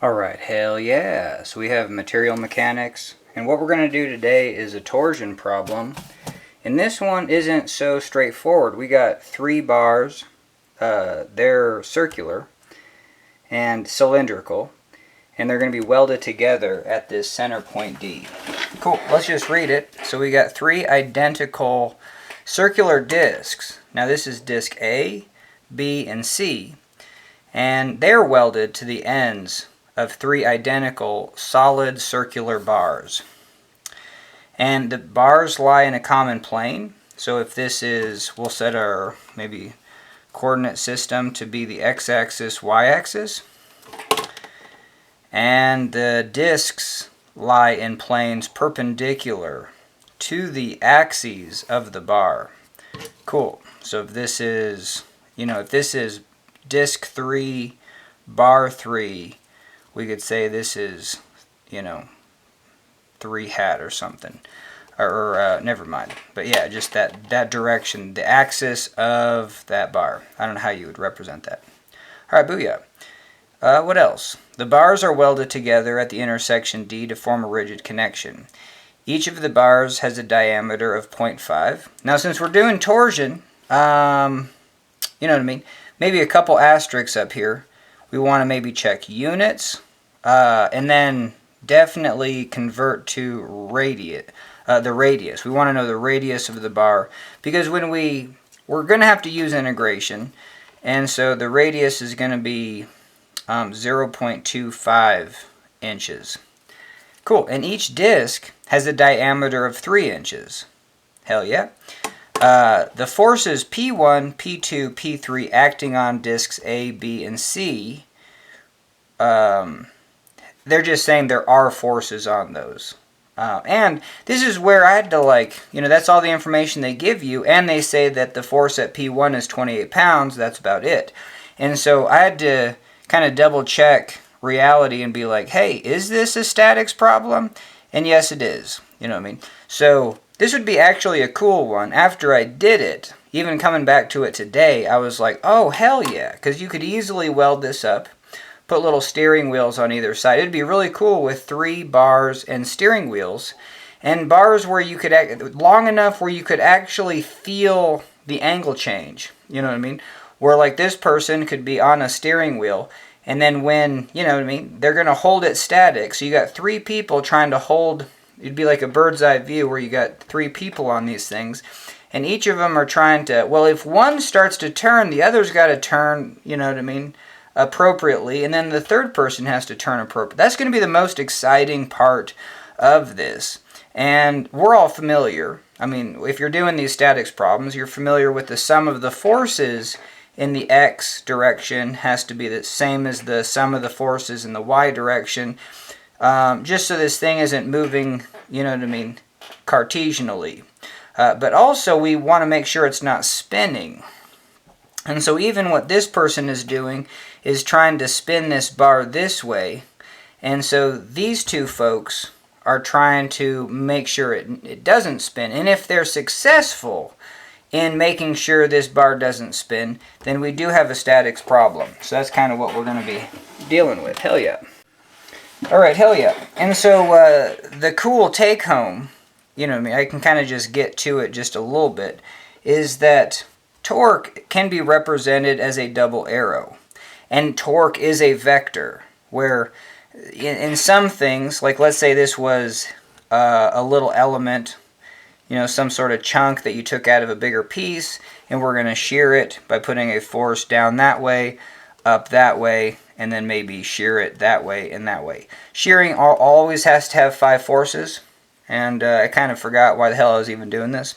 Alright, hell yeah. So we have material mechanics, and what we're going to do today is a torsion problem. And this one isn't so straightforward. We got 3 bars. They're circular and cylindrical, and they're going to be welded together at this center point D. Cool, let's just read it. So we got 3 identical circular discs. Now this is disc A, B, and C, and they're welded to the ends of 3 identical solid circular bars. And the bars lie in a common plane. So if this is, we'll set our maybe coordinate system to be the x-axis, y-axis. And the discs lie in planes perpendicular to the axes of the bar. Cool. So if this is, if this is disc 3, bar 3, we could say this is, 3 hat or something. Or never mind. But yeah, just that direction, the axis of that bar. I don't know how you would represent that. Alright, booyah. What else? The bars are welded together at the intersection D to form a rigid connection. Each of the bars has a diameter of 0.5. Now since we're doing torsion, you know what I mean? Maybe a couple asterisks up here. We want to maybe check units, and then definitely convert to the radius. We want to know the radius of the bar, because when we're going to have to use integration, and so the radius is going to be 0.25 inches. Cool, and each disc has a diameter of 3 inches. Hell yeah. The forces P1, P2, P3 acting on discs A, B, and C, they're just saying there are forces on those. And this is where I had to that's all the information they give you, and they say that the force at P1 is 28 pounds, that's about it. And so I had to kind of double check reality and be like, hey, is this a statics problem? And yes, it is. You know what I mean? So this would be actually a cool one. After I did it, even coming back to it today, I was like, oh, hell yeah. Because you could easily weld this up, put little steering wheels on either side. It'd be really cool with 3 bars and steering wheels. And bars where you could, long enough where you could actually feel the angle change. You know what I mean? Where like this person could be on a steering wheel, and then when, you know what I mean, they're going to hold it static. So you got 3 people trying to hold, it'd be like a bird's eye view where you got 3 people on these things. And each of them are trying to, well, if one starts to turn, the other's got to turn, you know what I mean, appropriately. And then the third person has to turn appropriately. That's going to be the most exciting part of this. And we're all familiar. I mean, if you're doing these statics problems, you're familiar with the sum of the forces in the x direction has to be the same as the sum of the forces in the y direction, just so this thing isn't moving, you know what I mean, Cartesianally. But also we want to make sure it's not spinning. And so even what this person is doing is trying to spin this bar this way. And so these 2 folks are trying to make sure it doesn't spin. And if they're successful in making sure this bar doesn't spin, then we do have a statics problem. So that's kind of what we're going to be dealing with. Hell yeah. Alright, hell yeah. And so the cool take home, you know what I mean, I can kind of just get to it just a little bit, is that torque can be represented as a double arrow. And torque is a vector, where in some things, like let's say this was a little element, some sort of chunk that you took out of a bigger piece, and we're going to shear it by putting a force down that way, up that way, and then maybe shear it that way and that way. Shearing always has to have 5 forces, and I kind of forgot why the hell I was even doing this.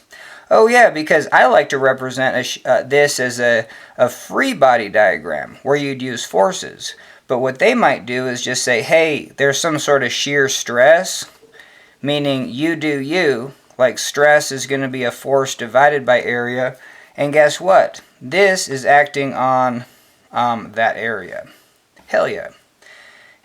Oh yeah, because I like to represent this as a free body diagram, where you'd use forces. But what they might do is just say, hey, there's some sort of shear stress, meaning you do you. Like stress is going to be a force divided by area. And guess what? This is acting on that area. Hell yeah.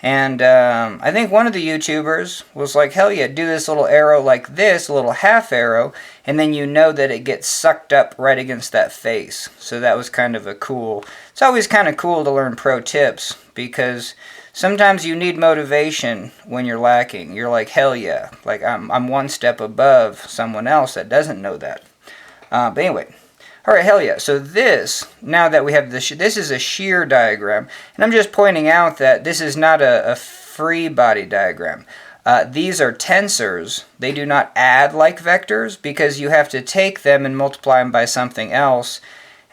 And I think one of the YouTubers was like, hell yeah, do this little arrow like this, a little half arrow, and then you know that it gets sucked up right against that face. So that was kind of a cool, it's always kind of cool to learn pro tips, because sometimes you need motivation when you're lacking. You're like, hell yeah, like I'm one step above someone else that doesn't know that. But anyway. Alright, hell yeah. So this, now that we have this is a shear diagram, and I'm just pointing out that this is not a free body diagram. These are tensors. They do not add like vectors, because you have to take them and multiply them by something else.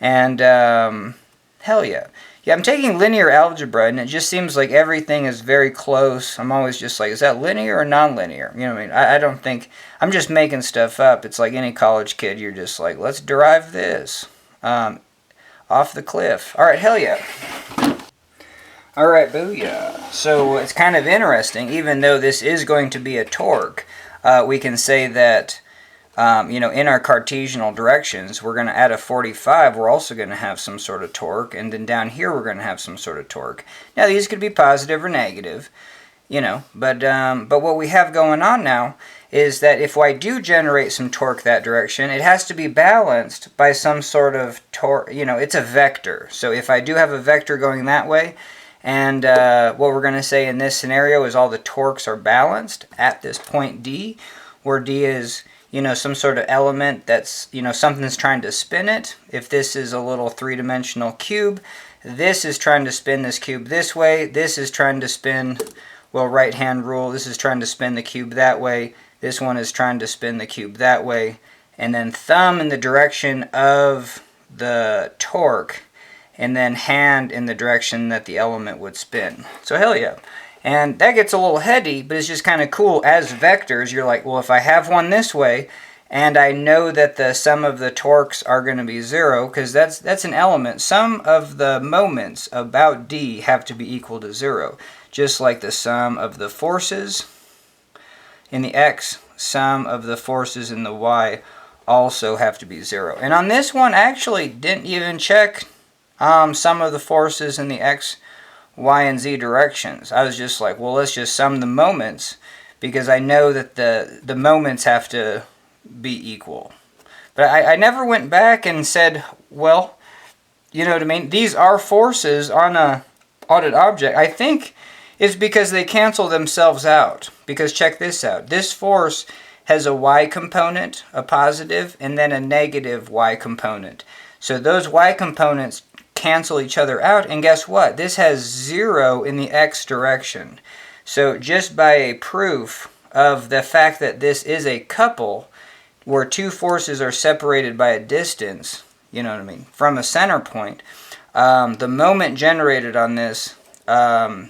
And, hell yeah. Yeah, I'm taking linear algebra, and it just seems like everything is very close. I'm always just like, is that linear or nonlinear? You know what I mean? I don't think, I'm just making stuff up. It's like any college kid, you're just like, let's derive this. Off the cliff. Alright, hell yeah. Alright, booyah. So it's kind of interesting, even though this is going to be a torque, we can say that you know, in our Cartesian directions, we're going to add a 45, we're also going to have some sort of torque, and then down here we're going to have some sort of torque. Now these could be positive or negative, you know, but what we have going on now is that if I do generate some torque that direction, it has to be balanced by some sort of torque, you know, it's a vector. So if I do have a vector going that way, and what we're going to say in this scenario is all the torques are balanced at this point D, where D is, you know, some sort of element that's, you know, something's trying to spin it. If this is a little three-dimensional cube, this is trying to spin this cube this way. This is trying to spin, well, right-hand rule. This is trying to spin the cube that way. This one is trying to spin the cube that way. And then thumb in the direction of the torque, and then hand in the direction that the element would spin. So hell yeah. And that gets a little heady, but it's just kind of cool. As vectors, you're like, well, if I have one this way, and I know that the sum of the torques are going to be 0, because that's an element. Some of the moments about D have to be equal to 0, just like the sum of the forces in the X, sum of the forces in the Y also have to be 0. And on this one, I actually didn't even check sum of the forces in the X, Y, and Z directions. I was just like, well, let's just sum the moments, because I know that the moments have to be equal. But I never went back and said, well, you know what I mean? These are forces on an object. I think it's because they cancel themselves out. Because check this out. This force has a Y component, a positive, and then a negative Y component. So those Y components cancel each other out, and guess what? This has 0 in the X direction. So just by a proof of the fact that this is a couple where two forces are separated by a distance, you know what I mean, from a center point, the moment generated on this, yeah,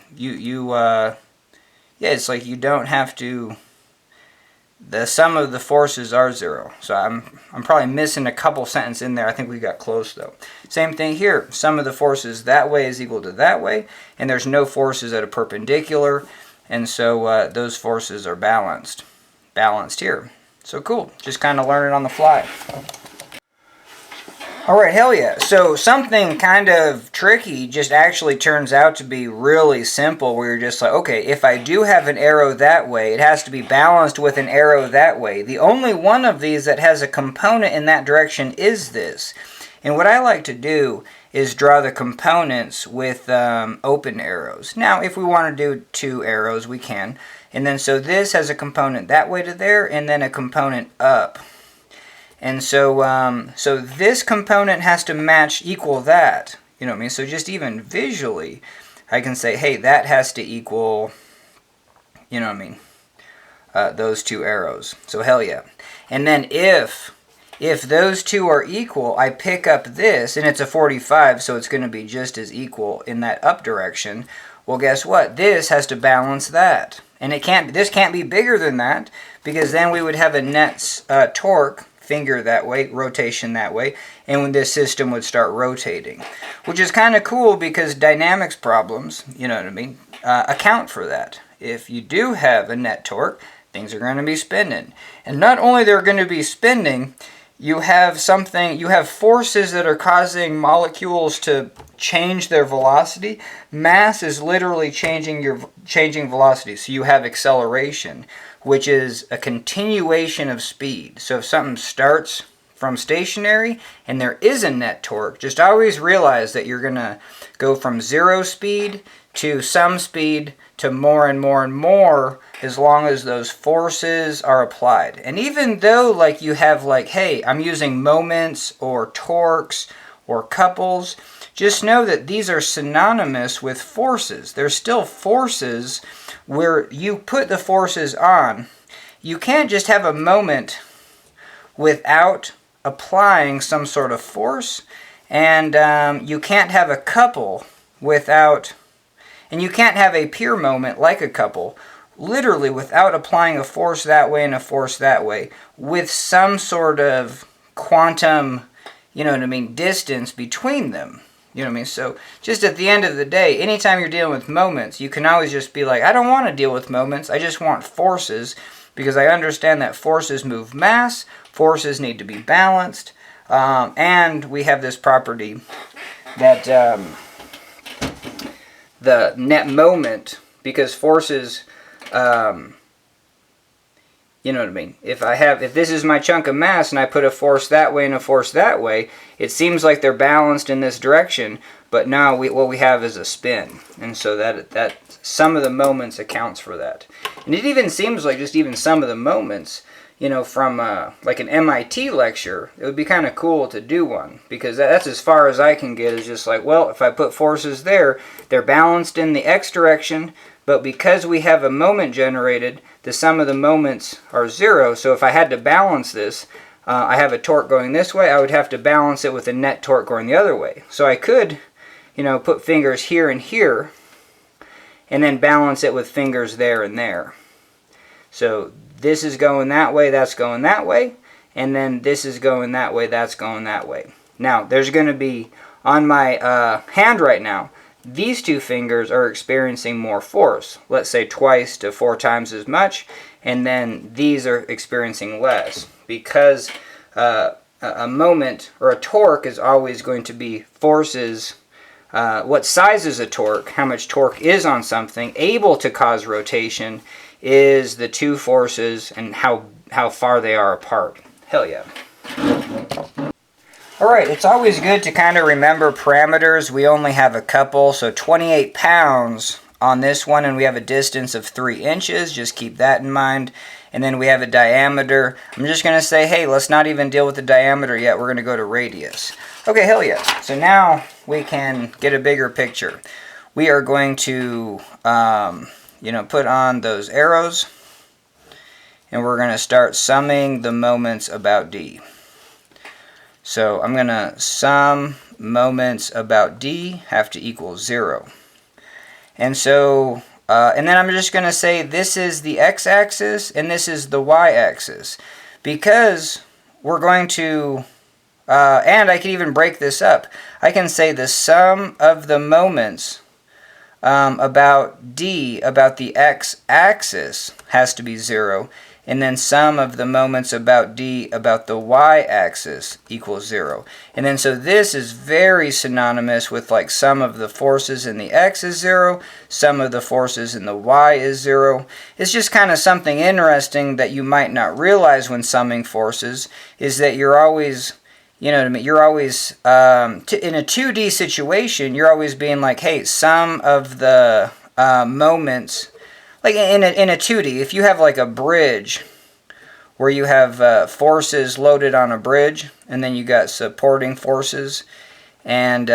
it's like you don't have to, the sum of the forces are 0. So I'm probably missing a couple sentences in there. I think we got close though. Same thing here. Sum of the forces that way is equal to that way, and there's no forces that are perpendicular, and so those forces are balanced here. So cool. Just kind of learn it on the fly. Alright, hell yeah. So something kind of tricky just actually turns out to be really simple, where you're just like, okay, if I do have an arrow that way, it has to be balanced with an arrow that way. The only one of these that has a component in that direction is this. And what I like to do is draw the components with open arrows. Now, if we want to do 2 arrows, we can. And then so this has a component that way to there, and then a component up. And so so this component has to equal that. You know what I mean? So just even visually, I can say, hey, that has to equal, you know what I mean, those 2 arrows. So hell yeah. And then if those 2 are equal, I pick up this, and it's a 45, so it's going to be just as equal in that up direction. Well, guess what? This has to balance that. And this can't be bigger than that, because then we would have a net torque, finger that way, rotation that way, and when this system would start rotating. Which is kind of cool, because dynamics problems, you know what I mean, account for that. If you do have a net torque, things are going to be spinning. And not only they're going to be spinning, you have forces that are causing molecules to change their velocity. Mass is literally changing velocity. So you have acceleration, which is a continuation of speed. So if something starts from stationary and there is a net torque, just always realize that you're going to go from 0 speed to some speed to more and more and more, as long as those forces are applied. And even though like you have like, hey, I'm using moments or torques or couples, just know that these are synonymous with forces. They're still forces where you put the forces on. You can't just have a moment without applying some sort of force, and you can't have a couple without, and you can't have a pure moment like a couple literally without applying a force that way and a force that way with some sort of quantum, you know what I mean, distance between them. You know what I mean? So just at the end of the day, anytime you're dealing with moments, you can always just be like, I don't want to deal with moments, I just want forces, because I understand that forces move mass, forces need to be balanced, and we have this property that the net moment, because forces, you know what I mean? If this is my chunk of mass and I put a force that way and a force that way, it seems like they're balanced in this direction, but now what we have is a spin. And so that some of the moments accounts for that. And it even seems like just even some of the moments, you know, from like an MIT lecture, it would be kind of cool to do one, because that's as far as I can get, is just like, well, if I put forces there, they're balanced in the x direction, but because we have a moment generated, the sum of the moments are 0. So if I had to balance this, I have a torque going this way, I would have to balance it with a net torque going the other way. So I could, you know, put fingers here and here, and then balance it with fingers there and there. So this is going that way, that's going that way, and then this is going that way, that's going that way. Now, there's going to be, on my hand right now, these two fingers are experiencing more force, let's say twice to 4 times as much, and then these are experiencing less, because a moment or a torque is always going to be forces. What size is a torque, how much torque is on something, able to cause rotation, is the two forces and how far they are apart. Hell yeah. Alright, it's always good to kind of remember parameters. We only have a couple, so 28 pounds on this one, and we have a distance of 3 inches. Just keep that in mind. And then we have a diameter. I'm just going to say, hey, let's not even deal with the diameter yet. We're going to go to radius. Okay, hell yeah. So now we can get a bigger picture. We are going to, you know, put on those arrows, and we're going to start summing the moments about D. So I'm going to sum moments about D have to equal 0. And so, and then I'm just going to say this is the x-axis and this is the y-axis. Because we're going to, and I can even break this up. I can say the sum of the moments about D, about the x-axis, has to be 0. And then sum of the moments about D, about the y-axis, equals 0. And then so this is very synonymous with like sum of the forces in the x is 0, sum of the forces in the y is 0. It's just kind of something interesting that you might not realize when summing forces, is that you're always, you know what I mean, you're always, in a 2D situation, you're always being like, hey, sum of the moments. Like in a 2D, if you have like a bridge where you have forces loaded on a bridge, and then you got supporting forces, and you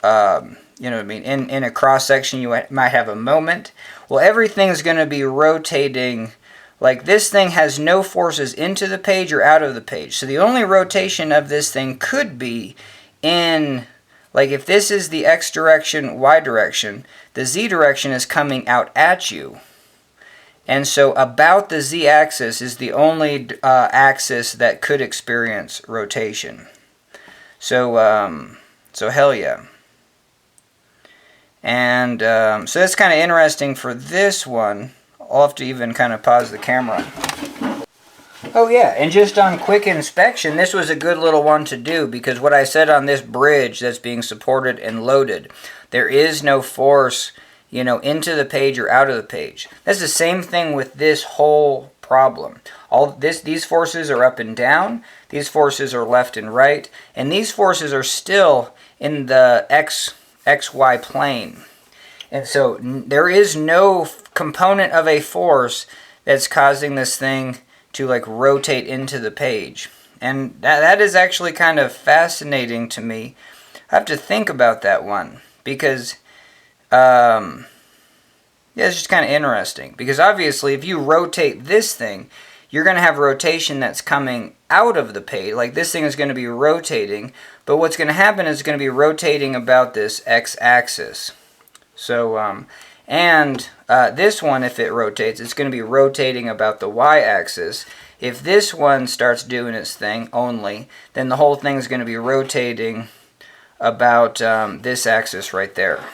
know what I mean, in a cross section you might have a moment. Well, everything's going to be rotating. Like this thing has no forces into the page or out of the page. So the only rotation of this thing could be in, like if this is the x direction, y direction, the z direction is coming out at you. And so about the z-axis is the only axis that could experience rotation. So, so hell yeah. And so that's kind of interesting for this one. I'll have to even kind of pause the camera. Oh yeah, and just on quick inspection, this was a good little one to do, because what I said on this bridge that's being supported and loaded, there is no force, you know, into the page or out of the page. That's the same thing with this whole problem. These forces are up and down, these forces are left and right, and these forces are still in the XY plane. And so there is no component of a force that's causing this thing to like rotate into the page. And that is actually kind of fascinating to me. I have to think about that one, because yeah, it's just kind of interesting. Because obviously if you rotate this thing, you're going to have rotation that's coming out of the page. Like this thing is going to be rotating, but what's going to happen is it's going to be rotating about this x-axis. So, this one, if it rotates, it's going to be rotating about the y-axis. If this one starts doing its thing only, then the whole thing is going to be rotating about this axis right there.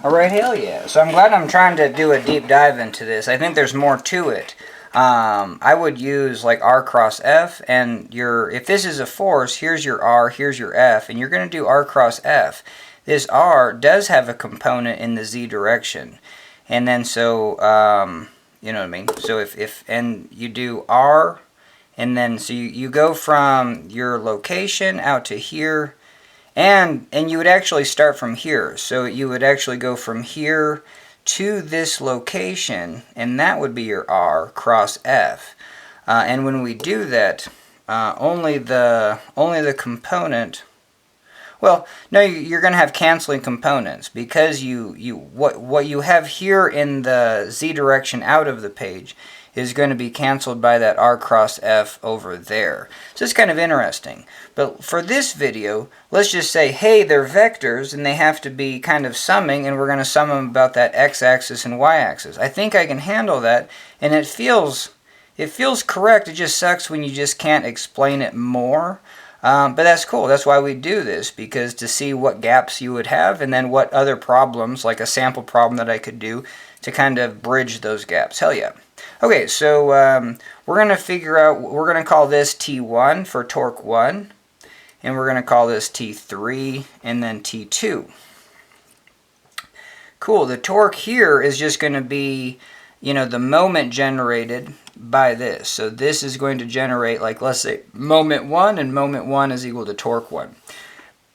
Alright, hell yeah. So I'm glad I'm trying to do a deep dive into this. I think there's more to it. I would use like R cross F, and if this is a force, here's your R, here's your F, and you're going to do R cross F. This R does have a component in the Z direction. And then so, you know what I mean? So and you do R, and then so you go from your location out to here, and you would actually start from here. So you would actually go from here to this location, and that would be your R cross F. And when we do that, only the component. Well, no, you're going to have canceling components, because what you have here in the Z direction out of the page is going to be canceled by that R cross F over there. So it's kind of interesting. But for this video, let's just say, hey, they're vectors and they have to be kind of summing, and we're going to sum them about that x-axis and y-axis. I think I can handle that, and it feels correct. It just sucks when you just can't explain it more. But that's cool. That's why we do this, because to see what gaps you would have, and then what other problems, like a sample problem that I could do to kind of bridge those gaps. Hell yeah. Okay, so we're going to figure out, we're going to call this T1 for torque 1, and we're going to call this T3, and then T2. Cool. The torque here is just going to be, you know, the moment generated by this. So this is going to generate, like, let's say moment 1, and moment 1 is equal to torque 1.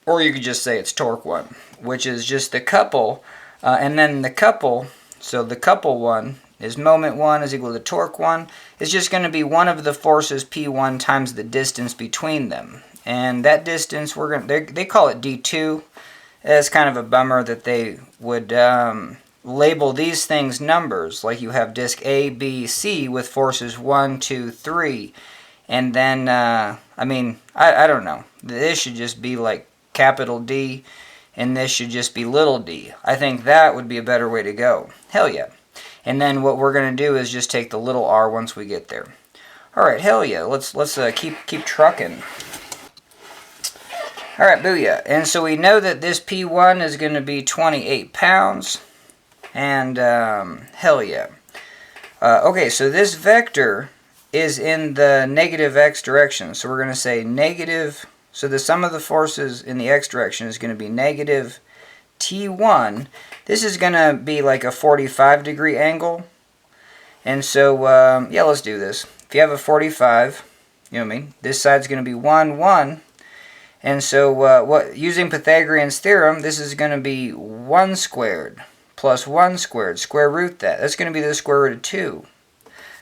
Or you could just say it's torque 1, which is just the couple, and then the couple, so the couple 1 is moment 1 is equal to torque 1. It's just going to be one of the forces P1 times the distance between them. And that distance, they call it D2. That's kind of a bummer that they would label these things numbers, like you have disk A, B, C with forces 1, 2, 3, and then I mean, I don't know, this should just be like capital D, and this should just be little d. I think that would be a better way to go. Hell yeah. And then what we're going to do is just take the little r once we get there. Alright, hell yeah, let's keep trucking. Alright, booyah. And so we know that this P1 is going to be 28 pounds. And hell yeah. Okay, so this vector is in the negative x direction. So we're going to say negative, so the sum of the forces in the x direction is going to be negative T1. This is going to be like a 45-degree angle. And so, yeah, let's do this. If you have a 45, you know what I mean, this side's going to be 1, 1. And so using Pythagorean's theorem, this is going to be 1 squared plus 1 squared, square root that. That's going to be the square root of 2.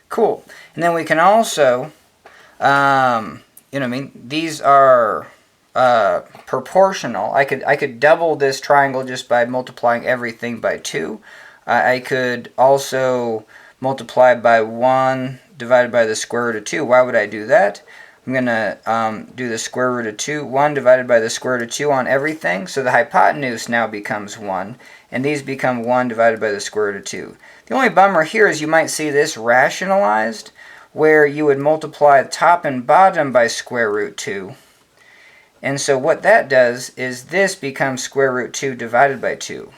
Cool. And then we can also, you know what I mean, these are proportional. I could double this triangle just by multiplying everything by 2. I could also multiply by 1 divided by the square root of 2. Why would I do that? I'm going to do the square root of 2, 1 divided by the square root of 2 on everything. So the hypotenuse now becomes 1, and these become 1 divided by the square root of 2. The only bummer here is you might see this rationalized, where you would multiply top and bottom by square root 2. And so what that does is this becomes square root 2 divided by 2.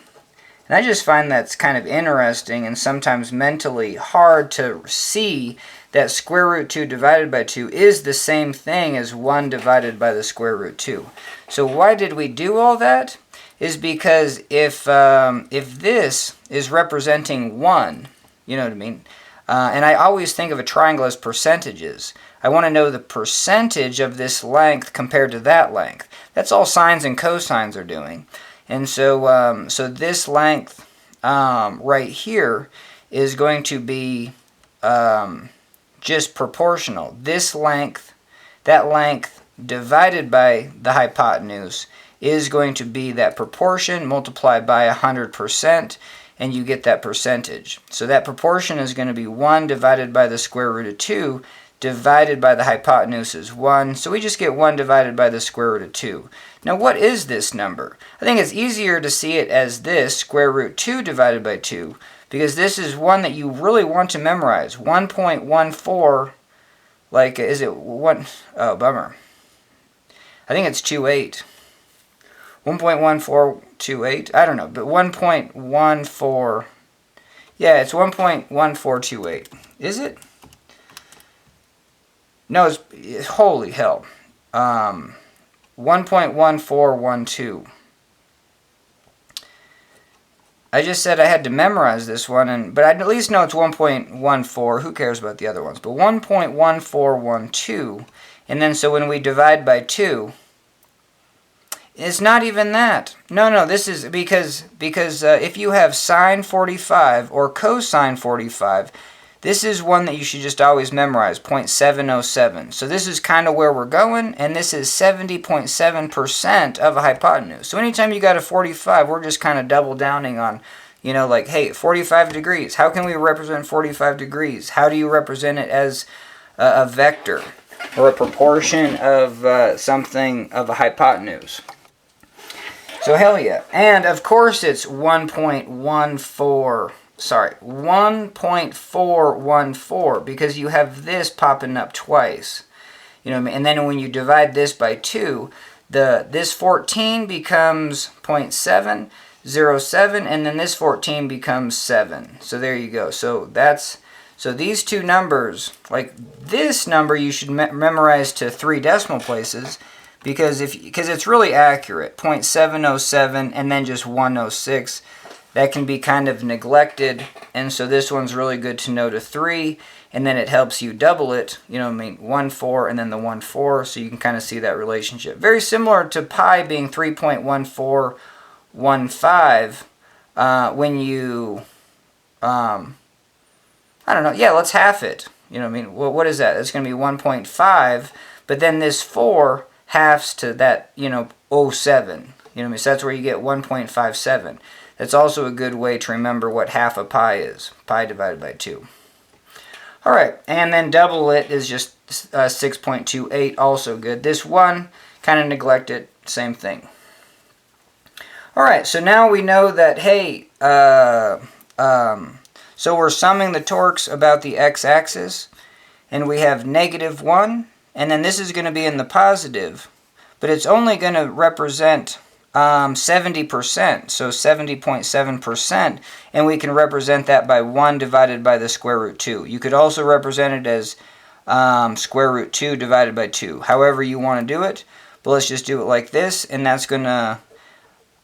And I just find that's kind of interesting and sometimes mentally hard to see that square root 2 divided by 2 is the same thing as 1 divided by the square root 2. So why did we do all that? Is because if this is representing 1, you know what I mean? And I always think of a triangle as percentages. I want to know the percentage of this length compared to that length. That's all sines and cosines are doing. And so, so this length right here is going to be just proportional. This length, that length divided by the hypotenuse is going to be that proportion multiplied by 100%, and you get that percentage. So that proportion is going to be 1 divided by the square root of 2 divided by the hypotenuse is 1. So we just get 1 divided by the square root of 2. Now what is this number? I think it's easier to see it as this, square root 2 divided by 2, because this is one that you really want to memorize. 1.14, like, is it 1? Oh, bummer. I think it's 28. 1.1428, I don't know, but 1.14, yeah, it's 1.1428. Is it? No, it's, holy hell. 1.1412. I just said I had to memorize this one, but I at least know it's 1.14. Who cares about the other ones? But 1.1412, and then so when we divide by 2, it's not even that. No, this is because if you have sine 45 or cosine 45, this is one that you should just always memorize, 0.707. So this is kind of where we're going, and this is 70.7% of a hypotenuse. So anytime you got a 45, we're just kind of double downing on, you know, like, hey, 45 degrees. How can we represent 45 degrees? How do you represent it as a vector or a proportion of something of a hypotenuse? So hell yeah. And of course it's 1.414, because you have this popping up twice. You know what I mean? And then when you divide this by 2, this 14 becomes 0.707, and then this 14 becomes 7. So there you go. So these two numbers, like this number you should memorize to 3 decimal places, because it's really accurate, 0.707 and then just 106. That can be kind of neglected, and so this one's really good to know to 3, and then it helps you double it, you know what I mean, 1, 4, and then the 1, 4, so you can kind of see that relationship. Very similar to pi being 3.1415 when you, I don't know, yeah, let's half it. You know what I mean, well, what is that? It's going to be 1.5, but then this 4 halves to that, you know, 0.7. You know what I mean? So that's where you get 1.57. That's also a good way to remember what half a pi is. Pi divided by 2. Alright, and then double it is just 6.28, also good. This one, kind of neglected, same thing. Alright, so now we know that, hey, so we're summing the torques about the x-axis, and we have -1, and then this is going to be in the positive, but it's only going to represent 70%, so 70.7%, and we can represent that by 1 divided by the square root 2. You could also represent it as square root 2 divided by 2, however you want to do it, but let's just do it like this, and that's going to,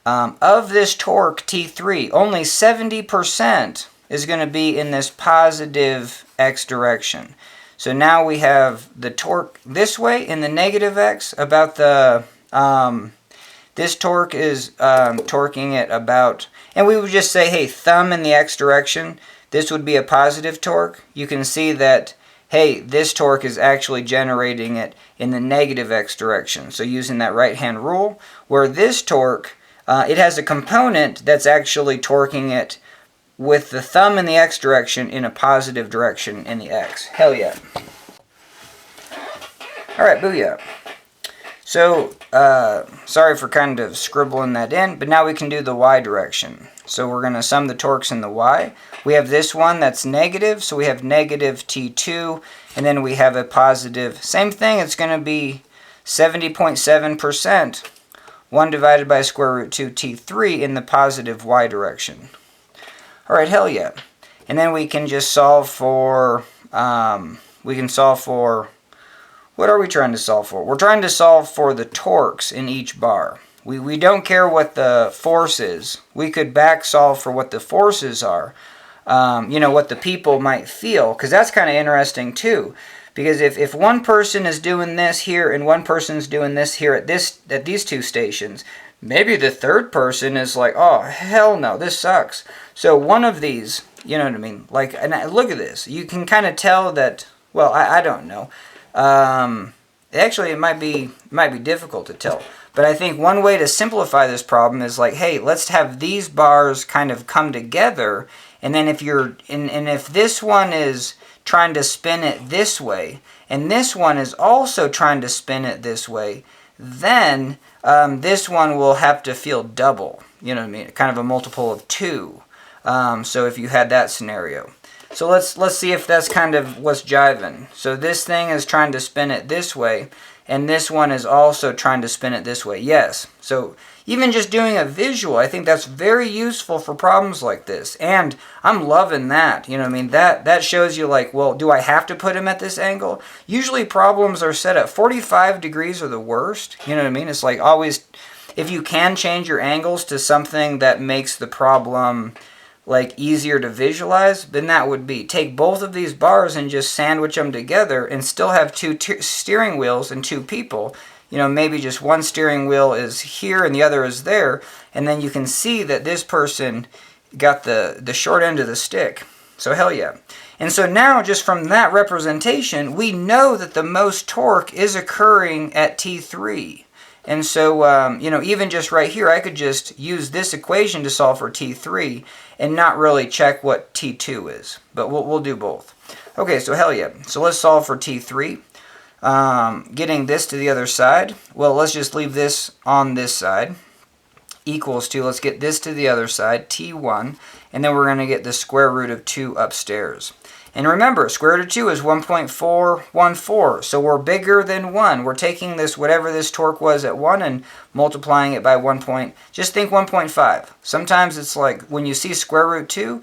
of this torque T3, only 70% is going to be in this positive x direction. So now we have the torque this way in the negative x about the, this torque is torquing it about, and we would just say, hey, thumb in the x direction, this would be a positive torque. You can see that, hey, this torque is actually generating it in the negative x direction. So using that right hand rule, where this torque, it has a component that's actually torquing it with the thumb in the x direction in a positive direction in the x. Hell yeah. Alright, booyah. So, sorry for kind of scribbling that in, but now we can do the y direction. So we're going to sum the torques in the y. We have this one that's negative, so we have negative T2, and then we have a positive, same thing, it's going to be 70.7%, 1 divided by square root 2 T3 in the positive y direction. Alright, hell yeah. And then we can just solve for we can solve for, what are we trying to solve for? We're trying to solve for the torques in each bar. We don't care what the force is. We could back solve for what the forces are. What the people might feel, because that's kind of interesting too. Because if one person is doing this here and one person's doing this here at these two stations, maybe the third person is like, oh, hell no, this sucks. So one of these, you know what I mean? Like, and look at this. You can kind of tell that, well, I don't know. Actually, it might be difficult to tell. But I think one way to simplify this problem is like, hey, let's have these bars kind of come together. And then if if this one is trying to spin it this way, and this one is also trying to spin it this way, then this one will have to feel double. You know what I mean? Kind of a multiple of 2. So if you had that scenario. So let's see if that's kind of what's jiving. So this thing is trying to spin it this way, and this one is also trying to spin it this way. Yes. So even just doing a visual, I think that's very useful for problems like this. And I'm loving that. You know what I mean? That shows you like, well, do I have to put them at this angle? Usually problems are set at 45 degrees are the worst. You know what I mean? It's like always, if you can change your angles to something that makes the problem like easier to visualize, then that would be take both of these bars and just sandwich them together and still have 2 steering wheels and 2 people. You know, maybe just one steering wheel is here and the other is there, and then you can see that this person got the short end of the stick. So hell yeah. And so now just from that representation, we know that the most torque is occurring at T3. And so, even just right here, I could just use this equation to solve for T3 and not really check what T2 is. But we'll do both. Okay, so hell yeah. So let's solve for T3. Getting this to the other side. Well, let's just leave this on this side. Equals to, let's get this to the other side, T1. And then we're going to get the square root of 2 upstairs. And remember, square root of 2 is 1.414, so we're bigger than 1. We're taking this, whatever this torque was at 1, and multiplying it by 1. Just think 1.5. Sometimes it's like, when you see square root 2,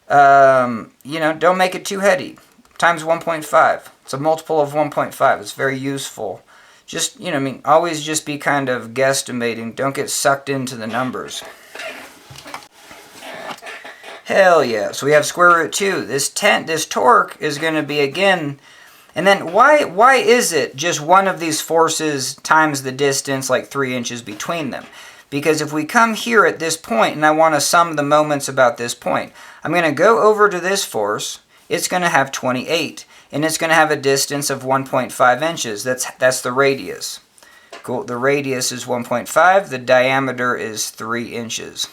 don't make it too heady. Times 1.5. It's a multiple of 1.5. It's very useful. Just, always just be kind of guesstimating. Don't get sucked into the numbers. Hell yeah. So we have square root 2. This torque is going to be again, and then why is it just one of these forces times the distance, like 3 inches between them? Because if we come here at this point and I want to sum the moments about this point, I'm going to go over to this force. It's going to have 28, and it's going to have a distance of 1.5 inches. That's the radius. Cool. The radius is 1.5. The diameter is 3 inches.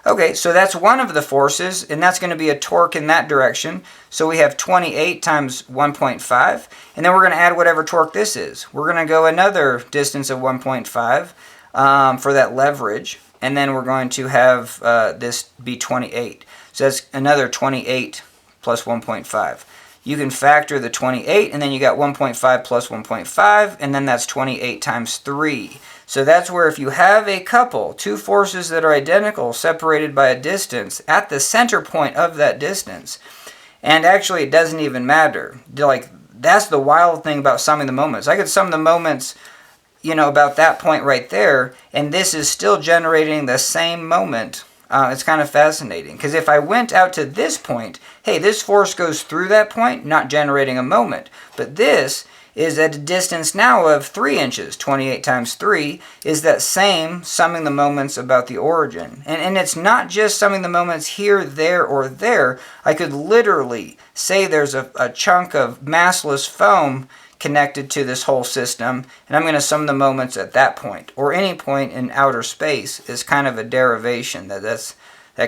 Okay, so that's one of the forces, and that's going to be a torque in that direction. So we have 28 times 1.5, and then we're going to add whatever torque this is. We're going to go another distance of 1.5 for that leverage, and then we're going to have this be 28. So that's another 28 plus 1.5. You can factor the 28, and then you got 1.5 plus 1.5, and then that's 28 times 3. So that's where if you have a couple, 2 forces that are identical, separated by a distance, at the center point of that distance, and actually it doesn't even matter. That's the wild thing about summing the moments. I could sum the moments, about that point right there, and this is still generating the same moment. It's kind of fascinating, because if I went out to this point, hey, this force goes through that point, not generating a moment. But this is at a distance now of 3 inches. 28 times 3 is that same summing the moments about the origin. And it's not just summing the moments here, there, or there. I could literally say there's a chunk of massless foam connected to this whole system, and I'm going to sum the moments at that point, or any point in outer space is kind of a derivation that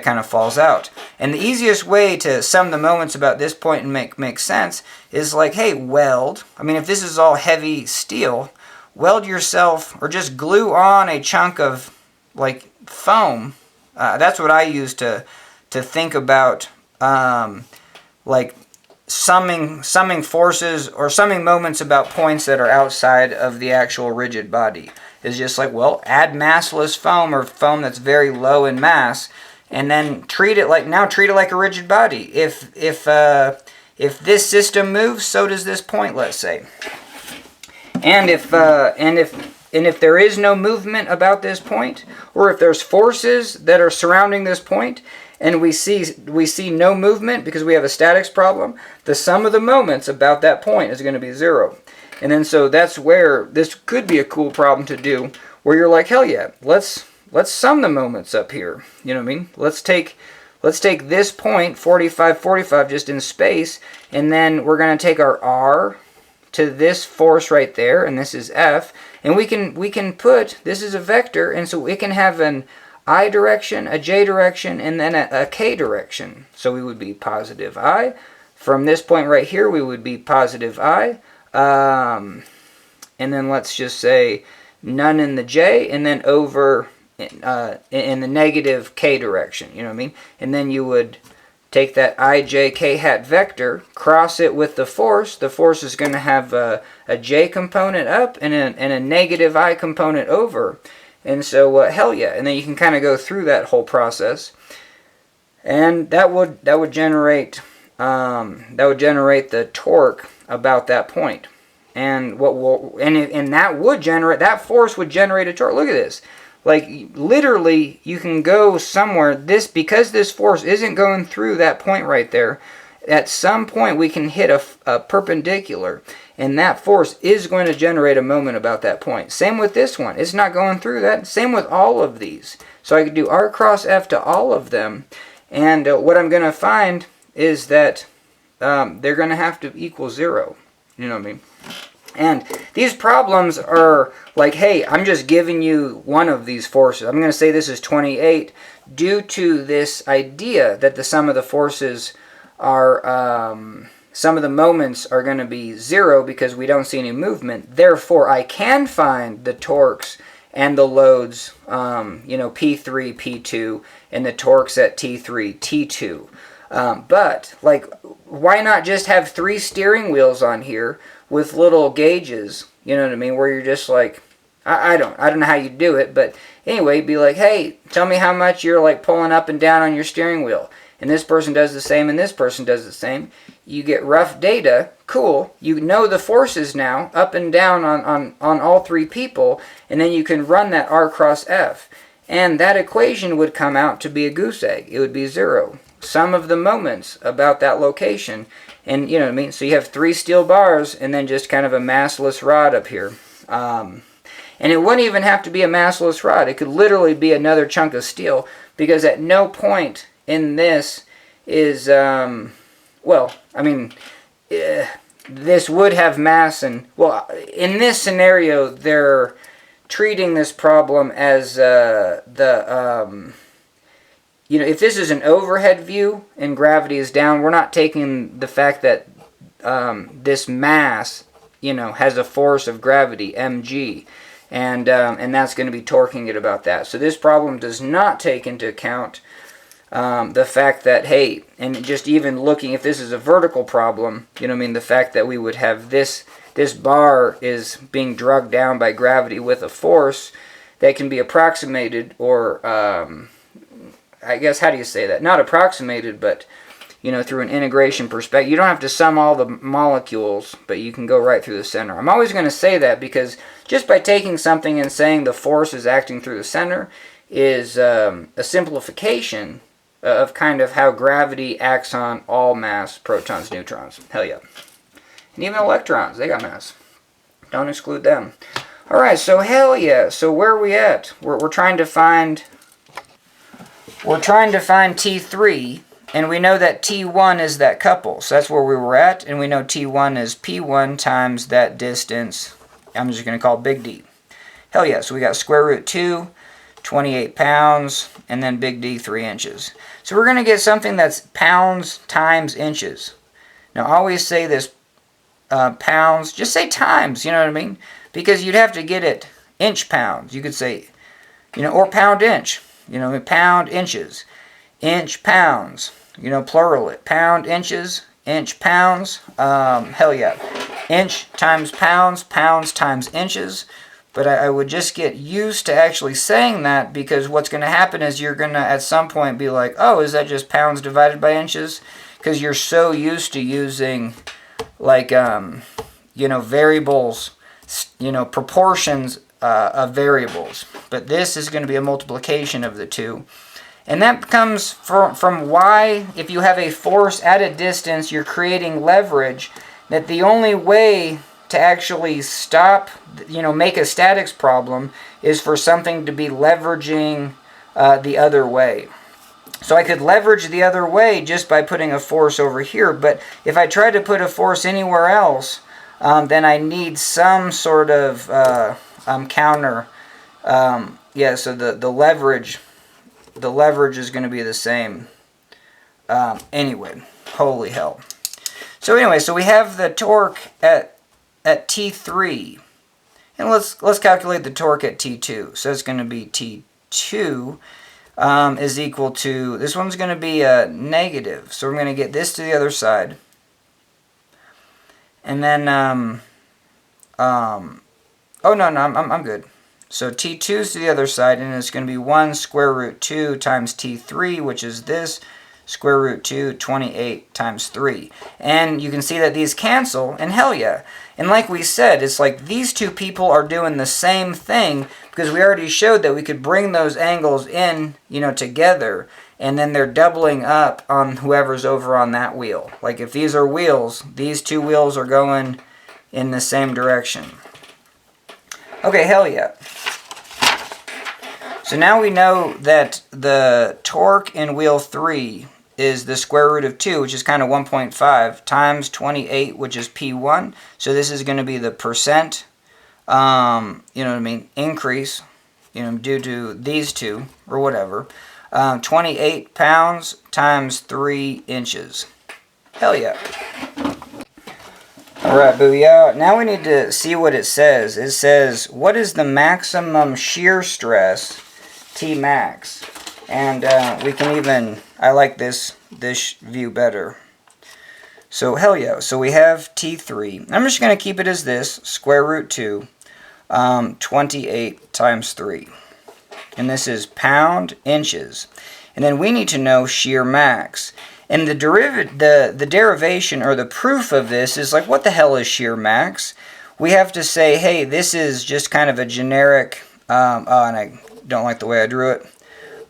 kind of falls out. And the easiest way to sum the moments about this point and make sense is like, hey, weld. I mean, if this is all heavy steel, weld yourself, or just glue on a chunk of like foam. That's what I use to think about like summing forces or summing moments about points that are outside of the actual rigid body. Is just like, well, add massless foam or foam that's very low in mass, and then treat it like a rigid body. If if this system moves, so does this point, let's say. And if there is no movement about this point, or if there's forces that are surrounding this point, and we see no movement because we have a statics problem, the sum of the moments about that point is going to be 0. And then so that's where this could be a cool problem to do, where you're like, hell yeah, let's sum the moments up here. You know what I mean? Let's take this point, 45, 45, just in space, and then we're going to take our R to this force right there, and this is F, and we can put, this is a vector, and so it can have an I direction, a J direction, and then a K direction. So we would be positive I. From this point right here, we would be positive I. And then let's just say none in the J, and then over in the negative K direction, you know what I mean? And then you would take that I, J, K hat vector, cross it with the force. The force is going to have a J component up and a negative I component over. And so, hell yeah. And then you can kind of go through that whole process. And that would generate the torque about that point. And that force would generate a torque. Look at this. Like, literally, you can go somewhere, because this force isn't going through that point right there, at some point we can hit a perpendicular, and that force is going to generate a moment about that point. Same with this one. It's not going through that. Same with all of these. So I could do R cross F to all of them, and what I'm going to find is that they're going to have to equal 0. You know what I mean? And these problems are like, hey, I'm just giving you one of these forces. I'm going to say this is 28 due to this idea that the sum of the forces are, some of the moments are going to be 0 because we don't see any movement. Therefore, I can find the torques and the loads, P3, P2, and the torques at T3, T2. But, like, why not just have 3 steering wheels on here with little gauges, you know what I mean, where you're just like, I don't know how you do it, but anyway, be like, hey, tell me how much you're like pulling up and down on your steering wheel. And this person does the same, and this person does the same. You get rough data, cool. You know the forces now, up and down on all 3 people, and then you can run that R cross F. And that equation would come out to be a goose egg. It would be 0. Sum of the moments about that location. And you know what I mean? So you have 3 steel bars and then just kind of a massless rod up here. And it wouldn't even have to be a massless rod. It could literally be another chunk of steel, because at no point in this is, this would have mass. And, well, in this scenario, they're treating this problem as if this is an overhead view and gravity is down, we're not taking the fact that this mass, has a force of gravity, mg, and that's going to be torquing it about that. So this problem does not take into account the fact that, hey, and just even looking, if this is a vertical problem, the fact that we would have this bar is being dragged down by gravity with a force that can be approximated, or I guess, how do you say that? Not approximated, but, through an integration perspective. You don't have to sum all the molecules, but you can go right through the center. I'm always going to say that because just by taking something and saying the force is acting through the center is a simplification of kind of how gravity acts on all mass, protons, neutrons. Hell yeah. And even electrons, they got mass. Don't exclude them. Alright, so hell yeah. So where are we at? We're trying to find T3, and we know that T1 is that couple. So that's where we were at, and we know T1 is P1 times that distance. I'm just going to call it big D. Hell yeah, so we got square root 2, 28 pounds, and then big D, 3 inches. So we're going to get something that's pounds times inches. Now, I always say this, pounds, just say times, you know what I mean? Because you'd have to get it inch pounds. You could say, or pound inch. Pound inches, inch pounds, plural it, pound inches, inch pounds, hell yeah, inch times pounds, pounds times inches, But I would just get used to actually saying that, because what's going to happen is you're going to at some point be like, oh, is that just pounds divided by inches? Because you're so used to using like, variables, proportions of variables. But this is going to be a multiplication of the two. And that comes from why, if you have a force at a distance, you're creating leverage, that the only way to actually stop, make a statics problem is for something to be leveraging the other way. So I could leverage the other way just by putting a force over here, but if I try to put a force anywhere else, then I need some sort of counter. So the leverage is going to be the same. Anyway, holy hell. So anyway, so we have the torque at T3, and let's calculate the torque at T2. So it's going to be T2 is equal to, this one's going to be a negative, so we're going to get this to the other side, and then I'm good. So T2 is to the other side, and it's going to be 1 square root 2 times T3, which is this, square root 2, 28 times 3. And you can see that these cancel, and hell yeah. And like we said, it's like these two people are doing the same thing, because we already showed that we could bring those angles in, together, and then they're doubling up on whoever's over on that wheel. Like if these are wheels, these two wheels are going in the same direction. Okay, hell yeah. So now we know that the torque in wheel 3 is the square root of 2, which is kind of 1.5, times 28, which is P1. So this is going to be the percent, increase, due to these two, or whatever. 28 pounds times 3 inches. Hell yeah. Alright, booyah. Now we need to see what it says. It says, what is the maximum shear stress, T max? And we can even, I like this view better. So hell yeah. So we have T3. I'm just going to keep it as this, square root 2, 28 times 3. And this is pound inches. And then we need to know shear max. And the derivation or the proof of this is like, what the hell is shear max? We have to say, hey, this is just kind of a generic, and I don't like the way I drew it,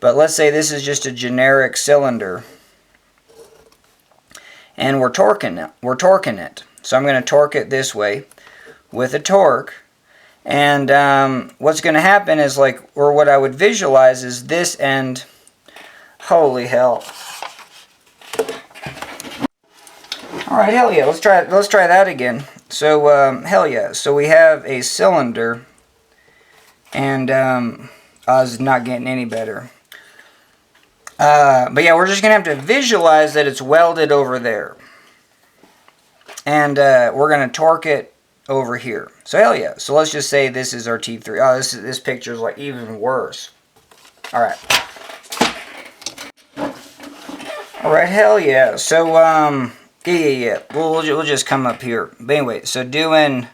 but let's say this is just a generic cylinder, and we're torquing it. So I'm going to torque it this way with a torque, and what's going to happen is or what I would visualize is this end. Holy hell. Alright, hell yeah, let's try that again. So, hell yeah, so we have a cylinder, and I was not getting any better. But yeah, we're just going to have to visualize that it's welded over there. And we're going to torque it over here. So hell yeah, so let's just say this is our T3. Oh, this picture is like even worse. Alright. Alright, hell yeah, so, yeah. We'll just come up here. But anyway, so doing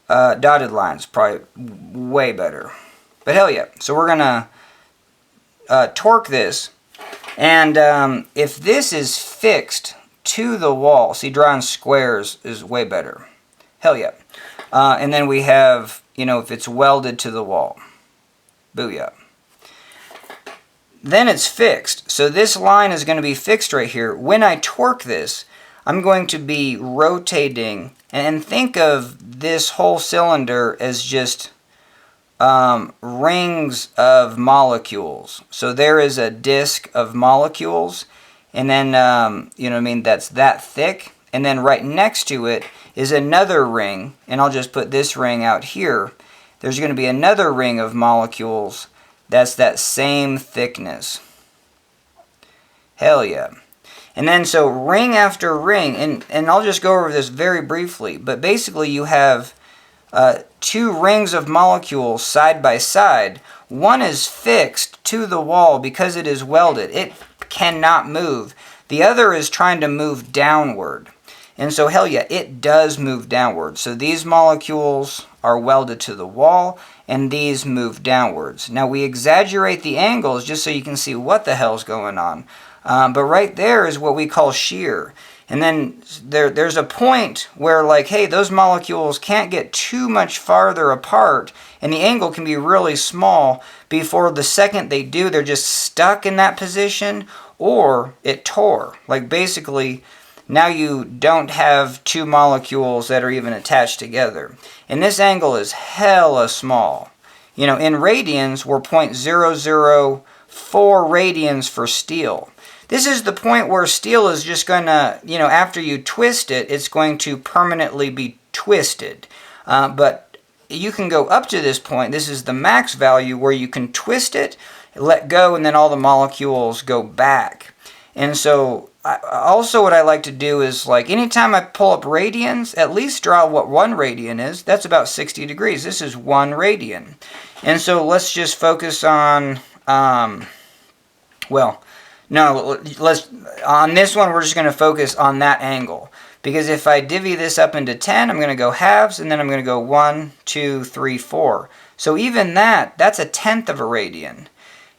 dotted lines probably way better. But hell yeah. So we're gonna torque this, and if this is fixed to the wall, see, drawing squares is way better. Hell yeah. And then we have, if it's welded to the wall. Booyah. Then it's fixed. So this line is going to be fixed right here. When I torque this, I'm going to be rotating, and think of this whole cylinder as just rings of molecules. So there is a disk of molecules, and then, that's that thick, and then right next to it is another ring, and I'll just put this ring out here. There's going to be another ring of molecules that's that same thickness. Hell yeah. And then so ring after ring, and I'll just go over this very briefly, but basically you have 2 rings of molecules side by side. One is fixed to the wall because it is welded. It cannot move. The other is trying to move downward. And so hell yeah, it does move downward. So these molecules are welded to the wall, and these move downwards. Now we exaggerate the angles just so you can see what the hell's going on. But right there is what we call shear. And then there's a point where, like, hey, those molecules can't get too much farther apart, and the angle can be really small before the second they do, they're just stuck in that position, or it tore. Like, basically, now you don't have two molecules that are even attached together. And this angle is hella small. You know, in radians, we're 0.004 radians for steel. This is the point where steel is just going to, you know, after you twist it, it's going to permanently be twisted. But you can go up to this point. This is the max value where you can twist it, let go, and then all the molecules go back. And so also what I like to do is, like, anytime I pull up radians, at least draw what 1 radian is. That's about 60 degrees. This is 1 radian. And so let's just focus on, no, on this one, we're just going to focus on that angle. Because if I divvy this up into 10, I'm going to go halves, and then I'm going to go 1, 2, 3, 4. So even that's a tenth of a radian.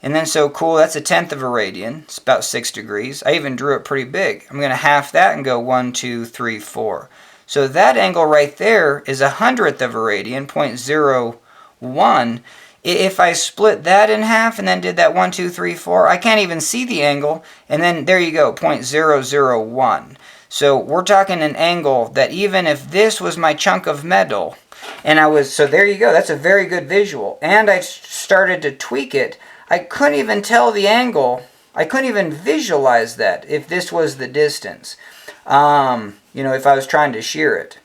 And then, so cool, that's a tenth of a radian. It's about 6 degrees. I even drew it pretty big. I'm going to half that and go 1, 2, 3, 4. So that angle right there is a hundredth of a radian, 0.01. If I split that in half and then did that 1, 2, 3, 4, I can't even see the angle. And then there you go, 0.001. So we're talking an angle that even if this was my chunk of metal, and so there you go, that's a very good visual. And I started to tweak it. I couldn't even tell the angle. I couldn't even visualize that if this was the distance. You know, if I was trying to shear it.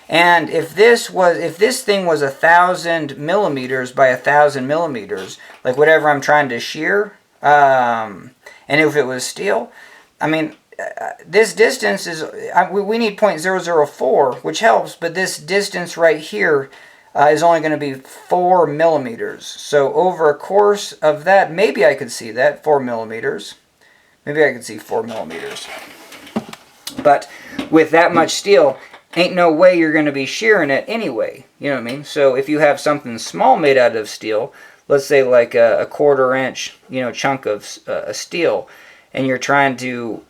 And if this thing was 1,000 millimeters by 1,000 millimeters, like whatever I'm trying to shear, and if it was steel, I mean, this distance is, we need 0.004, which helps, but this distance right here is only going to be 4 millimeters. So over a course of that, maybe I could see that, 4 millimeters. Maybe I could see 4 millimeters. But with that much steel, ain't no way you're going to be shearing it anyway. You know what I mean? So if you have something small made out of steel, let's say like a 1/4 inch, you know, chunk of steel, and you're trying to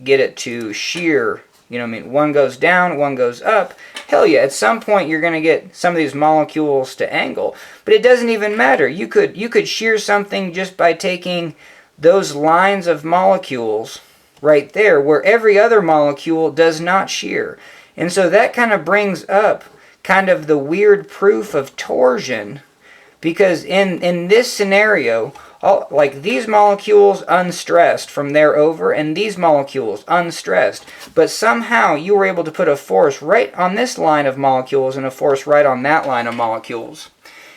get it to shear, you know what I mean? One goes down, one goes up. Hell yeah, at some point you're going to get some of these molecules to angle. But it doesn't even matter. You could shear something just by taking those lines of molecules right there where every other molecule does not shear. And so that kind of brings up kind of the weird proof of torsion, because in this scenario, like these molecules unstressed from there over, and these molecules unstressed, but somehow you were able to put a force right on this line of molecules and a force right on that line of molecules.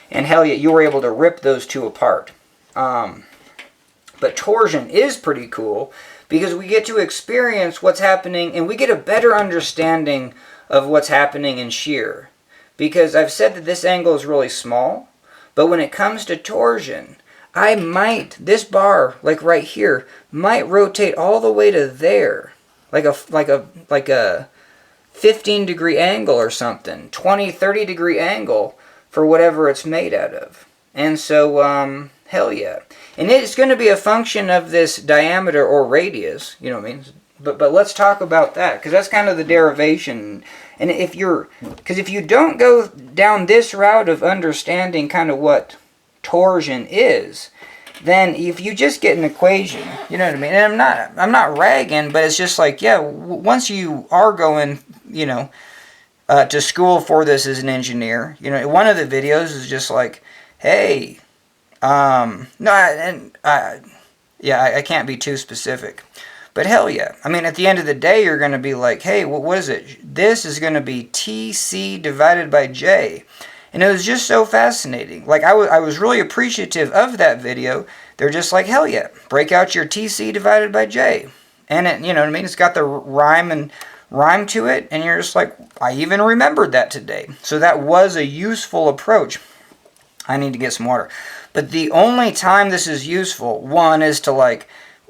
And hell yeah, you were able to rip those two apart. But torsion is pretty cool, because we get to experience what's happening, and we get a better understanding of what's happening in shear. Because I've said that this angle is really small, but when it comes to torsion, this bar, like right here, might rotate all the way to there, like a 15 degree angle or something, 20, 30 degree angle for whatever it's made out of. And so, hell yeah. And it's going to be a function of this diameter or radius, you know what I mean? But let's talk about that, because that's kind of the derivation. And if you don't go down this route of understanding kind of what torsion is, then if you just get an equation, you know what I mean? And I'm not ragging, but it's just like, yeah, once you are going, you know, to school for this as an engineer, you know, one of the videos is just like, hey, I can't be too specific. But hell yeah. I mean, at the end of the day, you're going to be like, hey, what is it? This is going to be TC divided by J. And it was just so fascinating. Like, I was really appreciative of that video. They're just like, hell yeah, break out your TC divided by J. And it, you know what I mean? It's got the rhyme to it. And you're just like, I even remembered that today. So that was a useful approach. I need to get some water. But the only time this is useful, one, is to like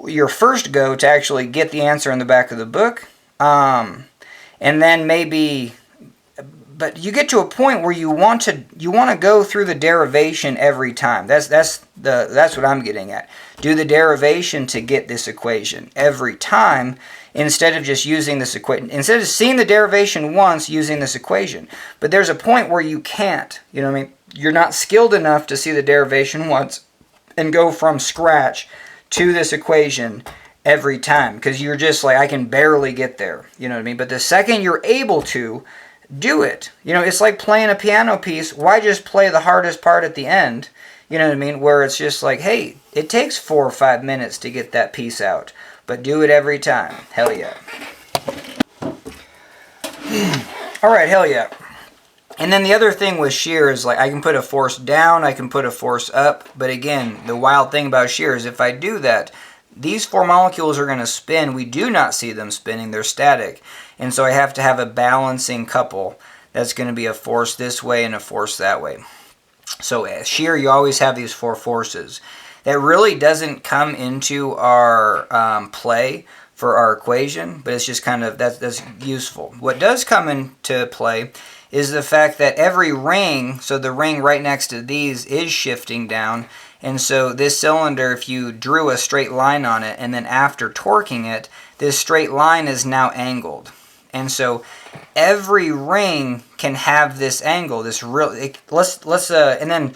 your first go to actually get the answer in the back of the book. And then maybe but you get to a point where you want to go through the derivation every time. That's what I'm getting at. Do the derivation to get this equation every time, instead of just using this equation. Instead of seeing the derivation once, using this equation. But there's a point where you can't. You know what I mean? You're not skilled enough to see the derivation once and go from scratch to this equation every time, because you're just like, I can barely get there. You know what I mean? But the second you're able to, do it. You know, it's like playing a piano piece. Why just play the hardest part at the end? You know what I mean? Where it's just like, hey, it takes 4 or 5 minutes to get that piece out, but do it every time. Hell yeah. Alright, hell yeah. And then the other thing with shear is, like, I can put a force down, I can put a force up, but again, the wild thing about shear is if I do that, these 4 molecules are going to spin. We do not see them spinning, they're static. And so I have to have a balancing couple. That's going to be a force this way and a force that way. So as shear, you always have these 4 forces. That really doesn't come into our play for our equation, but it's just kind of, that's useful. What does come into play is the fact that every ring, so the ring right next to these is shifting down, and so this cylinder, if you drew a straight line on it, and then after torquing it, this straight line is now angled. And so every ring can have this angle, this real, and then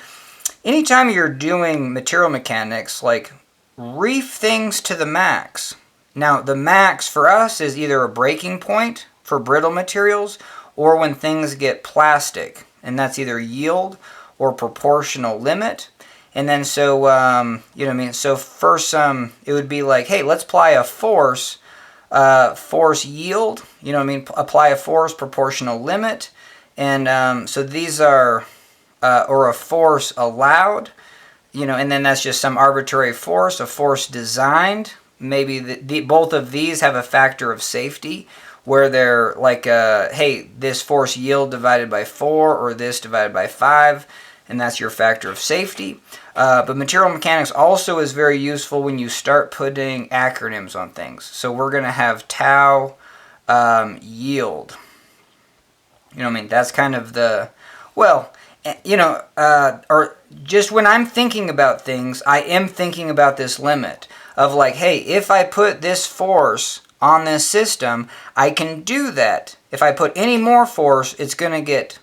anytime you're doing material mechanics, like, reef things to the max. Now, the max for us is either a breaking point for brittle materials, or when things get plastic, and that's either yield or proportional limit. And then so, you know what I mean? So first, it would be like, hey, let's apply a force, force yield, you know what I mean? Apply a force proportional limit. And so these are, or a force allowed, you know, and then that's just some arbitrary force, a force designed. Maybe both of these have a factor of safety, where they're like, hey, this force yield divided by 4, or this divided by 5, and that's your factor of safety. But material mechanics also is very useful when you start putting acronyms on things. So we're going to have tau yield. You know what I mean? That's kind of the, well, you know, or just when I'm thinking about things, I am thinking about this limit of like, hey, if I put this force on this system, I can do that. If I put any more force, it's going to get,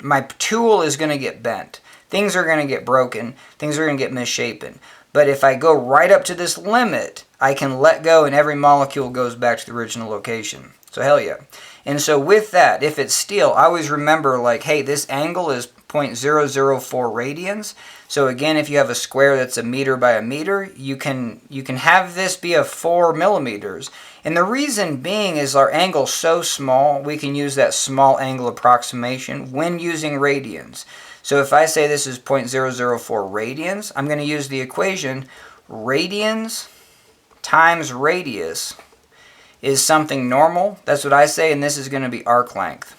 my tool is going to get bent. Things are going to get broken. Things are going to get misshapen. But if I go right up to this limit, I can let go and every molecule goes back to the original location. So hell yeah. And so with that, if it's steel, I always remember like, hey, this angle is 0.004 radians. So again, if you have a square that's a meter by a meter, you can have this be a 4 millimeters. And the reason being is our angle's so small, we can use that small angle approximation when using radians. So if I say this is 0.004 radians, I'm going to use the equation radians times radius is something normal. That's what I say, and this is going to be arc length.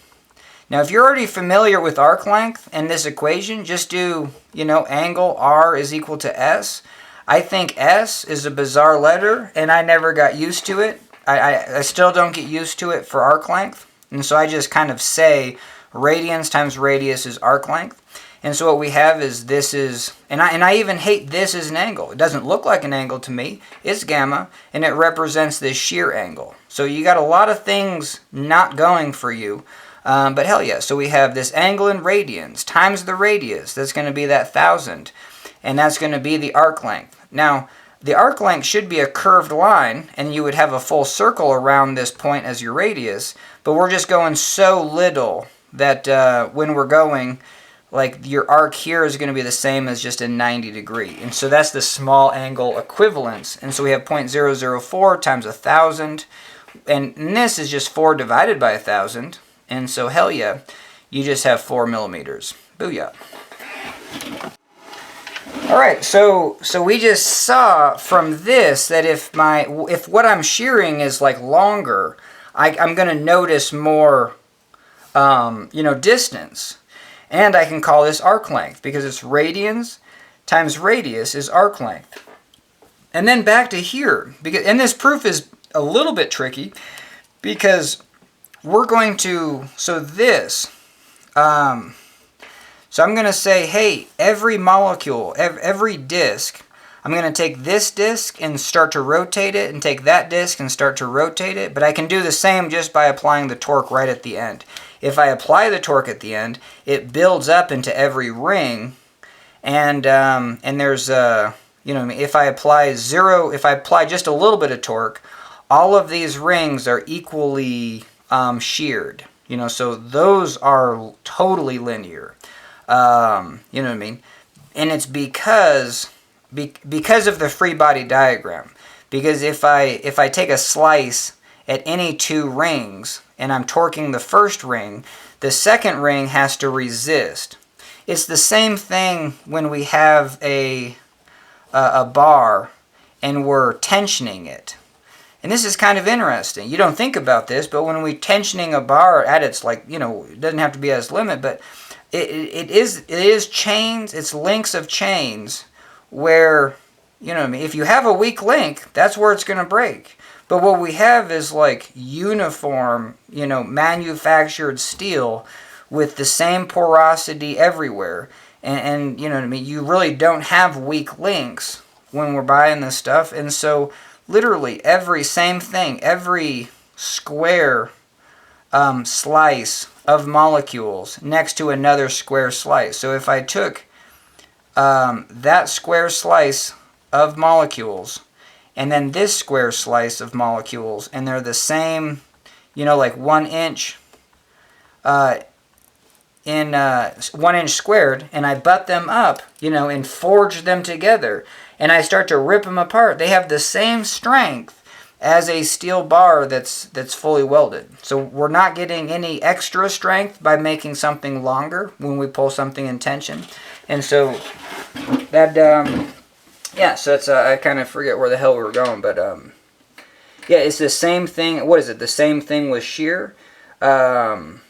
Now, if you're already familiar with arc length and this equation, just do, you know, angle R is equal to S. I think S is a bizarre letter, and I never got used to it. I still don't get used to it for arc length. And so I just kind of say radians times radius is arc length. And so what we have is this is, and I even hate this as an angle. It doesn't look like an angle to me. It's gamma, and it represents this shear angle. So you got a lot of things not going for you. But hell yeah, so we have this angle in radians times the radius. That's going to be that 1,000. And that's going to be the arc length. Now, the arc length should be a curved line, and you would have a full circle around this point as your radius. But we're just going so little that when we're going, like your arc here is going to be the same as just a 90 degree. And so that's the small angle equivalence. And so we have 0.004 times 1,000. And this is just 4 divided by 1,000. And so hell yeah, you just have 4 millimeters. Booyah. Alright, so we just saw from this that if what I'm shearing is like longer, I'm going to notice more you know, distance. And I can call this arc length because it's radians times radius is arc length. And then back to here, and this proof is a little bit tricky because we're going to, so this So I'm going to say, hey, every molecule, every disk, I'm going to take this disk and start to rotate it, and take that disk and start to rotate it. But I can do the same just by applying the torque right at the end. If I apply the torque at the end, it builds up into every ring, and there's if I apply just a little bit of torque, all of these rings are equally sheared. So those are totally linear. You know what I mean? And it's because of the free body diagram. Because if I take a slice at any two rings and I'm torquing the first ring, the second ring has to resist. It's the same thing when we have a bar and we're tensioning it. And this is kind of interesting. You don't think about this, but when we're tensioning a bar at its, it doesn't have to be at its limit, but it is chains, it's links of chains where, if you have a weak link, that's where it's going to break. But what we have is uniform, manufactured steel with the same porosity everywhere. And you really don't have weak links when we're buying this stuff. And so literally every square slice of molecules next to another square slice. So if I took that square slice of molecules and then this square slice of molecules, and they're the same, 1 inch in 1 inch squared, and I butt them up, and forge them together, and I start to rip them apart, they have the same strength as a steel bar that's fully welded. So we're not getting any extra strength by making something longer when we pull something in tension. And so that, so that's, I kind of forget where the hell we were going, but it's the same thing. What is it? The same thing with shear? So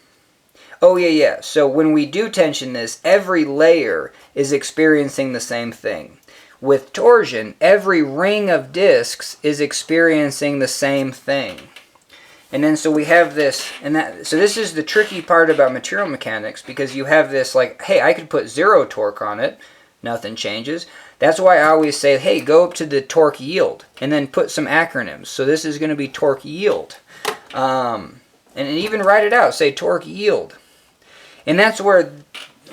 when we do tension this, every layer is experiencing the same thing. With torsion, every ring of discs is experiencing the same thing. And then so we have this, so this is the tricky part about material mechanics, because you have this hey, I could put 0 torque on it, nothing changes. That's why I always say, hey, go up to the torque yield, and then put some acronyms. So this is going to be torque yield. And even write it out, say torque yield. And that's where,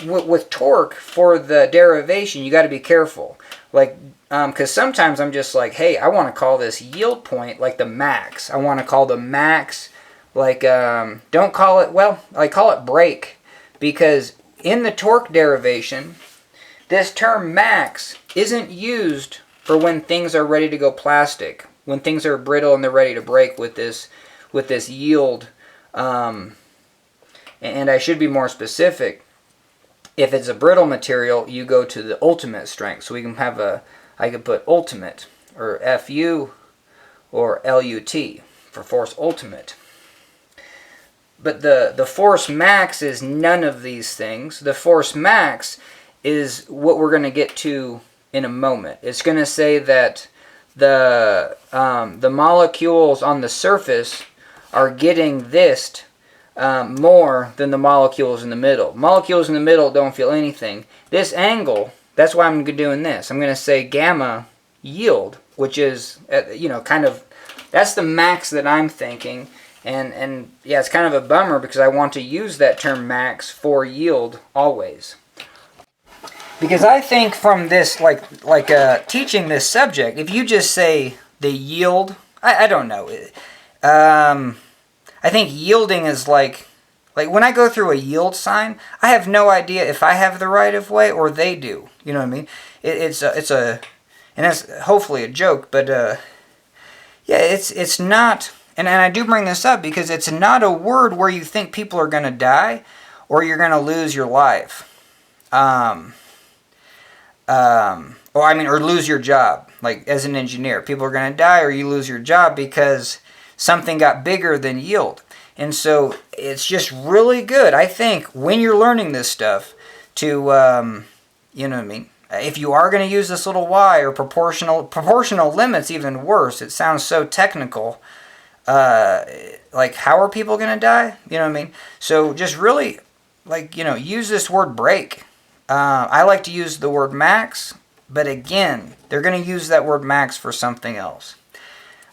with torque, for the derivation, you got to be careful. Because sometimes I'm just hey, I want to call this yield point the max. I want to call the max, don't call it, call it break. Because in the torque derivation, this term max isn't used for when things are ready to go plastic, when things are brittle and they're ready to break with this yield. And I should be more specific. If it's a brittle material, you go to the ultimate strength. So we can have I could put ultimate, or FU, or LUT, for force ultimate. But the force max is none of these things. The force max is what we're going to get to in a moment. It's going to say that the molecules on the surface are getting this more than the molecules in the middle. Molecules in the middle don't feel anything. This angle, that's why I'm doing this. I'm going to say gamma yield, which is, that's the max that I'm thinking. And yeah, it's kind of a bummer because I want to use that term max for yield always. Because I think from this, teaching this subject, if you just say the yield, I don't know. I think yielding is like when I go through a yield sign, I have no idea if I have the right of way or they do. You know what I mean? It's and that's hopefully a joke, but it's not. And I do bring this up because it's not a word where you think people are going to die or you're going to lose your life, or lose your job. As an engineer, people are going to die or you lose your job because something got bigger than yield. And so it's just really good, I think, when you're learning this stuff to, you know what I mean? If you are going to use this little y or proportional limits, even worse. It sounds so technical. How are people going to die? You know what I mean? So just really, like, use this word break. I like to use the word max, but again, they're going to use that word max for something else.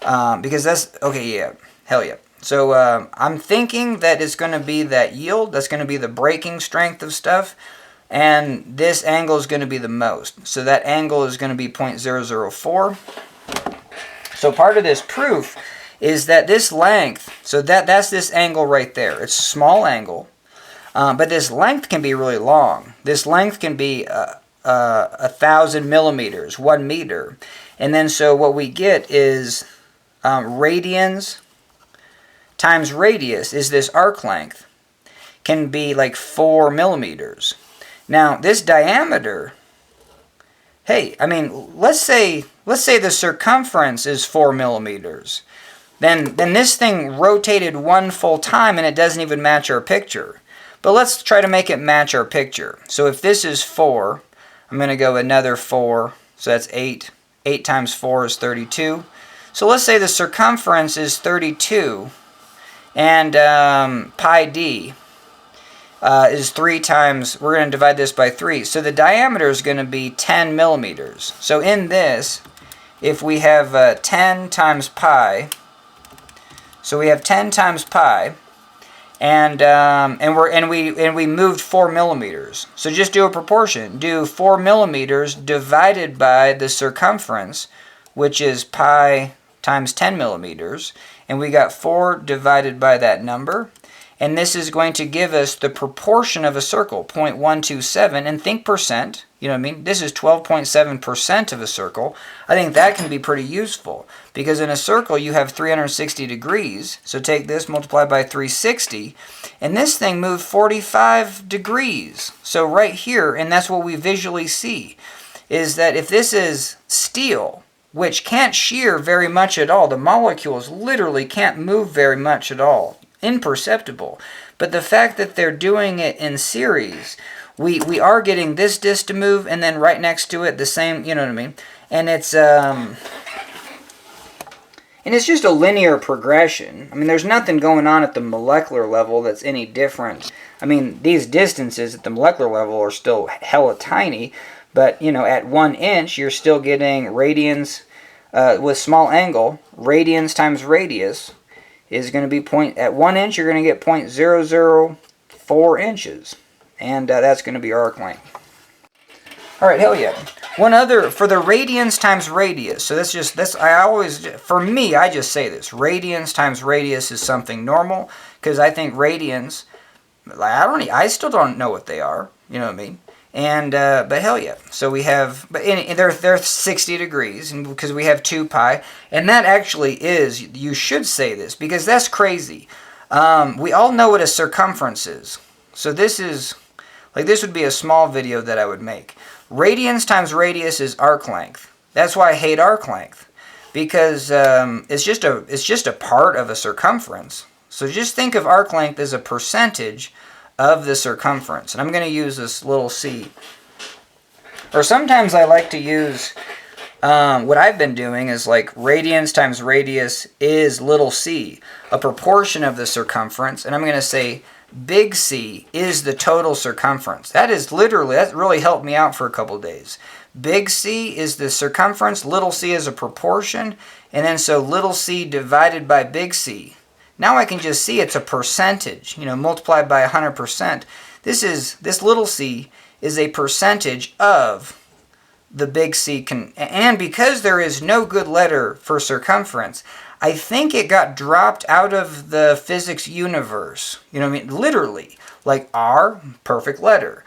Because that's, okay, yeah, hell yeah. So I'm thinking that it's going to be that yield, that's going to be the breaking strength of stuff, and this angle is going to be the most. So that angle is going to be 0.004. So part of this proof is that this length, so that's this angle right there. It's a small angle, but this length can be really long. This length can be 1,000 millimeters, 1 meter. And then so what we get is radians times radius is this arc length, can be like 4 millimeters. Now this diameter, hey, I mean, let's say the circumference is 4 millimeters. Then this thing rotated one full time and it doesn't even match our picture. But let's try to make it match our picture. So if this is 4, I'm going to go another 4, so that's 8. 8 times 4 is 32. So let's say the circumference is 32, and pi d is 3 times, we're going to divide this by 3. So the diameter is going to be 10 millimeters. So in this, if we have 10 times pi, so we have 10 times pi, and we moved 4 millimeters. So just do a proportion. Do 4 millimeters divided by the circumference, which is pi times 10 millimeters, and we got 4 divided by that number. And this is going to give us the proportion of a circle, 0.127, and think percent, you know what I mean? This is 12.7% of a circle. I think that can be pretty useful, because in a circle you have 360 degrees, so take this, multiply by 360, and this thing moved 45 degrees. So right here, and that's what we visually see, is that if this is steel, which can't shear very much at all, the molecules literally can't move very much at all, imperceptible. But the fact that they're doing it in series, we are getting this disc to move, and then right next to it the same, you know what I mean? And it's just a linear progression. I mean, there's nothing going on at the molecular level that's any different. I mean, these distances at the molecular level are still hella tiny, but at 1 inch you're still getting radians with small angle. Radians times radius is going to be at 1 inch you're going to get 0.004 inches, and that's going to be arc length. All right, hell yeah. One other for the radians times radius. So for me, I just say this: radians times radius is something normal, because I think radians, I still don't know what they are. You know what I mean? And but hell yeah. So we have, but they're 60 degrees, and because we have 2 pi, and that actually is, you should say this because that's crazy. We all know what a circumference is. So this is this would be a small video that I would make. Radians times radius is arc length. That's why I hate arc length, because it's just a part of a circumference. So just think of arc length as a percentage of the circumference. And I'm going to use this little c. Or sometimes I like to use, what I've been doing is like radians times radius is little c, a proportion of the circumference. And I'm going to say big C is the total circumference. That really helped me out for a couple days. Big C is the circumference, little c is a proportion, and then so little c divided by big C. Now I can just see it's a percentage, multiplied by 100%. This little c is a percentage of the big C. And because there is no good letter for circumference, I think it got dropped out of the physics universe. You know what I mean? Literally. Like R, perfect letter.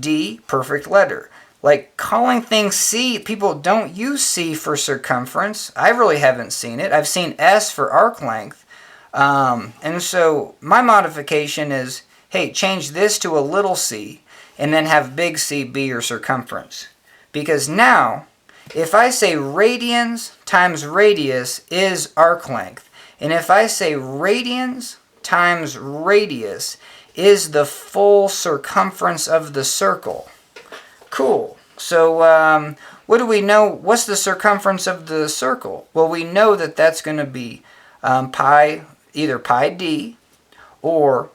D, perfect letter. Like calling things C, people don't use C for circumference. I really haven't seen it. I've seen S for arc length. And so my modification is, hey, change this to a little c and then have big C be your circumference. Because now, if I say radians times radius is arc length, and if I say radians times radius is the full circumference of the circle, cool. So what do we know? What's the circumference of the circle? Well, we know that that's going to be either pi d or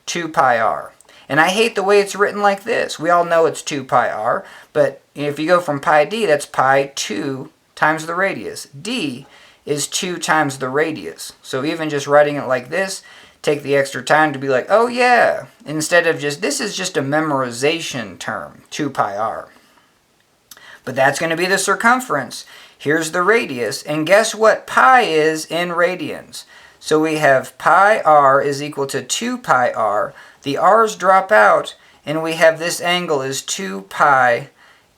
2 pi r. And I hate the way it's written like this. We all know it's 2 pi r, but if you go from pi d, that's pi 2 times the radius. D is 2 times the radius. So even just writing it like this, take the extra time to be like, oh yeah, instead of just, this is just a memorization term, 2 pi r. But that's going to be the circumference. Here's the radius, and guess what pi is in radians? So we have pi r is equal to 2 pi r. The r's drop out, and we have this angle is 2 pi,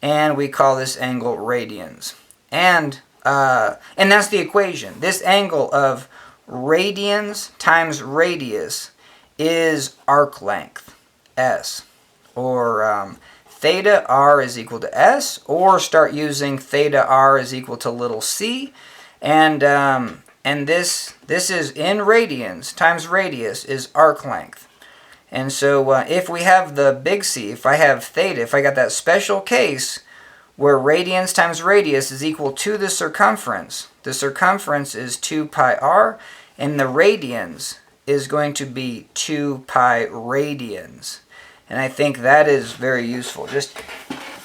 and we call this angle radians. And that's the equation. This angle of radians times radius is arc length, s. Or theta r is equal to s, or start using theta r is equal to little c. And this is in radians times radius is arc length. And so if we have the big C, if I have theta, if I got that special case where radians times radius is equal to the circumference is 2 pi r, and the radians is going to be 2 pi radians. And I think that is very useful. Just,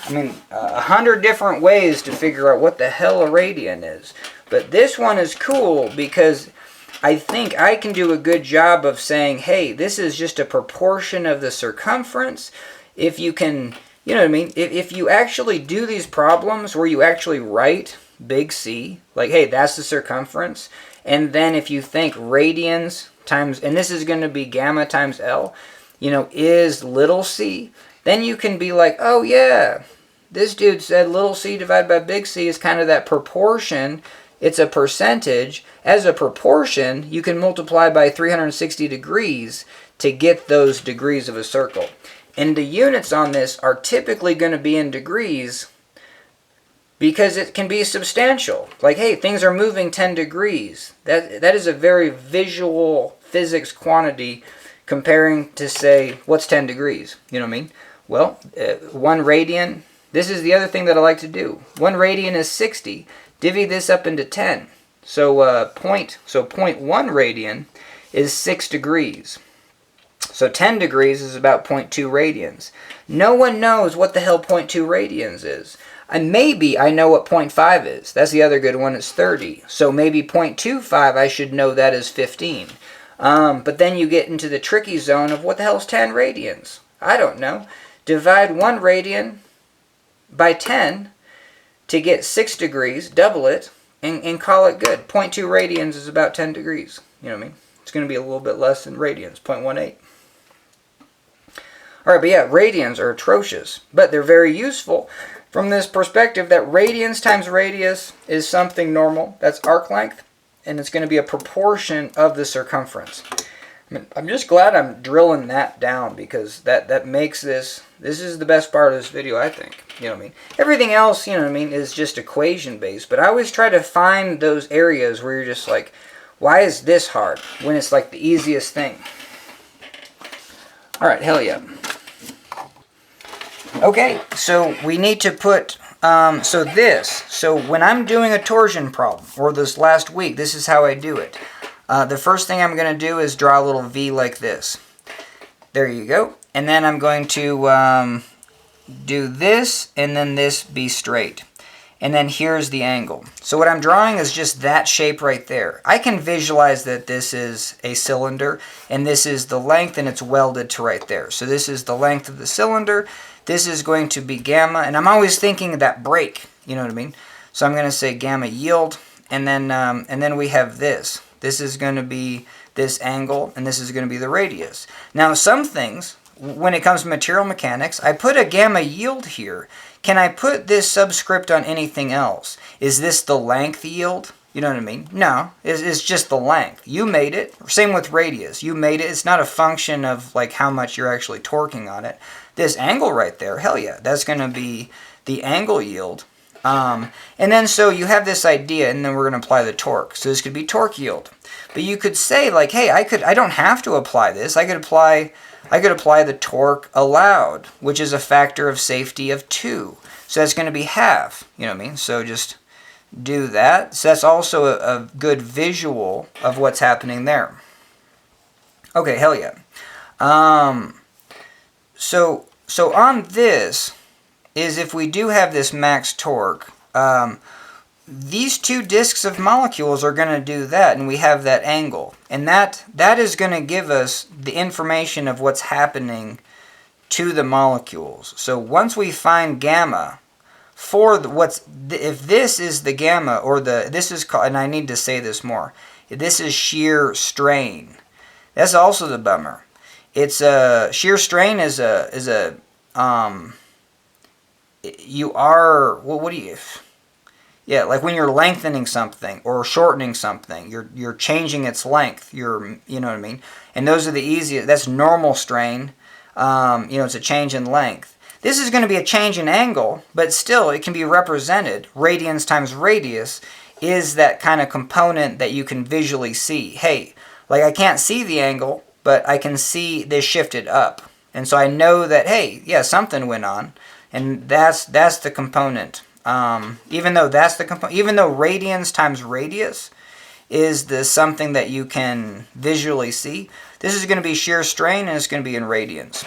100 different ways to figure out what the hell a radian is. But this one is cool because I think I can do a good job of saying, hey, this is just a proportion of the circumference. If you can, you know what I mean? If you actually do these problems where you actually write big C, like, hey, that's the circumference. And then if you think radians times, and this is going to be gamma times L, is little c, then you can be like, oh yeah, this dude said little c divided by big C is kind of that proportion. It's a percentage. As a proportion, you can multiply by 360 degrees to get those degrees of a circle. And the units on this are typically going to be in degrees because it can be substantial. Like, hey, things are moving 10 degrees. That is a very visual physics quantity comparing to, say, what's 10 degrees? You know what I mean? Well, 1 radian, this is the other thing that I like to do. 1 radian is 60. Divvy this up into 10. So 0.1 radian is 6 degrees. So 10 degrees is about 0.2 radians. No one knows what the hell 0.2 radians is. And maybe I know what 0.5 is. That's the other good one, it's 30. So maybe 0.25, I should know that is 15. But then you get into the tricky zone of what the hell is 10 radians? I don't know. Divide 1 radian by 10 to get 6 degrees, double it, and call it good. 0.2 radians is about 10 degrees. You know what I mean? It's going to be a little bit less than radians, 0.18. Alright, but yeah, radians are atrocious, but they're very useful from this perspective that radians times radius is something normal. That's arc length, and it's going to be a proportion of the circumference. I'm just glad I'm drilling that down because that makes this is the best part of this video, I think. You know what I mean? Everything else, you know what I mean, is just equation based, but I always try to find those areas where you're just like, why is this hard when it's like the easiest thing? Alright, hell yeah. Okay, so we need to put, so when I'm doing a torsion problem, or this last week, this is how I do it. The first thing I'm going to do is draw a little V like this. There you go. And then I'm going to do this, and then this be straight. And then here's the angle. So what I'm drawing is just that shape right there. I can visualize that this is a cylinder, and this is the length, and it's welded to right there. So this is the length of the cylinder. This is going to be gamma, and I'm always thinking of that break. You know what I mean? So I'm going to say gamma yield, and then we have this. This is going to be this angle, and this is going to be the radius. Now, some things, when it comes to material mechanics, I put a gamma yield here. Can I put this subscript on anything else? Is this the length yield? You know what I mean? No, it's just the length. You made it. Same with radius. You made it. It's not a function of like how much you're actually torquing on it. This angle right there, hell yeah, that's going to be the angle yield. And then so you have this idea, and then we're going to apply the torque. So this could be torque yield. But you could say like, hey, I don't have to apply this. I could apply the torque allowed, which is a factor of safety of 2. So that's going to be half. You know what I mean? So just do that. So that's also a good visual of what's happening there. Okay, hell yeah. So on this is if we do have this max torque, these two disks of molecules are going to do that, and we have that angle. And that is going to give us the information of what's happening to the molecules. So once we find gamma, for if this is the gamma, or this is called, and I need to say this more, this is shear strain. That's also the bummer. It's shear strain is like when you're lengthening something or shortening something, you're changing its length. You know what I mean? And those are the easiest. That's normal strain. It's a change in length. This is going to be a change in angle, but still it can be represented. Radians times radius is that kind of component that you can visually see. Hey, like I can't see the angle, but I can see this shifted up. And so I know that, hey, yeah, something went on. And that's the component. Even though radians times radius is the something that you can visually see, this is going to be shear strain, and it's going to be in radians.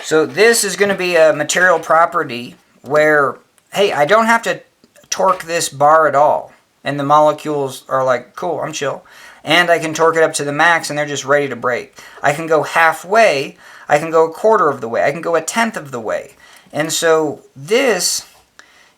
So this is going to be a material property where, hey, I don't have to torque this bar at all. And the molecules are like, cool, I'm chill. And I can torque it up to the max, and they're just ready to break. I can go halfway. I can go a quarter of the way. I can go a tenth of the way. And so this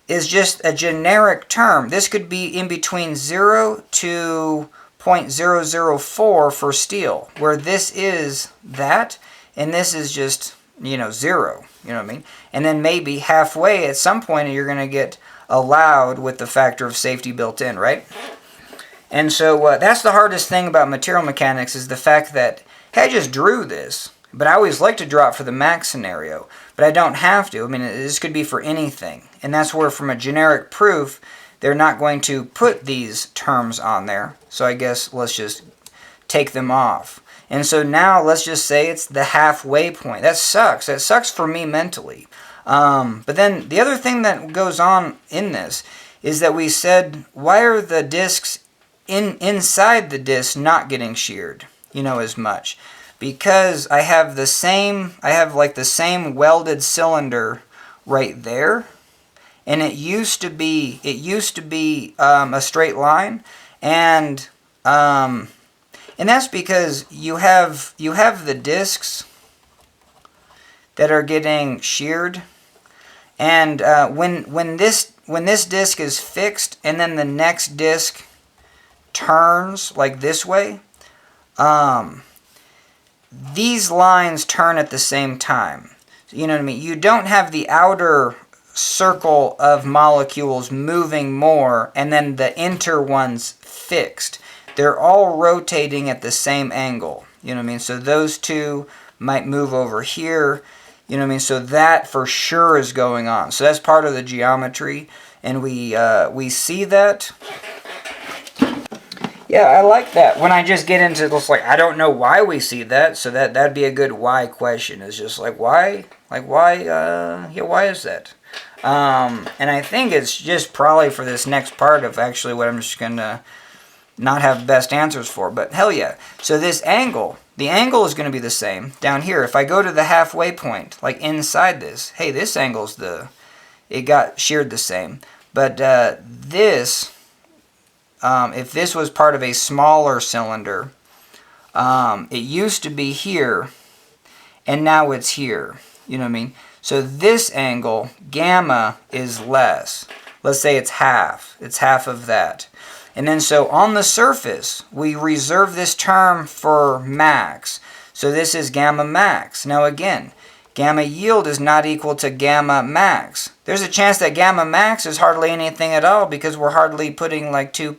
is just a generic term. This could be in between 0 to 0.004 for steel, where this is that, and this is just, 0. You know what I mean? And then maybe halfway at some point you're going to get allowed with the factor of safety built in, right? And so that's the hardest thing about material mechanics, is the fact that, hey, I just drew this, but I always like to draw it for the max scenario, but I don't have to. I mean, this could be for anything. And that's where, from a generic proof, they're not going to put these terms on there. So I guess let's just take them off. And so now let's just say it's the halfway point. That sucks. That sucks for me mentally. But then the other thing that goes on in this is that we said, why are the discs inside the disc not getting sheared, as much? Because I have the same welded cylinder right there, and it used to be a straight line, and that's because you have the discs that are getting sheared, and when this disc is fixed and then the next disc turns like this way, these lines turn at the same time. You know what I mean? You don't have the outer circle of molecules moving more and then the inner ones fixed. They're all rotating at the same angle. You know what I mean? So those two might move over here. You know what I mean? So that for sure is going on. So that's part of the geometry, and we see that. Yeah, I like that. When I just get into this, like, I don't know why we see that, so that'd be a good why question. It's just like, why? Like, why? Why is that? And I think it's just probably for this next part of actually what I'm just gonna not have best answers for. But hell yeah. So this angle, the angle is going to be the same down here. If I go to the halfway point, like inside this, hey, this angle's it got sheared the same. But this, if this was part of a smaller cylinder, it used to be here, and now it's here. You know what I mean? So this angle, gamma, is less. Let's say it's half. It's half of that. And then so on the surface, we reserve this term for max. So this is gamma max. Now again, gamma yield is not equal to gamma max. There's a chance that gamma max is hardly anything at all because we're hardly putting like 2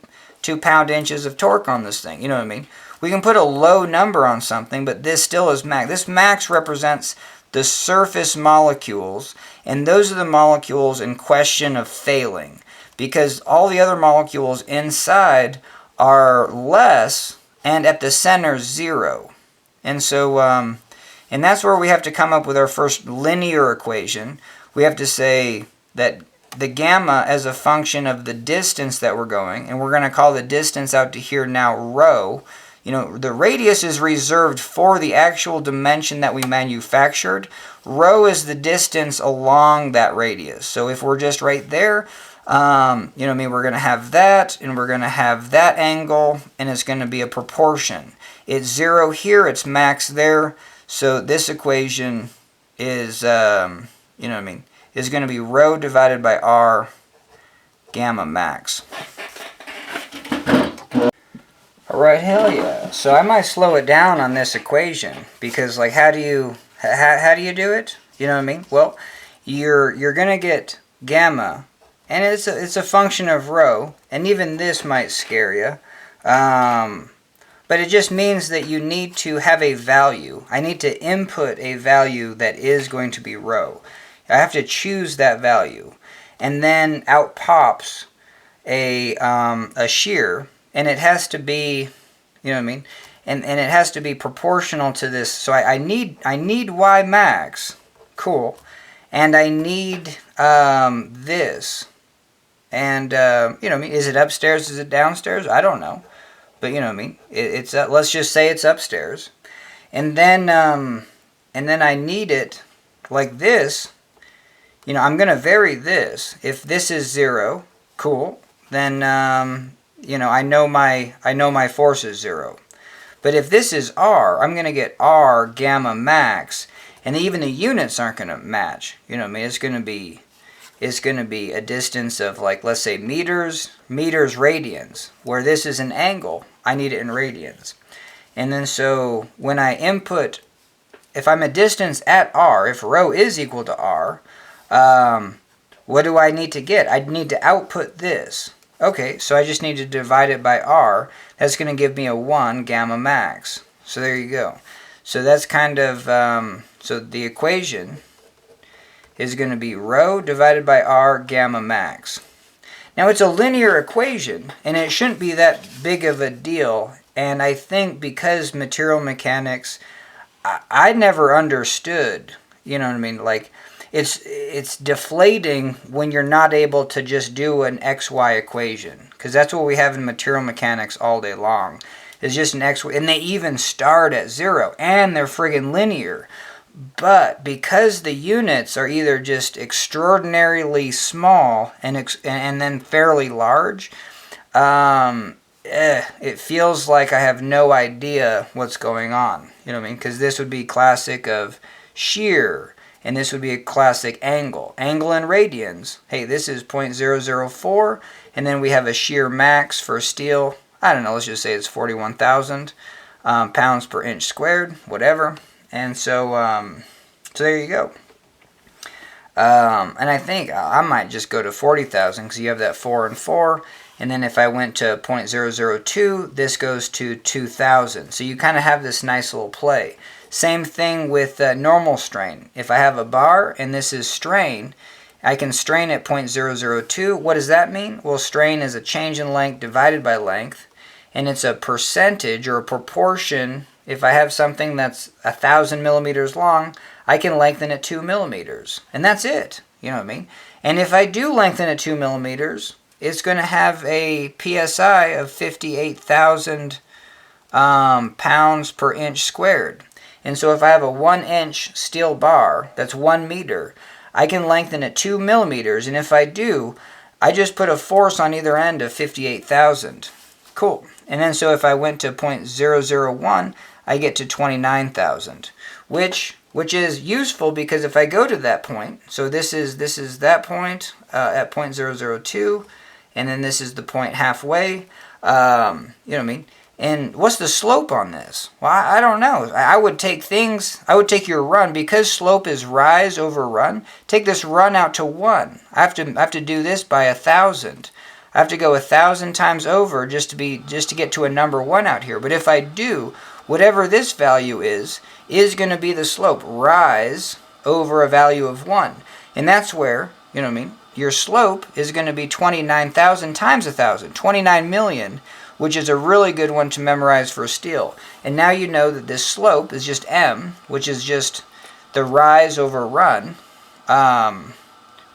pound-inches of torque on this thing. You know what I mean? We can put a low number on something, but this still is max. This max represents the surface molecules, and those are the molecules in question of failing, because all the other molecules inside are less, and at the center 0. And so, and that's where we have to come up with our first linear equation. We have to say that the gamma as a function of the distance that we're going, and we're going to call the distance out to here now rho. You know, the radius is reserved for the actual dimension that we manufactured. Rho is the distance along that radius. So if we're just right there, you know what I mean, we're going to have that, and we're going to have that angle, and it's going to be a proportion. It's 0 here, it's max there. So this equation is, you know what I mean, is going to be rho divided by r gamma max. Alright, hell yeah. So I might slow it down on this equation, because like how do you do it? You know what I mean? Well, you're going to get gamma, and it's a function of rho, and even this might scare you. But it just means that you need to have a value. I need to input a value that is going to be rho. I have to choose that value. And then out pops a shear, and it has to be, you know what I mean? And it has to be proportional to this. So I need Y max. Cool. And I need this. And, you know what I mean? Is it upstairs? Is it downstairs? I don't know. But you know what I mean? It's let's just say it's upstairs. And then I need it like this. You know, I'm going to vary this. If this is 0, cool. Then, you know, I know my force is 0. But if this is r, I'm going to get r gamma max, and even the units aren't going to match. You know what I mean? It's going to be a distance of, like, let's say meters radians, where this is an angle. I need it in radians. And then so when I input, if I'm a distance at r, if rho is equal to r, what do I need to get? I need to output this. Okay, so I just need to divide it by r. That's going to give me a 1 gamma max. So there you go. So that's kind of, so the equation is going to be rho divided by r gamma max. Now it's a linear equation, and it shouldn't be that big of a deal. And I think because material mechanics, I never understood, you know what I mean, like, it's deflating when you're not able to just do an XY equation, because that's what we have in material mechanics all day long. It's just an XY, and they even start at 0, and they're friggin' linear. But because the units are either just extraordinarily small and then fairly large, it feels like I have no idea what's going on. You know what I mean? Because this would be classic of shear, and this would be a classic angle. Angle in radians. Hey, this is 0.004, and then we have a shear max for steel. I don't know, let's just say it's 41,000 pounds per inch squared, whatever. And so, so there you go. And I think I might just go to 40,000, because you have that 4 and 4. And then if I went to 0.002, this goes to 2,000. So you kind of have this nice little play. Same thing with normal strain. If I have a bar and this is strain, I can strain at 0.002. What does that mean? Well, strain is a change in length divided by length. And it's a percentage or a proportion. If I have something that's 1,000 millimeters long, I can lengthen it 2 millimeters. And that's it. You know what I mean? And if I do lengthen it 2 millimeters, it's going to have a PSI of 58,000 pounds per inch squared. And so if I have a 1-inch steel bar, that's 1 meter, I can lengthen it 2 millimeters. And if I do, I just put a force on either end of 58,000. Cool. And then so if I went to 0.001, I get to 29,000, which is useful, because if I go to that point, so this is that point at 0.002, and then this is the point halfway, you know what I mean? And what's the slope on this? Well, I don't know. I would take your run, because slope is rise over run, take this run out to 1. I have to do this by 1,000. I have to go 1,000 times over just to get to a number 1 out here. But if I do, whatever this value is going to be the slope, rise over a value of 1. And that's where, you know what I mean, your slope is going to be 29,000 times 1,000, 29 million, which is a really good one to memorize for steel. And now you know that this slope is just m, which is just the rise over run,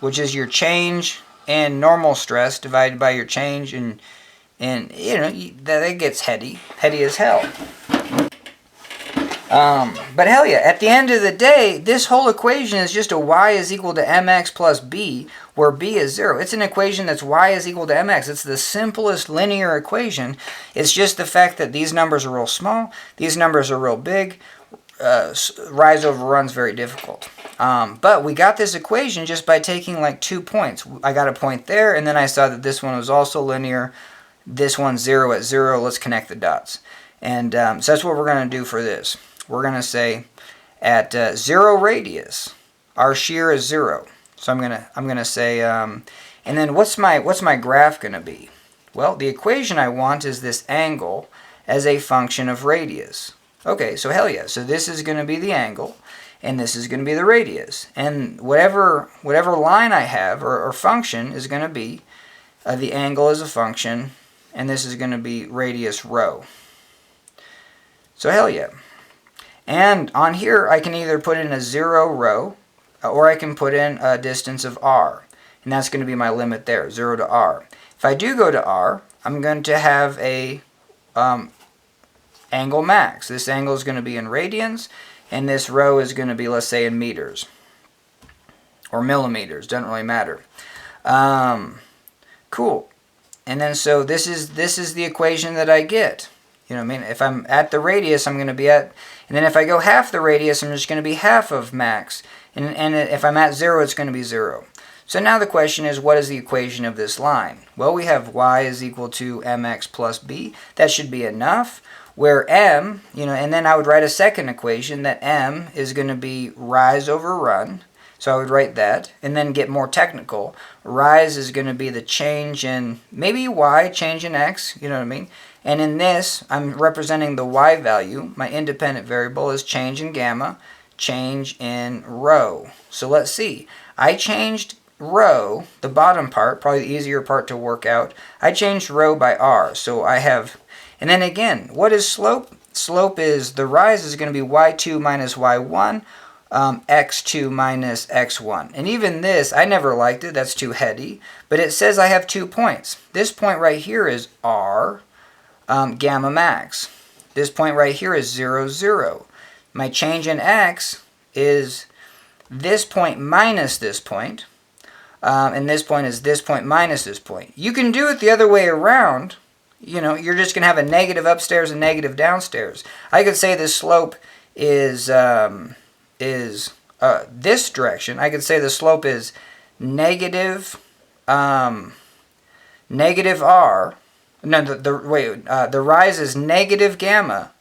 which is your change in normal stress divided by your change in And, you know, that gets heady as hell. But hell yeah, at the end of the day, this whole equation is just a y is equal to mx plus b, where b is 0. It's an equation that's y is equal to mx. It's the simplest linear equation. It's just the fact that these numbers are real small, these numbers are real big. Rise over run's very difficult. But we got this equation just by taking like 2 points. I got a point there, and then I saw that this one was also linear. This one's 0 at 0. Let's connect the dots. And so that's what we're going to do for this. We're going to say at 0 radius, our shear is 0. So I'm gonna say, and then what's my graph going to be? Well, the equation I want is this angle as a function of radius. Okay, so hell yeah. So this is going to be the angle, and this is going to be the radius. And whatever line I have or function is going to be the angle as a function, and this is going to be radius rho. So hell yeah. And on here, I can either put in a 0 rho, or I can put in a distance of r. And that's going to be my limit there, 0 to r. If I do go to r, I'm going to have a angle max. This angle is going to be in radians, and this rho is going to be, let's say, in meters. Or millimeters, doesn't really matter. Cool. And then so this is the equation that I get. You know what I mean? If I'm at the radius, I'm going to be at, and then if I go half the radius, I'm just going to be half of max. And if I'm at 0, it's going to be 0. So now the question is, what is the equation of this line? Well, we have y is equal to mx plus b. That should be enough. Where m, you know, and then I would write a second equation that m is going to be rise over run. So I would write that, and then get more technical. Rise is going to be the change in, maybe y, change in x, you know what I mean? And in this, I'm representing the y value. My independent variable is change in gamma, change in rho. So let's see. I changed rho, the bottom part, probably the easier part to work out. I changed rho by r. So I have, and then again, what is slope? Slope is, the rise is going to be y2 minus y1, x2 minus x1. And even this, I never liked it. That's too heady. But it says I have 2 points. This point right here is r, gamma max. This point right here is 0, 0. My change in x is this point minus this point. And this point is this point minus this point. You can do it the other way around. You know, you're just going to have a negative upstairs and negative downstairs. I could say the slope is this direction. I could say the slope is negative negative r. No, the rise is negative gamma,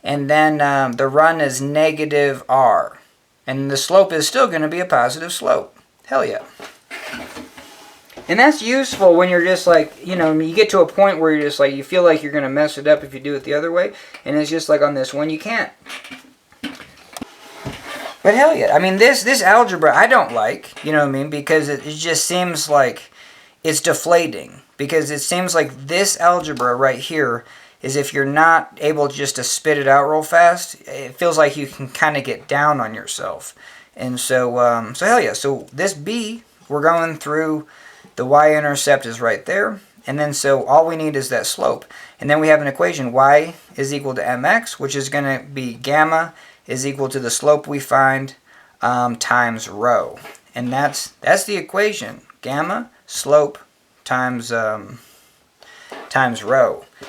and then the run is negative r. And the slope is still going to be a positive slope. Hell yeah. And that's useful when you're just like, you know, you get to a point where you're just like, you feel like you're going to mess it up if you do it the other way. And it's just like on this one, you can't. But hell yeah. I mean, this algebra I don't like, you know what I mean? Because it just seems like it's deflating. Because it seems like this algebra right here is, if you're not able just to spit it out real fast, it feels like you can kind of get down on yourself. And so, so hell yeah. So this B, we're going through, the y-intercept is right there. And then so all we need is that slope. And then we have an equation, y is equal to mx, which is going to be gamma is equal to the slope we find times rho. And that's the equation. Gamma, slope, times rho.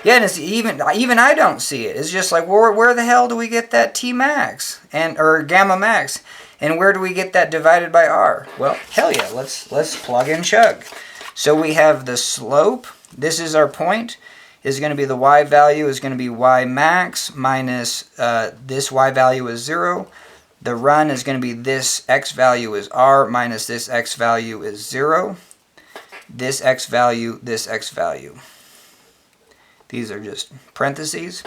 Yeah, and it's even I don't see it. It's just like, where the hell do we get that T max or gamma max, and where do we get that divided by r? Well, hell yeah, let's plug and chug. So we have the slope. This is our point. Is going to be the y value is going to be y max minus this y value is 0. The run is going to be this x value is r minus this x value is 0. This x value, this x value. These are just parentheses.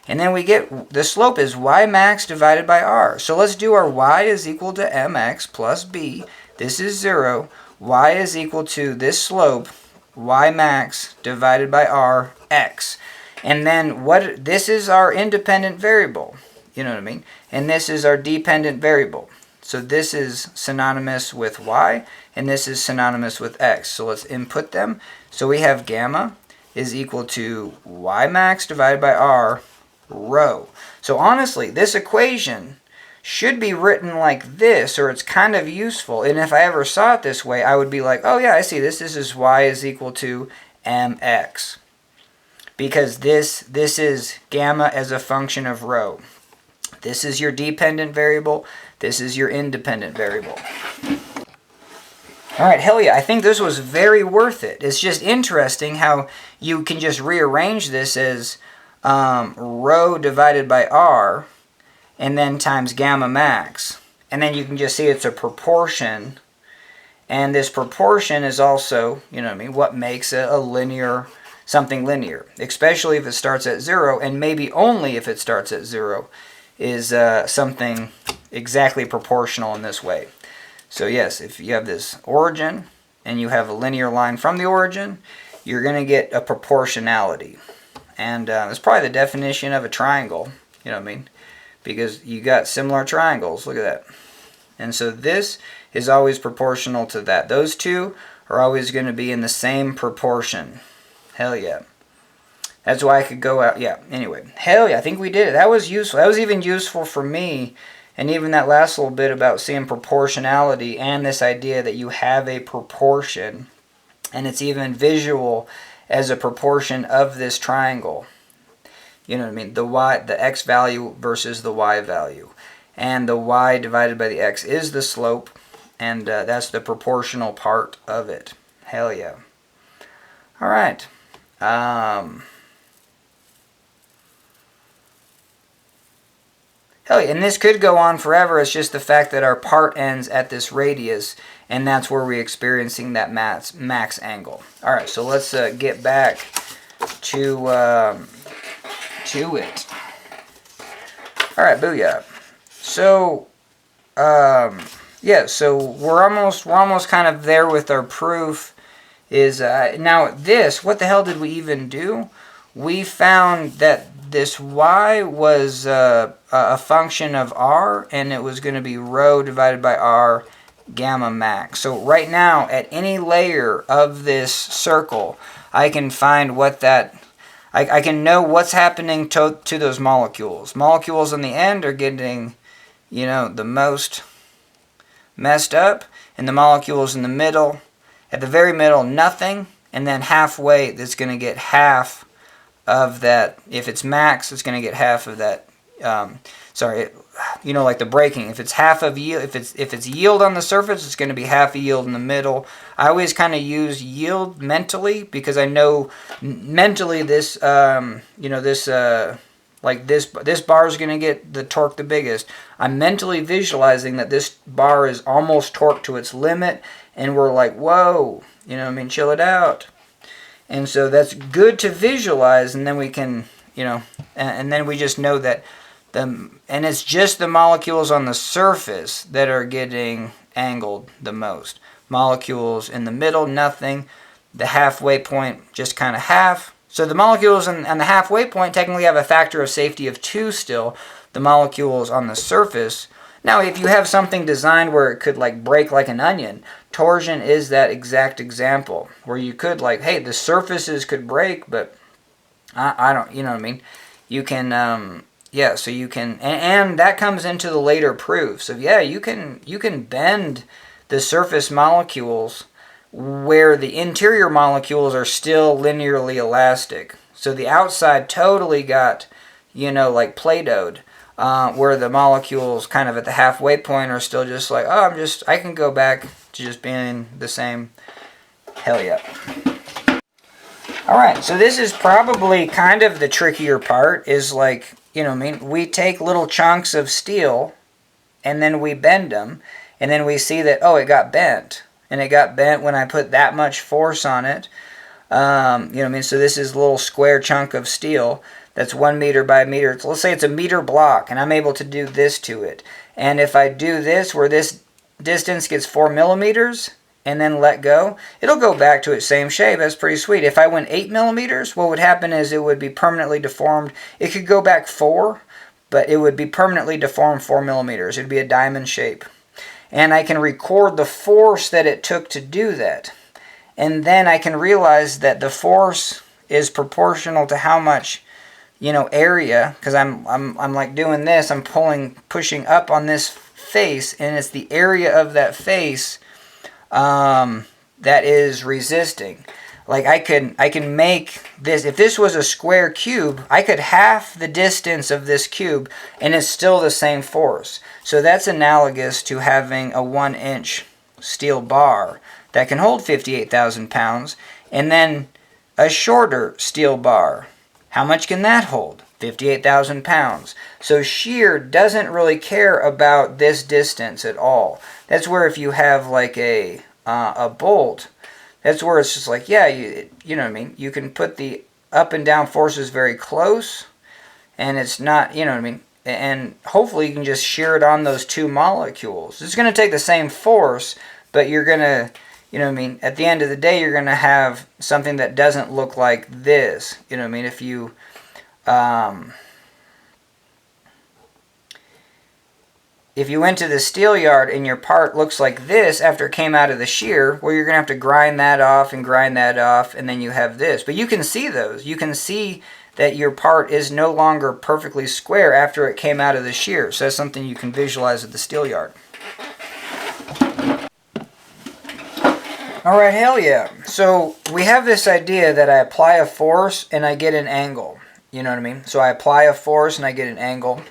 And then we get, the slope is y max divided by r. So let's do our y is equal to mx plus b. This is 0. Y is equal to this slope, y max divided by r, x. And then this is our independent variable. You know what I mean? And this is our dependent variable. So this is synonymous with y, and this is synonymous with x. So let's input them. So we have gamma is equal to Y max divided by R rho. So honestly, this equation should be written like this, or it's kind of useful. And if I ever saw it this way, I would be like, oh yeah, I see this. This is Y is equal to mx. Because this is gamma as a function of rho. This is your dependent variable. This is your independent variable. All right, hell yeah, I think this was very worth it. It's just interesting how you can just rearrange this as rho divided by R and then times gamma max. And then you can just see it's a proportion. And this proportion is also, you know what I mean, what makes a linear, something linear. Especially if it starts at 0, and maybe only if it starts at 0, is something exactly proportional in this way. So yes, if you have this origin and you have a linear line from the origin, you're going to get a proportionality. And it's probably the definition of a triangle, you know what I mean? Because you got similar triangles, look at that. And so this is always proportional to that. Those two are always going to be in the same proportion. Hell yeah. That's why I could go out, yeah, anyway. Hell yeah, I think we did it. That was useful. That was even useful for me. And even that last little bit about seeing proportionality and this idea that you have a proportion, and it's even visual as a proportion of this triangle. You know what I mean? The x value versus the y value. And the y divided by the x is the slope, and that's the proportional part of it. Hell yeah. All right. Hell yeah, and this could go on forever. It's just the fact that our part ends at this radius, and that's where we're experiencing that max angle. All right, so let's get back to it. All right, booyah. So, yeah, so we're almost kind of there with our proof. Is now this, what the hell did we even do? We found that this y was a function of r, and it was going to be rho divided by r gamma max. So right now, at any layer of this circle, I can find what that, I can know what's happening to those molecules. Molecules on the end are getting, you know, the most messed up, and the molecules in the middle, at the very middle, nothing, and then halfway, that's going to get half of that. If it's max, it's going to get half of that. You know, like the braking. If it's half of yield, if it's yield on the surface, it's going to be half a yield in the middle. I always kind of use yield mentally, because I know mentally this, you know, this like this bar is going to get the torque the biggest. I'm mentally visualizing that this bar is almost torqued to its limit, and we're like, whoa, you know what I mean, chill it out. And so that's good to visualize, and then we can, you know, and then we just know that and it's just the molecules on the surface that are getting angled the most. Molecules in the middle, nothing. The halfway point, just kind of half. So the molecules on the halfway point technically have a factor of safety of 2 still. The molecules on the surface. Now, if you have something designed where it could like break like an onion, torsion is that exact example where you could like, hey, the surfaces could break, but I don't, you know what I mean? You can, yeah, so you can, and that comes into the later proofs. So yeah, you can bend the surface molecules where the interior molecules are still linearly elastic. So the outside totally got, you know, like Play-Doh'd. Where the molecules kind of at the halfway point are still just like, oh, I can go back to just being the same. Hell yeah. Alright, so this is probably kind of the trickier part, is like, you know what I mean, we take little chunks of steel, and then we bend them, and then we see that, oh, it got bent. And it got bent when I put that much force on it. You know what I mean, so this is a little square chunk of steel. That's 1 meter by a meter. So let's say it's a meter block, and I'm able to do this to it. And if I do this, where this distance gets 4 millimeters, and then let go, it'll go back to its same shape. That's pretty sweet. If I went 8 millimeters, what would happen is it would be permanently deformed. It could go back 4, but it would be permanently deformed 4 millimeters. It would be a diamond shape. And I can record the force that it took to do that. And then I can realize that the force is proportional to how much, you know, area, because I'm like doing this, I'm pushing up on this face, and it's the area of that face that is resisting. Like I can make this, if this was a square cube, I could half the distance of this cube and it's still the same force. So that's analogous to having a 1-inch steel bar that can hold 58,000 pounds, and then a shorter steel bar. How much can that hold? 58,000 pounds. So shear doesn't really care about this distance at all. That's where if you have like a bolt, that's where it's just like, yeah, you know what I mean? You can put the up and down forces very close, and it's not, you know what I mean? And hopefully you can just shear it on those two molecules. It's going to take the same force, but you're going to, you know what I mean? At the end of the day, you're going to have something that doesn't look like this. You know what I mean? If you, if you went to the steel yard and your part looks like this after it came out of the shear, well, you're going to have to grind that off, and then you have this. But you can see those. You can see that your part is no longer perfectly square after it came out of the shear. So that's something you can visualize at the steel yard. Alright, hell yeah. So we have this idea that I apply a force and I get an angle. You know what I mean? So I apply a force and I get an angle.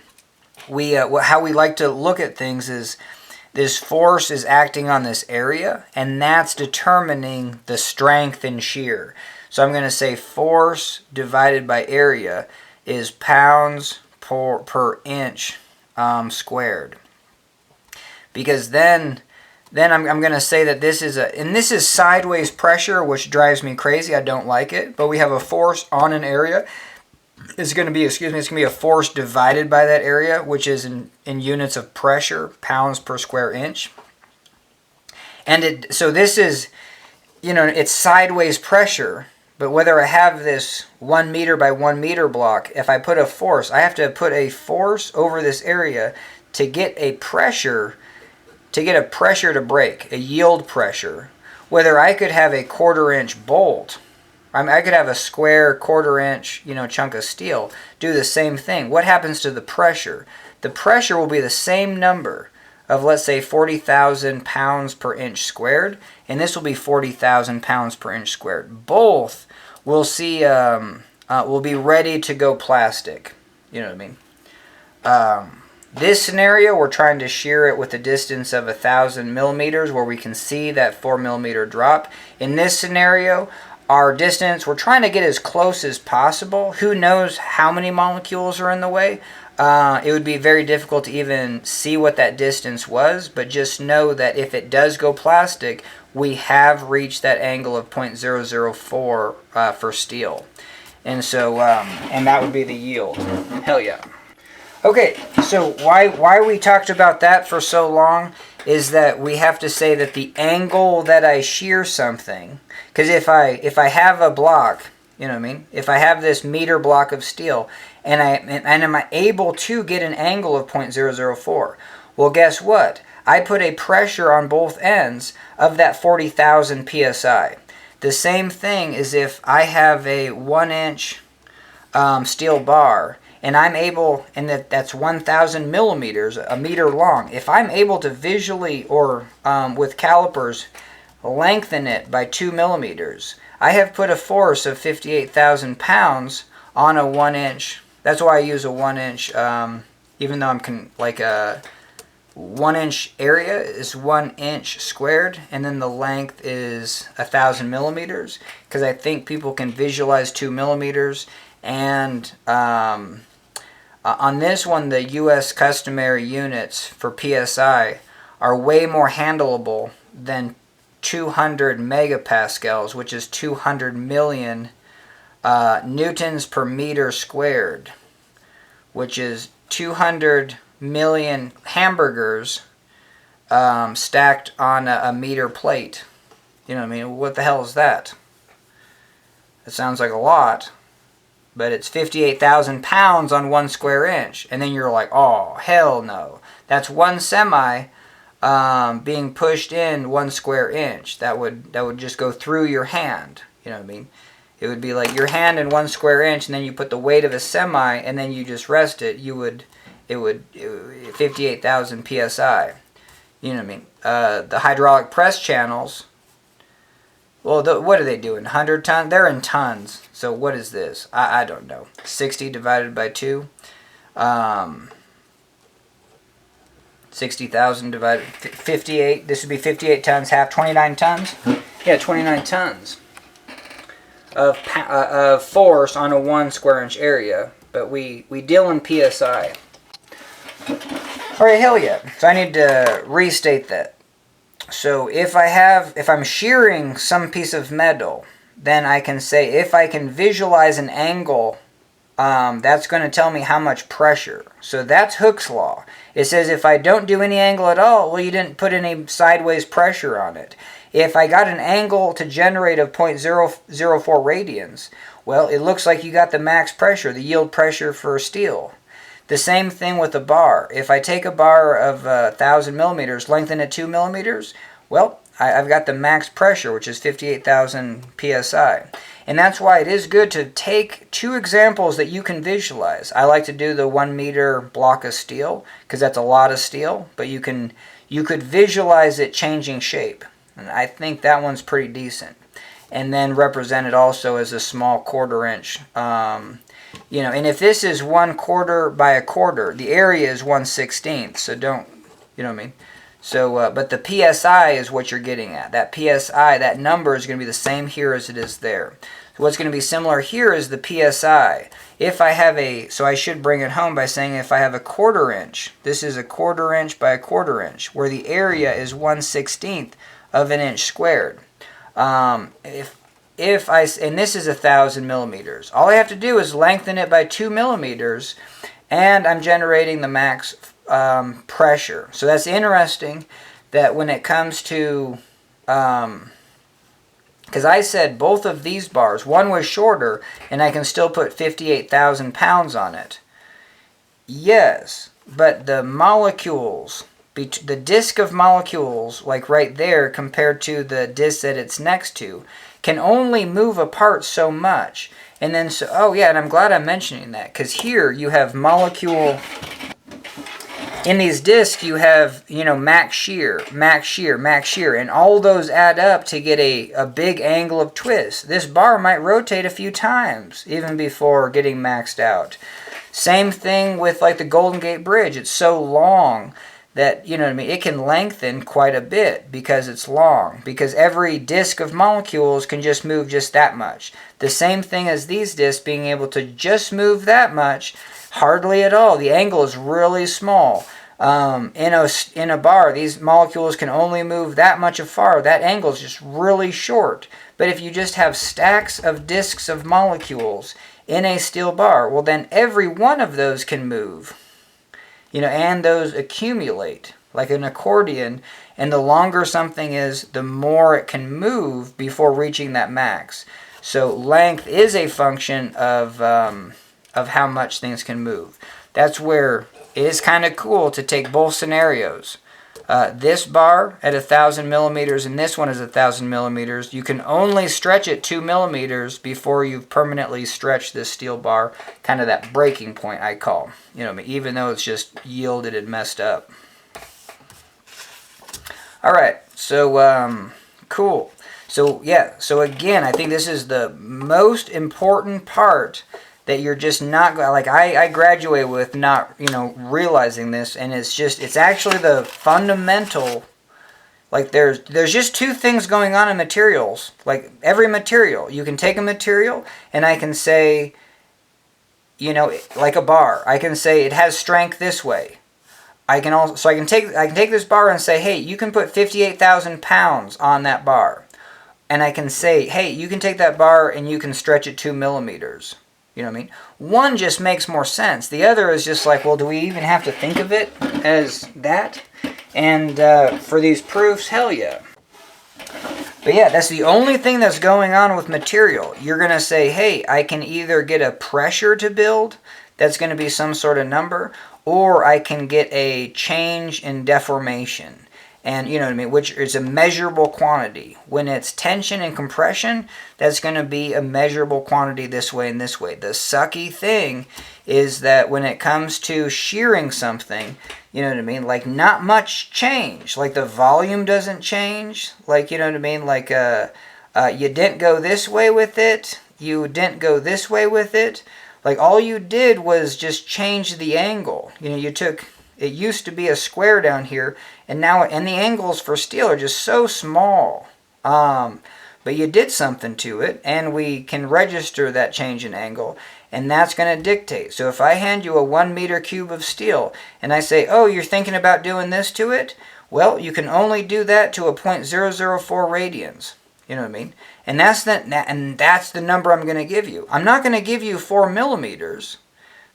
How we like to look at things is this force is acting on this area, and that's determining the strength and shear. So I'm going to say force divided by area is pounds per inch squared. Because then I'm going to say that this is and this is sideways pressure, which drives me crazy. I don't like it. But we have a force on an area. It's going to be, it's going to be a force divided by that area, which is in units of pressure, pounds per square inch. And so this is, you know, it's sideways pressure. But whether I have this 1 meter by 1 meter block, if I put a force, I have to put a force over this area to get a pressure, to break, a yield pressure. Whether I could have a 1/4 inch bolt, I could have a square 1/4 inch, you know, chunk of steel, do the same thing. What happens to the pressure? The pressure will be the same number of, let's say, 40,000 pounds per inch squared, and this will be 40,000 pounds per inch squared. Both will see will be ready to go plastic. You know what I mean? This scenario, we're trying to shear it with a distance of 1,000 millimeters, where we can see that 4 millimeter drop. In this scenario, our distance, we're trying to get as close as possible. Who knows how many molecules are in the way? It would be very difficult to even see what that distance was, but just know that if it does go plastic, we have reached that angle of 0.004 for steel. And so, and that would be the yield. Hell yeah. Okay, so why we talked about that for so long is that we have to say that the angle that I shear something, because if I have a block, you know what I mean? If I have this meter block of steel, and am I able to get an angle of 0.004? Well, guess what? I put a pressure on both ends of that 40,000 psi. The same thing is if I have a 1-inch steel bar, and I'm able, and that's 1,000 millimeters, a meter long. If I'm able to visually, or with calipers, lengthen it by 2 millimeters, I have put a force of 58,000 pounds on a 1-inch. That's why I use a 1-inch, even though like a 1-inch area is 1 inch squared, and then the length is 1,000 millimeters, because I think people can visualize 2 millimeters. And on this one, the U.S. customary units for PSI are way more handleable than 200 megapascals, which is 200 million newtons per meter squared, which is 200 million hamburgers stacked on a meter plate. You know what I mean? What the hell is that? It sounds like a lot, but it's 58,000 pounds on 1 square inch. And then you're like, oh, hell no. That's one semi being pushed in 1 square inch. That would just go through your hand. You know what I mean? It would be like your hand in 1 square inch, and then you put the weight of a semi, and then you just rest it. It would 58,000 psi. You know what I mean? The hydraulic press channels. Well, what are they doing? 100 tons? They're in tons. So what is this? I don't know. 60 divided by 2. 60,000 divided 58. This would be 58 tons, half 29 tons. Yeah, 29 tons of force on a 1 square inch area. But we deal in psi. All right, hell yeah. So I need to restate that. So if I'm shearing some piece of metal, then I can say if I can visualize an angle, that's going to tell me how much pressure. So that's Hooke's law. It says if I don't do any angle at all, well, you didn't put any sideways pressure on it. If I got an angle to generate of 0.004 radians, well, it looks like you got the max pressure, the yield pressure for steel. The same thing with a bar. If I take a bar of 1,000 millimeters, lengthen it 2 millimeters, well, I've got the max pressure, which is 58,000 psi. And that's why it is good to take 2 examples that you can visualize. I like to do the 1 meter block of steel, because that's a lot of steel, but you could visualize it changing shape. And I think that one's pretty decent. And then represent it also as a small 1/4 inch. You know, and if this is 1/4 by 1/4, the area is 1/16. So don't, you know what I mean? So, but the PSI is what you're getting at. That PSI, that number is going to be the same here as it is there. So what's going to be similar here is the PSI. If I have so I should bring it home by saying if I have a 1/4 inch, this is a 1/4 inch by 1/4 inch, where the area is 1/16 of an inch squared. And this is 1,000 millimeters. All I have to do is lengthen it by 2 millimeters, and I'm generating the max pressure. So that's interesting that when it comes to, because I said both of these bars, one was shorter, and I can still put 58,000 pounds on it. Yes, but the molecules, the disk of molecules, like right there, compared to the disk that it's next to, can only move apart so much. And then, so, oh yeah, and I'm glad I'm mentioning that, because here you have molecule, in these discs you have, you know, max shear, max shear, max shear, and all those add up to get a big angle of twist. This bar might rotate a few times, even before getting maxed out. Same thing with like the Golden Gate Bridge. It's so long that, you know what I mean, it can lengthen quite a bit because it's long. Because every disk of molecules can just move just that much. The same thing as these disks being able to just move that much, hardly at all. The angle is really small. In a bar, these molecules can only move that much afar. That angle is just really short. But if you just have stacks of disks of molecules in a steel bar, well then every one of those can move. You know, and those accumulate like an accordion, and the longer something is, the more it can move before reaching that max. So length is a function of how much things can move. That's where it is kind of cool to take both scenarios. This bar at 1,000 millimeters and this one is 1,000 millimeters. You can only stretch it 2 millimeters before you've permanently stretched this steel bar. Kind of that breaking point, I call. You know, even though it's just yielded and messed up. All right, so cool. So yeah, so again, I think this is the most important part that you're just not, like I graduate with not, you know, realizing this, and it's actually the fundamental, like there's just 2 things going on in materials. Like every material, you can take a material and I can say, you know, like a bar, I can say it has strength this way. I can take this bar and say, hey, you can put 58,000 pounds on that bar. And I can say, hey, you can take that bar and you can stretch it 2 millimeters. You know what I mean? One just makes more sense. The other is just like, well, do we even have to think of it as that? And for these proofs, hell yeah. But yeah, that's the only thing that's going on with material. You're going to say, hey, I can either get a pressure to build, that's going to be some sort of number, or I can get a change in deformation. And you know what I mean, which is a measurable quantity. When it's tension and compression, that's going to be a measurable quantity this way and this way. The sucky thing is that when it comes to shearing something, you know what I mean, like not much change. Like the volume doesn't change. Like, you know what I mean, like you didn't go this way with it. You didn't go this way with it. Like all you did was just change the angle. You know, you took, it used to be a square down here, and now, and the angles for steel are just so small. But you did something to it, and we can register that change in angle, and that's going to dictate. So if I hand you a 1 meter cube of steel, and I say, oh, you're thinking about doing this to it? Well, you can only do that to a 0.004 radians. You know what I mean? And that's the number I'm going to give you. I'm not going to give you 4 millimeters,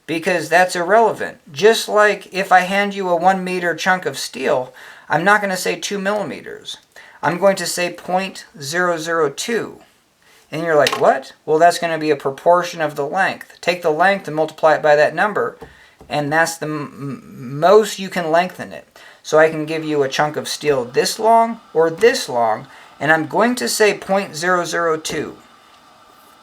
because that's irrelevant. Just like if I hand you a 1 meter chunk of steel, I'm not going to say 2 millimeters. I'm going to say 0.002. And you're like, what? Well, that's going to be a proportion of the length. Take the length and multiply it by that number, and that's the most you can lengthen it. So I can give you a chunk of steel this long or this long, and I'm going to say 0.002.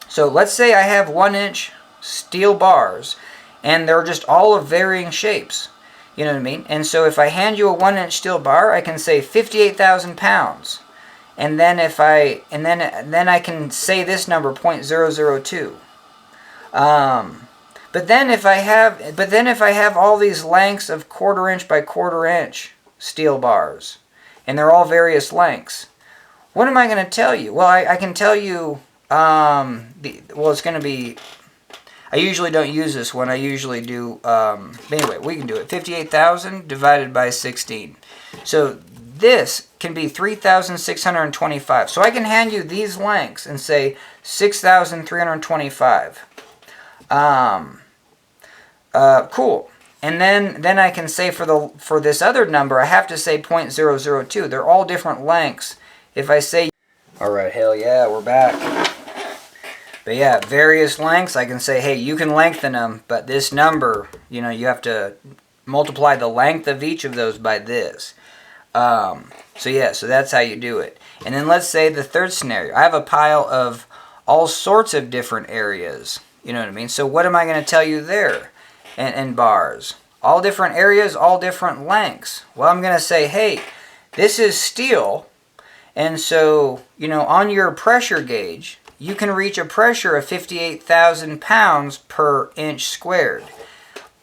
So let's say I have 1-inch steel bars, and they're just all of varying shapes. You know what I mean? And so if I hand you a 1-inch steel bar, I can say 58,000 pounds. And then if I, then I can say this number, 0.002. But then if I have all these lengths of 1/4 inch by 1/4 inch steel bars, and they're all various lengths, what am I going to tell you? Well, I can tell you, well, it's going to be, I usually don't use this one. I usually do, anyway, we can do it. 58,000 divided by 16. So this can be 3,625. So I can hand you these lengths and say 6,325. Cool. And then I can say for this other number, I have to say 0.002. They're all different lengths. If I say, all right, hell yeah, we're back. But yeah, various lengths, I can say, hey, you can lengthen them, but this number, you know, you have to multiply the length of each of those by this. So yeah, so that's how you do it. And then let's say the third scenario. I have a pile of all sorts of different areas. You know what I mean? So what am I going to tell you there in bars? All different areas, all different lengths. Well, I'm going to say, hey, this is steel. And so, you know, on your pressure gauge, you can reach a pressure of 58,000 pounds per inch squared.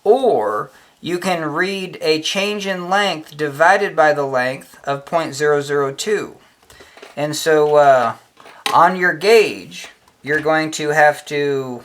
Or you can read a change in length divided by the length of 0.002. And so on your gauge, you're going to have to,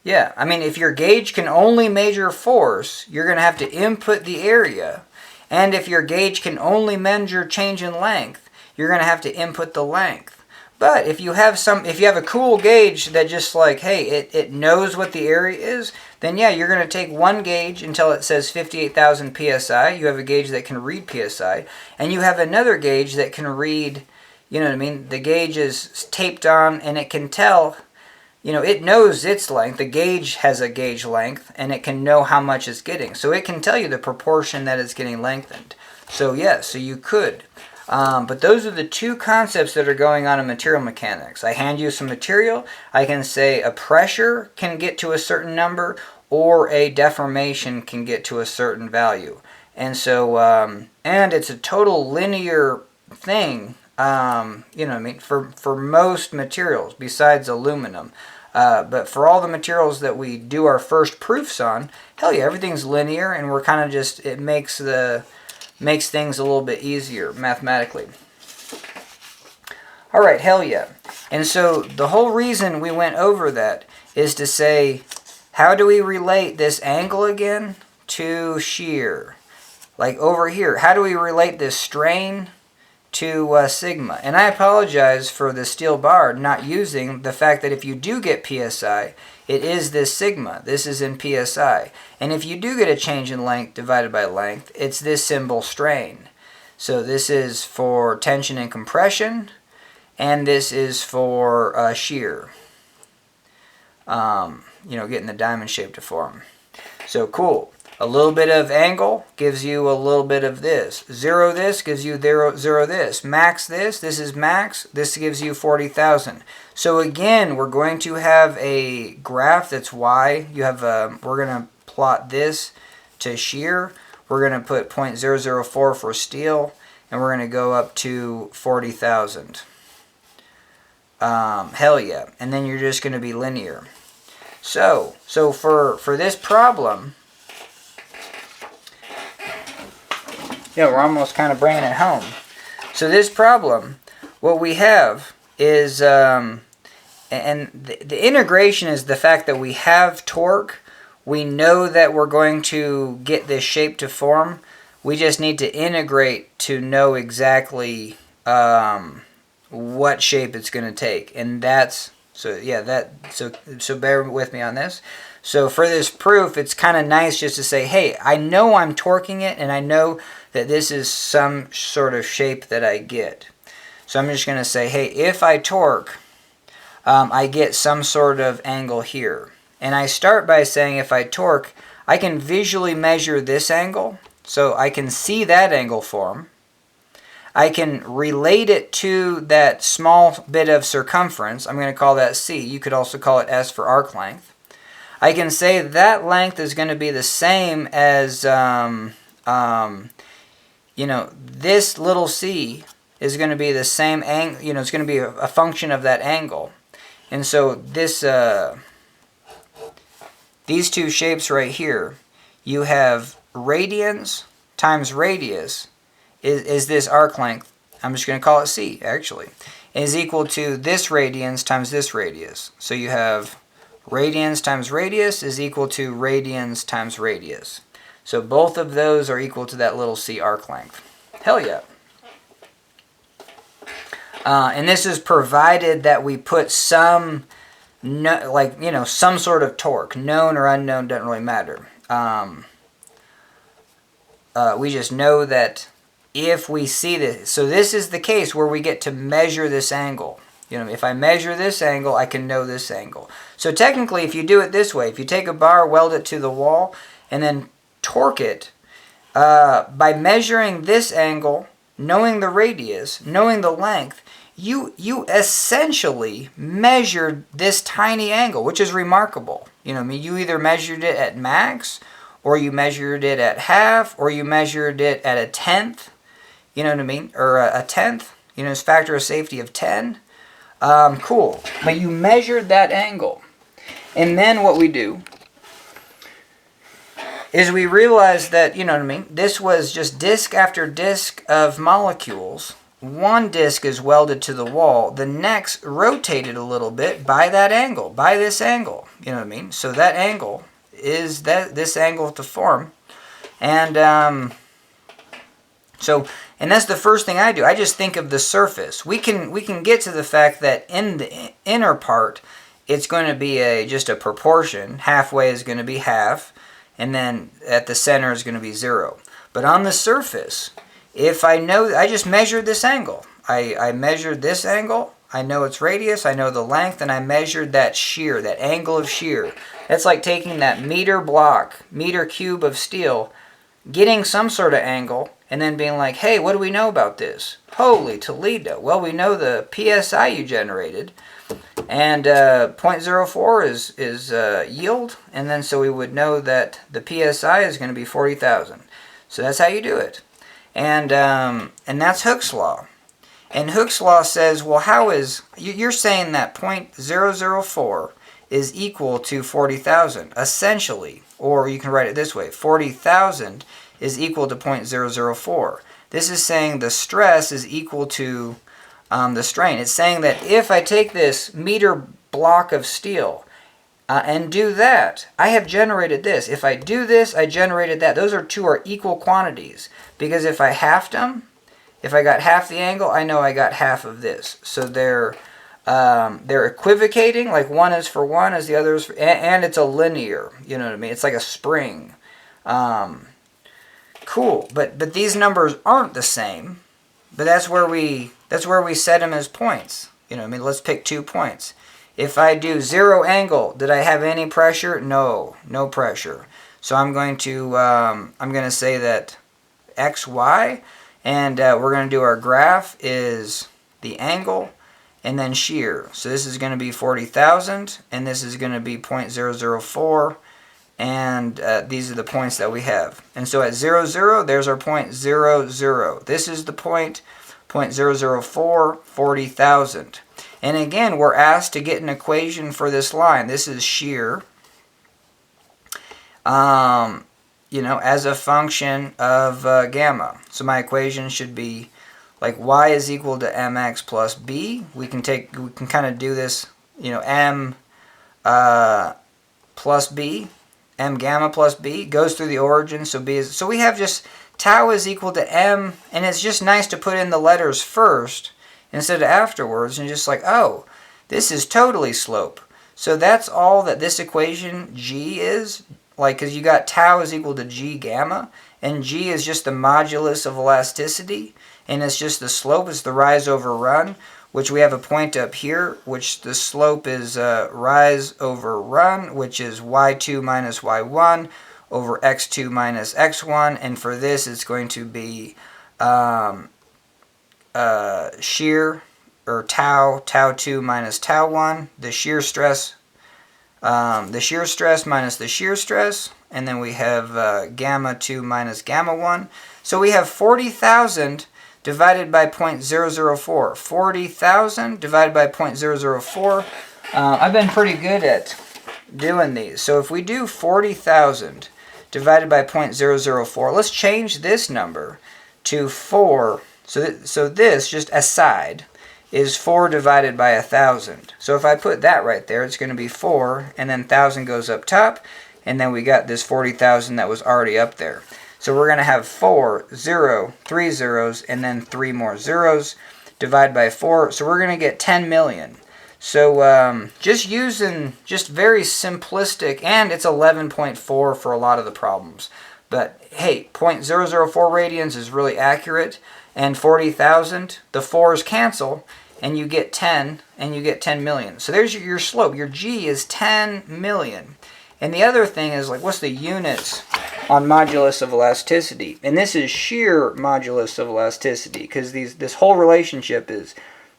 yeah, I mean, if your gauge can only measure force, you're going to have to input the area. And if your gauge can only measure change in length, you're going to have to input the length. But if you have a cool gauge that just like, hey, it knows what the area is, then yeah, you're going to take one gauge until it says 58,000 psi. You have a gauge that can read psi. And you have another gauge that can read, you know what I mean? The gauge is taped on and it can tell, you know, it knows its length. The gauge has a gauge length and it can know how much it's getting. So it can tell you the proportion that it's getting lengthened. So yeah, so you could. But those are the two concepts that are going on in material mechanics. I hand you some material. I can say a pressure can get to a certain number or a deformation can get to a certain value. And so, and it's a total linear thing, you know what I mean, for most materials besides aluminum. But for all the materials that we do our first proofs on, hell yeah, everything's linear and we're kind of just, it makes things a little bit easier mathematically. All right, hell yeah. And so the whole reason we went over that is to say, how do we relate this angle again to shear? Like over here, how do we relate this strain to sigma? And I apologize for the steel bar not using the fact that if you do get PSI, it is this sigma. This is in PSI. And if you do get a change in length divided by length, it's this symbol strain. So this is for tension and compression, and this is for shear. You know, getting the diamond shape to form. So cool. A little bit of angle gives you a little bit of this. Zero this gives you zero this. Max this is max. This gives you 40,000. So again, we're going to have a graph that's Y. You have we're going to plot this to shear. We're going to put 0.004 for steel, and we're going to go up to 40,000. Hell yeah. And then you're just going to be linear. So for this problem, yeah, we're almost kind of bringing it home. So this problem, what we have is, and the integration is the fact that we have torque. We know that we're going to get this shape to form. We just need to integrate to know exactly what shape it's going to take. And that's, so yeah, so bear with me on this. So for this proof, it's kind of nice just to say, hey, I know I'm torquing it, and I know that this is some sort of shape that I get. So I'm just going to say, hey, if I torque, I get some sort of angle here. And I start by saying if I torque, I can visually measure this angle. So I can see that angle form. I can relate it to that small bit of circumference. I'm going to call that C. You could also call it S for arc length. I can say that length is going to be the same as, this little c is going to be the same angle, it's going to be a function of that angle. And so this, these two shapes right here, you have radians times radius is this arc length. I'm just going to call it c, actually, is equal to this radians times this radius. So you have radians times radius is equal to radians times radius. So both of those are equal to that little c arc length. Hell yeah. And this is provided that we put some, some sort of torque. Known or unknown doesn't really matter. We just know that if we see this, so this is the case where we get to measure this angle. If I measure this angle, I can know this angle. So technically, if you do it this way, if you take a bar, weld it to the wall, and then torque it, by measuring this angle, knowing the radius, knowing the length, you essentially measured this tiny angle, which is remarkable. You either measured it at max, or you measured it at half, or you measured it at a tenth, or a tenth, it's factor of safety of 10. Cool. But you measured that angle. And then what we do is we realize that, this was just disc after disc of molecules. One disc is welded to the wall. The next rotated a little bit by that angle, by this angle. So that angle is this angle to form. And and that's the first thing I do. I just think of the surface. We can get to the fact that in the inner part, it's going to be just a proportion. Halfway is going to be half, and then at the center is going to be 0. But on the surface, if I know, I just measured this angle. I measured this angle. I know its radius. I know the length, and I measured that shear, that angle of shear. That's like taking that meter cube of steel, getting some sort of angle, and then being like, hey, what do we know about this? Holy Toledo. Well, we know the PSI you generated, and 0.04 is yield, and then so we would know that the PSI is going to be 40,000. So that's how you do it. And that's Hooke's law. And Hooke's law says, well, how is, you're saying that 0.004 is equal to 40,000, essentially. Or you can write it this way, 40,000 is equal to 0.004. This is saying the stress is equal to the strain. It's saying that if I take this meter block of steel and do that, I have generated this. If I do this, I generated that. Those two are equal quantities. Because if I halved them, if I got half the angle, I know I got half of this. So they're equivocating, like one is for one as the other is for, and it's a linear, you know what I mean? It's like a spring. Cool, but these numbers aren't the same. But that's where we set them as points. Let's pick 2 points. If I do 0 angle, did I have any pressure? No, no pressure. So I'm going to say that xy, and we're going to do our graph is the angle and then shear. So this is going to be 40,000, and this is going to be 0.004, and these are the points that we have. And so at 0, 0, there's our point 0, 0. This is the point 0.004, 40,000. And again, we're asked to get an equation for this line. This is shear, you know, as a function of gamma. So my equation should be like y is equal to mx plus b. We can kind of do this, you know, m plus b, m gamma plus b goes through the origin. So b is, so we have just tau is equal to m, and it's just nice to put in the letters first instead of afterwards, and just like, oh, this is totally slope. So that's all that this equation g is, like, because you got tau is equal to g gamma, and g is just the modulus of elasticity, and it's just the slope, is the rise over run, which we have a point up here, which the slope is rise over run, which is y2 minus y1 over x2 minus x1, and for this it's going to be shear, or tau 2 minus tau 1, the shear stress minus the shear stress, and then we have gamma 2 minus gamma 1. So we have 40,000 divided by 0.004. 40,000 divided by 0.004. I've been pretty good at doing these. So if we do 40,000 divided by 0.004, let's change this number to 4. So this, just aside, is 4 divided by 1,000. So if I put that right there, it's going to be 4, and then 1,000 goes up top, and then we got this 40,000 that was already up there. So we're going to have 4, 0, 3 zeros, and then 3 more zeros, divide by 4. So we're going to get 10 million. So just using just very simplistic, and it's 11.4 for a lot of the problems. But hey, 0.004 radians is really accurate. And 40,000, the 4's cancel, and you get 10, and you get 10 million. So there's your slope. Your G is 10 million. And the other thing is, like, what's the units on modulus of elasticity? And this is shear modulus of elasticity, because this whole relationship is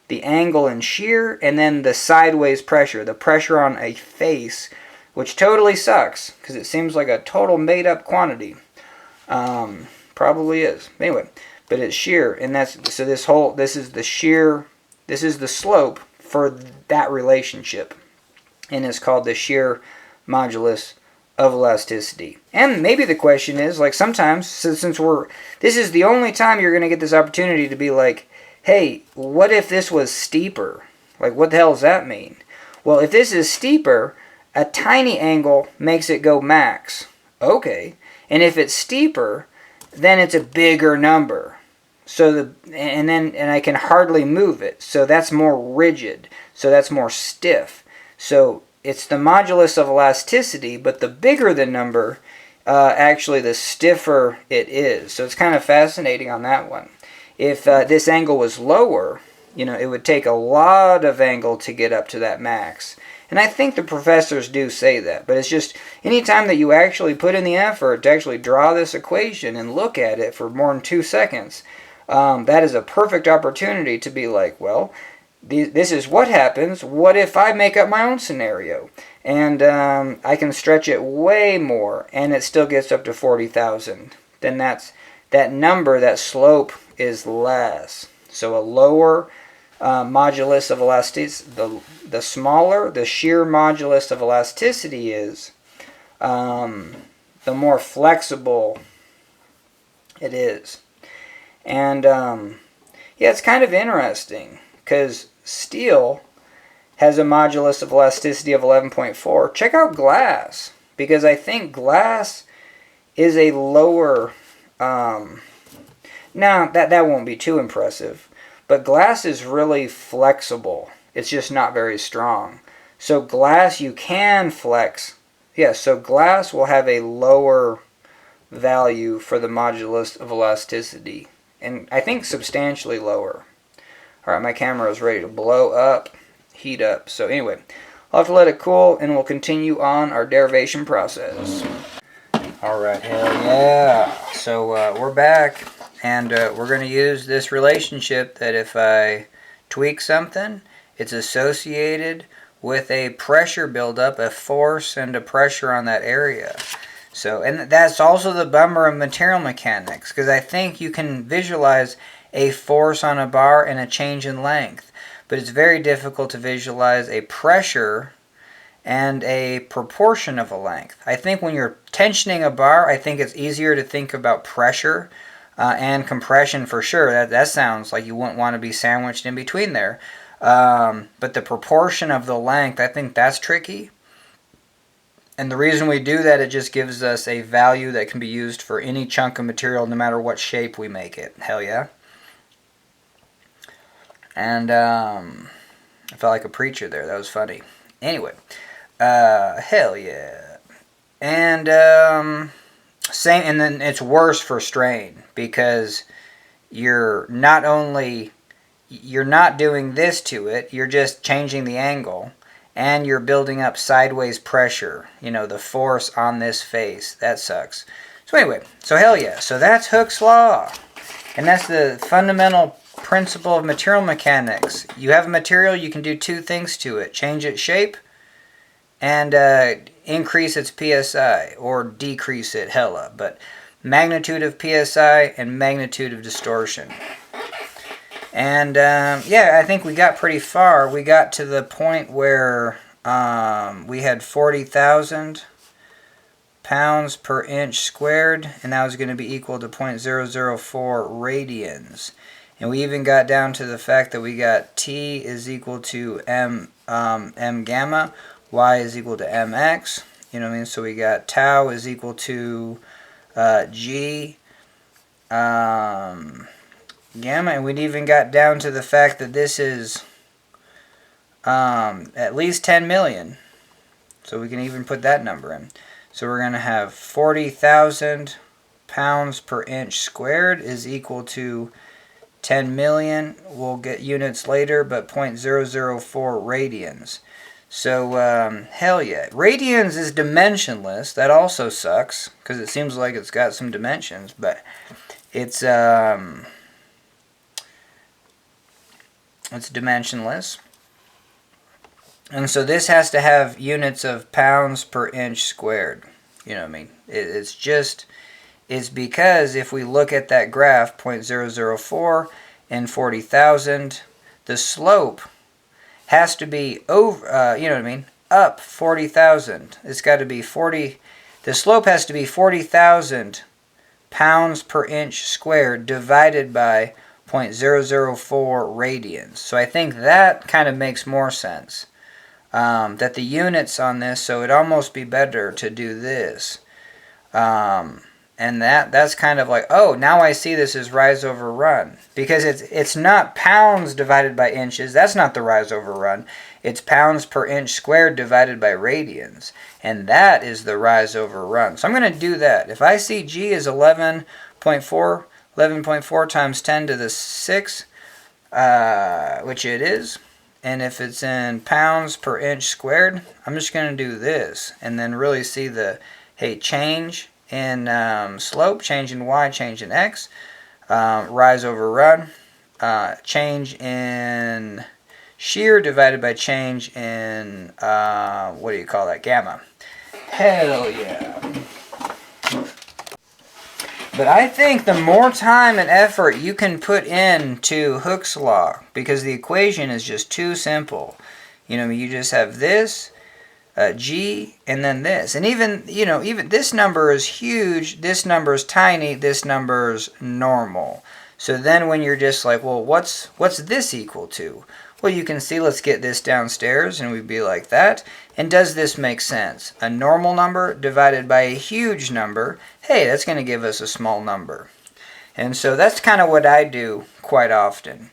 the angle and shear, and then the sideways pressure, the pressure on a face, which totally sucks, because it seems like a total made-up quantity. Probably is. Anyway. But it's shear, and that's, so this is the shear, this is the slope for that relationship, and it's called the shear modulus of elasticity. And maybe the question is, like, sometimes, since this is the only time you're going to get this opportunity to be like, hey, what if this was steeper? Like, what the hell does that mean? Well, if this is steeper, a tiny angle makes it go max. Okay. And if it's steeper, then it's a bigger number. So and I can hardly move it. So that's more rigid. So that's more stiff. So it's the modulus of elasticity, but the bigger the number, actually the stiffer it is. So it's kind of fascinating on that one. If this angle was lower, you know, it would take a lot of angle to get up to that max. And I think the professors do say that, but it's just anytime that you actually put in the effort to actually draw this equation and look at it for more than 2 seconds, that is a perfect opportunity to be like, well, this is what happens. What if I make up my own scenario? And I can stretch it way more, and it still gets up to 40,000. Then that number, that slope, is less. So a lower modulus of elasticity, the smaller the shear modulus of elasticity is, the more flexible it is. And yeah, it's kind of interesting because steel has a modulus of elasticity of 11.4. Check out glass, because I think glass is a lower, now that won't be too impressive, but glass is really flexible. It's just not very strong. So glass you can flex. Yeah, so glass will have a lower value for the modulus of elasticity, and I think substantially lower. Alright, my camera is ready to blow up, heat up. So anyway, I'll have to let it cool, and we'll continue on our derivation process. Alright, hell yeah. So we're back, and we're going to use this relationship that if I tweak something, it's associated with a pressure buildup, a force and a pressure on that area. So, and that's also the bummer of material mechanics, because I think you can visualize a force on a bar and a change in length, but it's very difficult to visualize a pressure and a proportion of a length. I think when you're tensioning a bar, I think it's easier to think about pressure and compression for sure. That sounds like you wouldn't want to be sandwiched in between there. But the proportion of the length, I think that's tricky. And the reason we do that, it just gives us a value that can be used for any chunk of material, no matter what shape we make it. Hell yeah. And I felt like a preacher there. That was funny. Anyway. Hell yeah. And same, and then it's worse for strain, because you're not doing this to it, you're just changing the angle, and you're building up sideways pressure, you know, the force on this face. That sucks. So anyway, so hell yeah. So that's Hooke's law, and that's the fundamental principle of material mechanics. You have a material, you can do two things to it: change its shape and increase its PSI, or decrease it hella, but magnitude of PSI and magnitude of distortion. And yeah, I think we got pretty far. We got to the point where we had 40,000 pounds per inch squared, and that was going to be equal to 0.004 radians. And we even got down to the fact that we got T is equal to M gamma, Y is equal to mx, you know what I mean? So we got tau is equal to G gamma, and we'd even got down to the fact that this is at least 10 million. So we can even put that number in. So we're going to have 40,000 pounds per inch squared is equal to 10 million. We'll get units later, but 0.004 radians. So, hell yeah. Radians is dimensionless. That also sucks, because it seems like it's got some dimensions, but it's dimensionless. And so this has to have units of pounds per inch squared. You know what I mean? It's because if we look at that graph, 0.004 and 40,000, the slope has to be over, you know what I mean, up 40,000. It's got to be 40, the slope has to be 40,000 pounds per inch squared divided by 0.004 radians. So I think that kind of makes more sense. That the units on this, so it'd almost be better to do this. And that's kind of like, oh, now I see this as rise over run. Because it's not pounds divided by inches. That's not the rise over run. It's pounds per inch squared divided by radians. And that is the rise over run. So I'm going to do that. If I see G is 11.4 times 10 to the 6, which it is, and if it's in pounds per inch squared, I'm just going to do this. And then really see the, hey, change in slope, change in y, change in x, rise over run, change in shear divided by change in, what do you call that, gamma. Hell yeah. But I think the more time and effort you can put into Hooke's law, because the equation is just too simple. You know, you just have this, G, and then this. And even, you know, even this number is huge, this number is tiny, this number is normal. So then when you're just like, well, what's this equal to? Well, you can see, let's get this downstairs, and we'd be like that. And does this make sense? A normal number divided by a huge number, hey, that's going to give us a small number. And so that's kind of what I do quite often.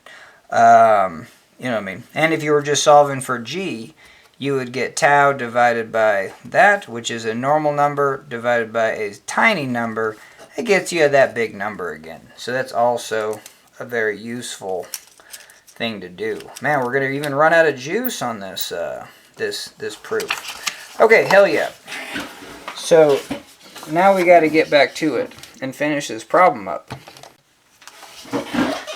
You know what I mean? And if you were just solving for G, you would get tau divided by that, which is a normal number, divided by a tiny number. It gets you that big number again. So that's also a very useful thing to do. Man, we're going to even run out of juice on this this proof. Okay, hell yeah. So now we got to get back to it and finish this problem up.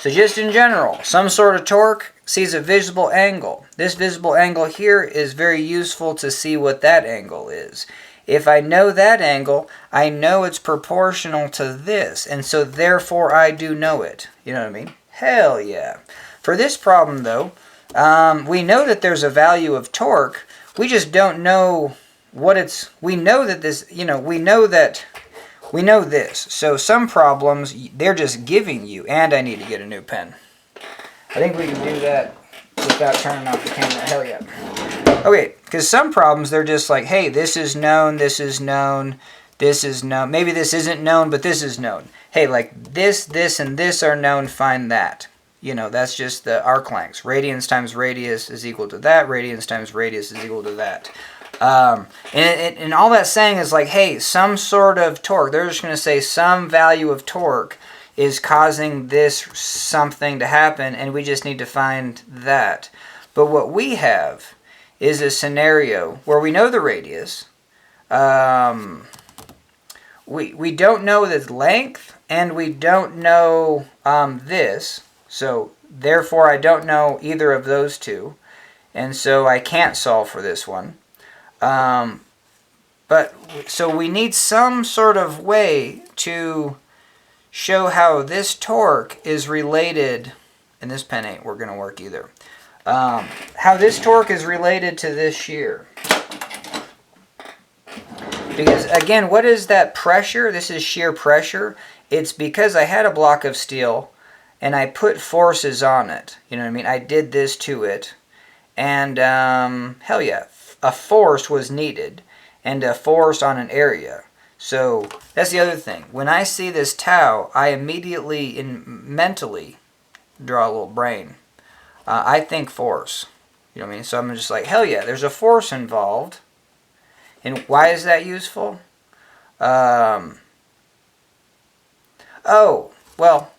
So just in general, some sort of torque sees a visible angle. This visible angle here is very useful to see what that angle is. If I know that angle, I know it's proportional to this, and so therefore I do know it. You know what I mean? Hell yeah. For this problem though, we know that there's a value of torque. We just don't know what it's, we know that this, we know this. So some problems, they're just giving you, and I need to get a new pen. I think we can do that without turning off the camera. Hell yeah. Okay, because some problems, they're just like, hey, this is known, this is known, this is known. Maybe this isn't known, but this is known. Hey, like this, and this are known, find that. That's just the arc lengths. Radians times radius is equal to that. Radians times radius is equal to that. And all that's saying is like, hey, some sort of torque. They're just going to say some value of torque is causing this something to happen, and we just need to find that. But what we have is a scenario where we know the radius. We don't know the length, and we don't know this. So therefore, I don't know either of those two, and so I can't solve for this one. So we need some sort of way to show how this torque is related, and this pen ain't going to work either. How this torque is related to this shear. Because again, what is that pressure? This is shear pressure. It's because I had a block of steel and I put forces on it. You know what I mean? I did this to it. And hell yeah, a force was needed. And a force on an area. So that's the other thing. When I see this tau, I immediately mentally draw a little brain. I think force. You know what I mean? So I'm just like, hell yeah, there's a force involved. And why is that useful? Oh, well,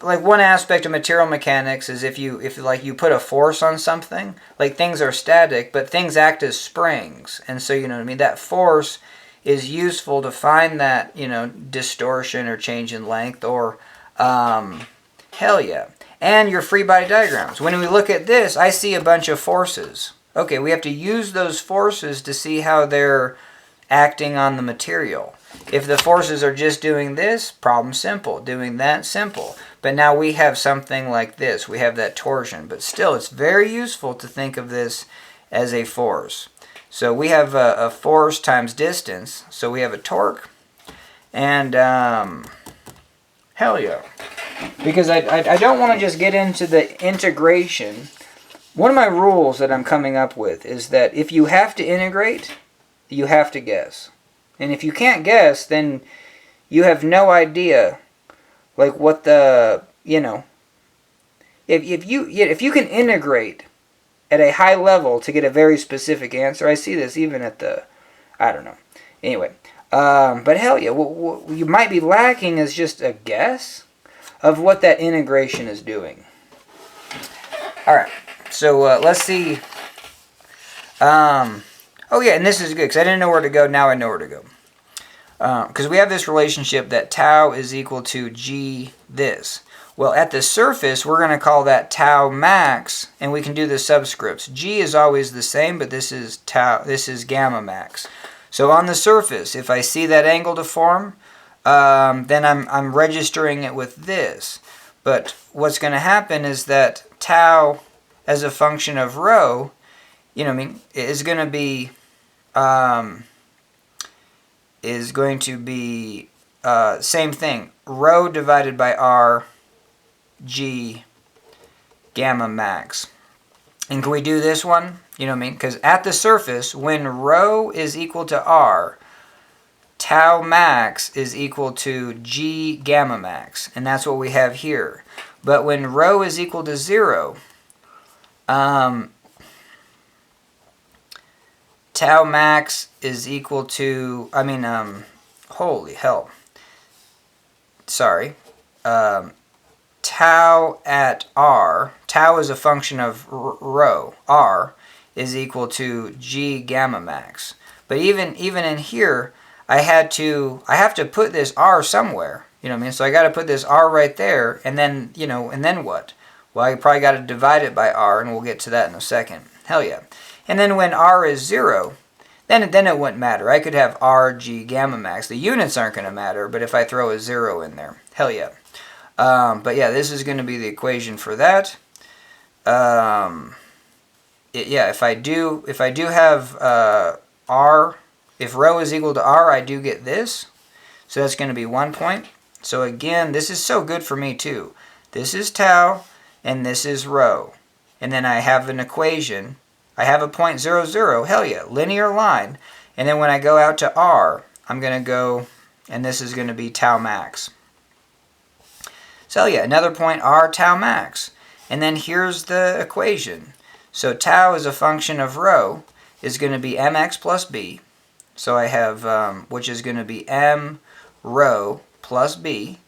like one aspect of material mechanics is if you put a force on something, like things are static, but things act as springs. And so, you know what I mean, that force is useful to find that, distortion or change in length, or hell yeah. And your free body diagrams. When we look at this, I see a bunch of forces. Okay, we have to use those forces to see how they're acting on the material. If the forces are just doing this, problem simple. Doing that, simple. But now we have something like this. We have that torsion. But still, it's very useful to think of this as a force. So we have a force times distance. So we have a torque. And hell yeah. Because I don't want to just get into the integration. One of my rules that I'm coming up with is that if you have to integrate, you have to guess. And if you can't guess, then you have no idea, like what the, if you can integrate at a high level to get a very specific answer. I see this even at the, I don't know. Anyway, but hell yeah, what you might be lacking is just a guess of what that integration is doing. All right, so let's see. Oh yeah, and this is good because I didn't know where to go. Now I know where to go. Because we have this relationship that tau is equal to g this. Well, at the surface, we're going to call that tau max, and we can do the subscripts. G is always the same, but this is tau. This is gamma max. So on the surface, if I see that angle deform, then I'm registering it with this. But what's going to happen is that tau as a function of rho, is going to be same thing. Rho divided by r g gamma max. And can we do this one? You know what I mean? Because at the surface, when rho is equal to r, tau max is equal to g gamma max. And that's what we have here. But when rho is equal to 0, tau max is equal to, holy hell. Sorry. Tau at r, tau is a function of rho, r is equal to g gamma max. But even in here, I have to put this R somewhere. You know what I mean? So I got to put this R right there, and then, you know, and then what? Well, I probably got to divide it by R, and we'll get to that in a second. Hell yeah. And then when R is 0, then it wouldn't matter. I could have R, G, gamma max. The units aren't going to matter, but if I throw a 0 in there, hell yeah. But yeah, this is going to be the equation for that. Yeah, if I do have R, if rho is equal to R, I do get this. So that's going to be 1 point. So again, this is so good for me too. This is tau, and this is rho. And then I have an equation. I have a point 0, 0. Hell yeah, linear line. And then when I go out to R, I'm going to go, and this is going to be tau max. So yeah, another point R, tau max. And then here's the equation. So tau is a function of rho, is going to be mx plus b. So I have, which is going to be m rho plus b.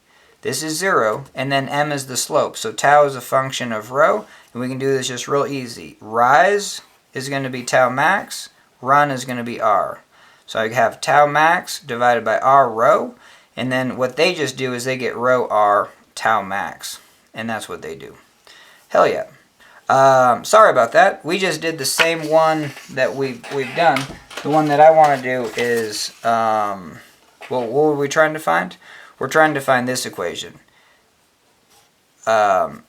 This is 0, and then m is the slope. So tau is a function of rho, and we can do this just real easy. Rise is going to be tau max, run is going to be r. So I have tau max divided by r rho, and then what they just do is they get rho r tau max, and that's what they do. Hell yeah. Sorry about that. We just did the same one that we've done. The one that I want to do is, well, what were we trying to find? We're trying to find this equation. Tau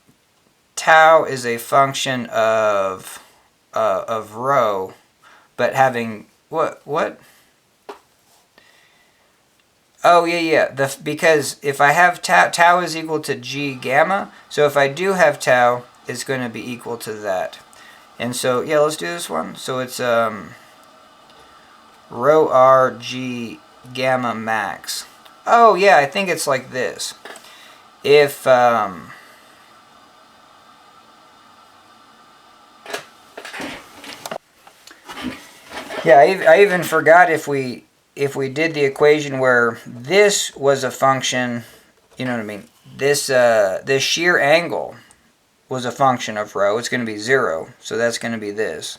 is a function of rho, but having what? Oh yeah. Because if I have tau is equal to g gamma. So if I do have tau, it's going to be equal to that. And so yeah, let's do this one. So it's rho r g gamma max. Oh yeah, I think it's like this. If yeah, I even forgot if we did the equation where this was a function, you know what I mean? This shear angle was a function of rho. It's going to be 0, so that's going to be this.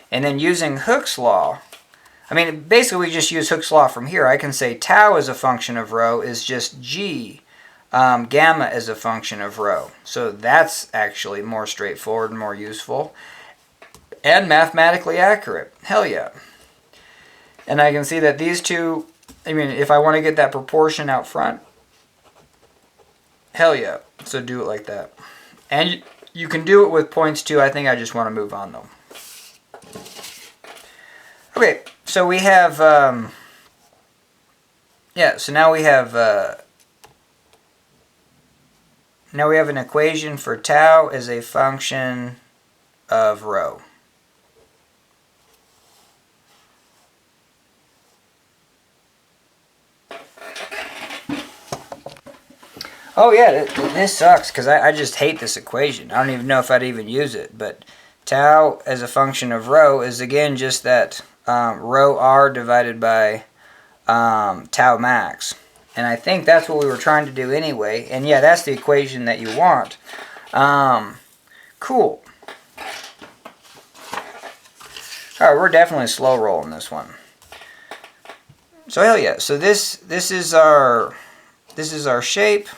And then using Hooke's law, I mean, basically we just use Hooke's law from here. I can say tau as a function of rho is just g gamma as a function of rho. So that's actually more straightforward and more useful. And mathematically accurate. Hell yeah. And I can see that these two, I mean, if I want to get that proportion out front, hell yeah. So do it like that. And you can do it with points too. I think I just want to move on though. Okay, so we have, yeah, so now we have an equation for tau as a function of rho. Oh yeah, this sucks because I just hate this equation. I don't even know if I'd even use it. But tau as a function of rho is again just that rho r divided by tau max. And I think that's what we were trying to do anyway. And yeah, that's the equation that you want. Cool. Alright, we're definitely slow rolling this one. So hell yeah. So this is our shape.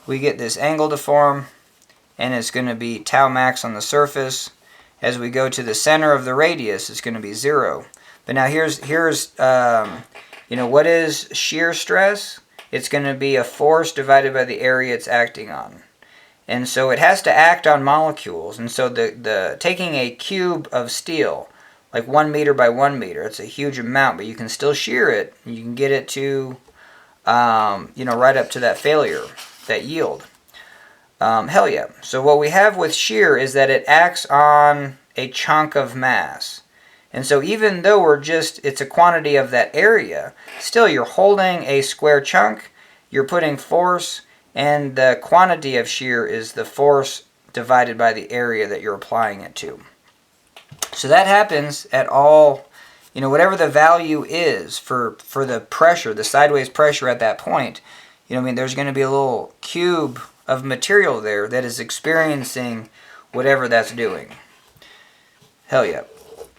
We get this angle to form, and it's going to be tau max on the surface. As we go to the center of the radius, it's going to be 0. But now here's you know, what is shear stress? It's going to be a force divided by the area it's acting on. And so it has to act on molecules. And so the taking a cube of steel, like 1 meter by 1 meter, it's a huge amount, but you can still shear it. And you can get it to, you know, right up to that failure, that yield. Hell yeah. So what we have with shear is that it acts on a chunk of mass. And so even though it's a quantity of that area, still you're holding a square chunk, you're putting force, and the quantity of shear is the force divided by the area that you're applying it to. So that happens at all, you know, whatever the value is for the pressure, the sideways pressure at that point, you know what I mean, there's going to be a little cube of material there that is experiencing whatever that's doing. Hell yeah.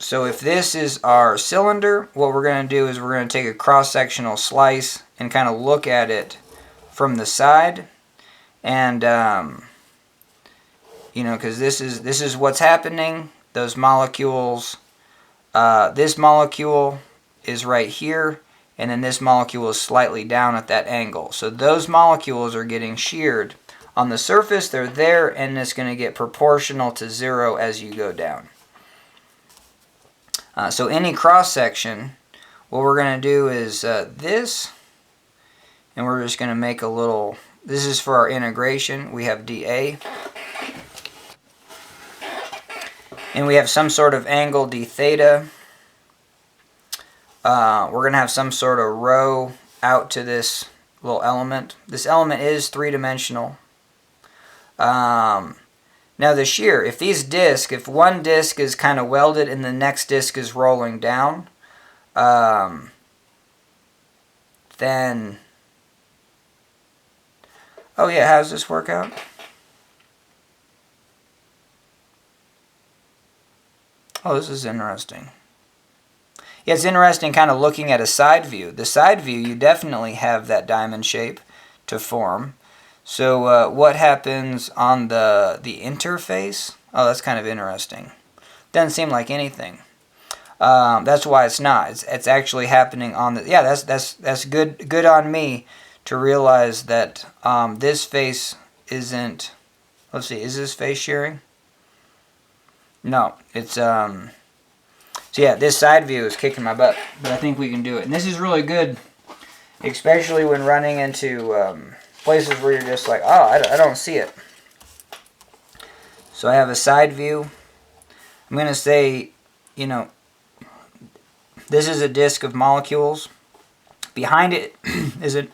So if this is our cylinder, what we're going to do is we're going to take a cross-sectional slice and kind of look at it from the side. And, you know, because this is what's happening. Those molecules, this molecule is right here, and then this molecule is slightly down at that angle. So those molecules are getting sheared. On the surface, they're there, and it's going to get proportional to 0 as you go down. So any cross-section, what we're going to do is this, and we're just going to make a little, this is for our integration. We have dA. And we have some sort of angle d theta. We're going to have some sort of rho out to this little element. This element is three-dimensional. Now the shear, if these discs, if one disc is kind of welded and the next disc is rolling down, then, oh yeah, how does this work out? Oh, this is interesting. Yeah, it's interesting kind of looking at a side view. The side view, you definitely have that diamond shape to form. So what happens on the interface? Oh, that's kind of interesting. Doesn't seem like anything. That's why it's not. It's actually happening on the. Yeah, that's good on me to realize that this face isn't. Let's see. Is this face shearing? No, it's So yeah, this side view is kicking my butt, but I think we can do it. And this is really good, especially when running into places where you're just like, oh, I don't see it. So I have a side view. I'm going to say, you know, this is a disk of molecules. Behind it is a...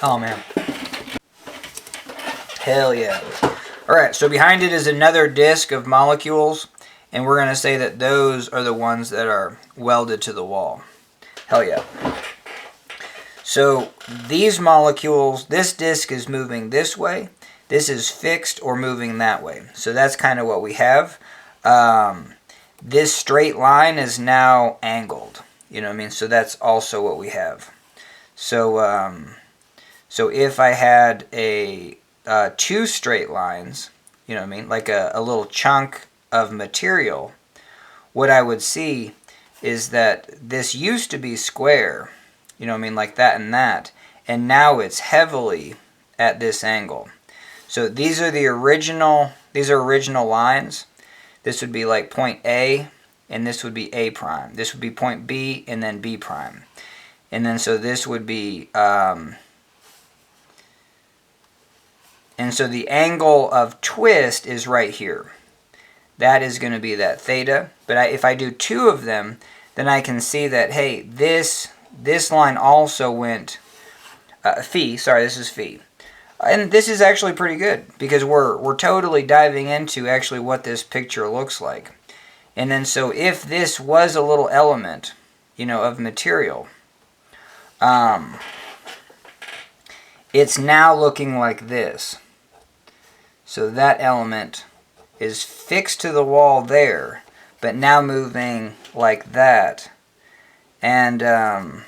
Oh, man. Hell yeah. Alright, so behind it is another disk of molecules, and we're going to say that those are the ones that are welded to the wall. Hell yeah. So these molecules, this disk is moving this way. This is fixed or moving that way. So that's kind of what we have. This straight line is now angled. You know what I mean? So that's also what we have. So so if I had a two straight lines, you know what I mean, like a little chunk of material, what I would see is that this used to be square. You know what I mean, like that, and now it's heavily at this angle. So these are the original, these are original lines. This would be like point A, and this would be A prime. This would be point B, and then B prime. And then so this would be, and so the angle of twist is right here. That is going to be that theta. But if I do two of them, then I can see that, hey, this line also went phi. Sorry, this is phi. And this is actually pretty good because we're totally diving into actually what this picture looks like. And then so if this was a little element, you know, of material, it's now looking like this. So that element is fixed to the wall there, but now moving like that. And yeah,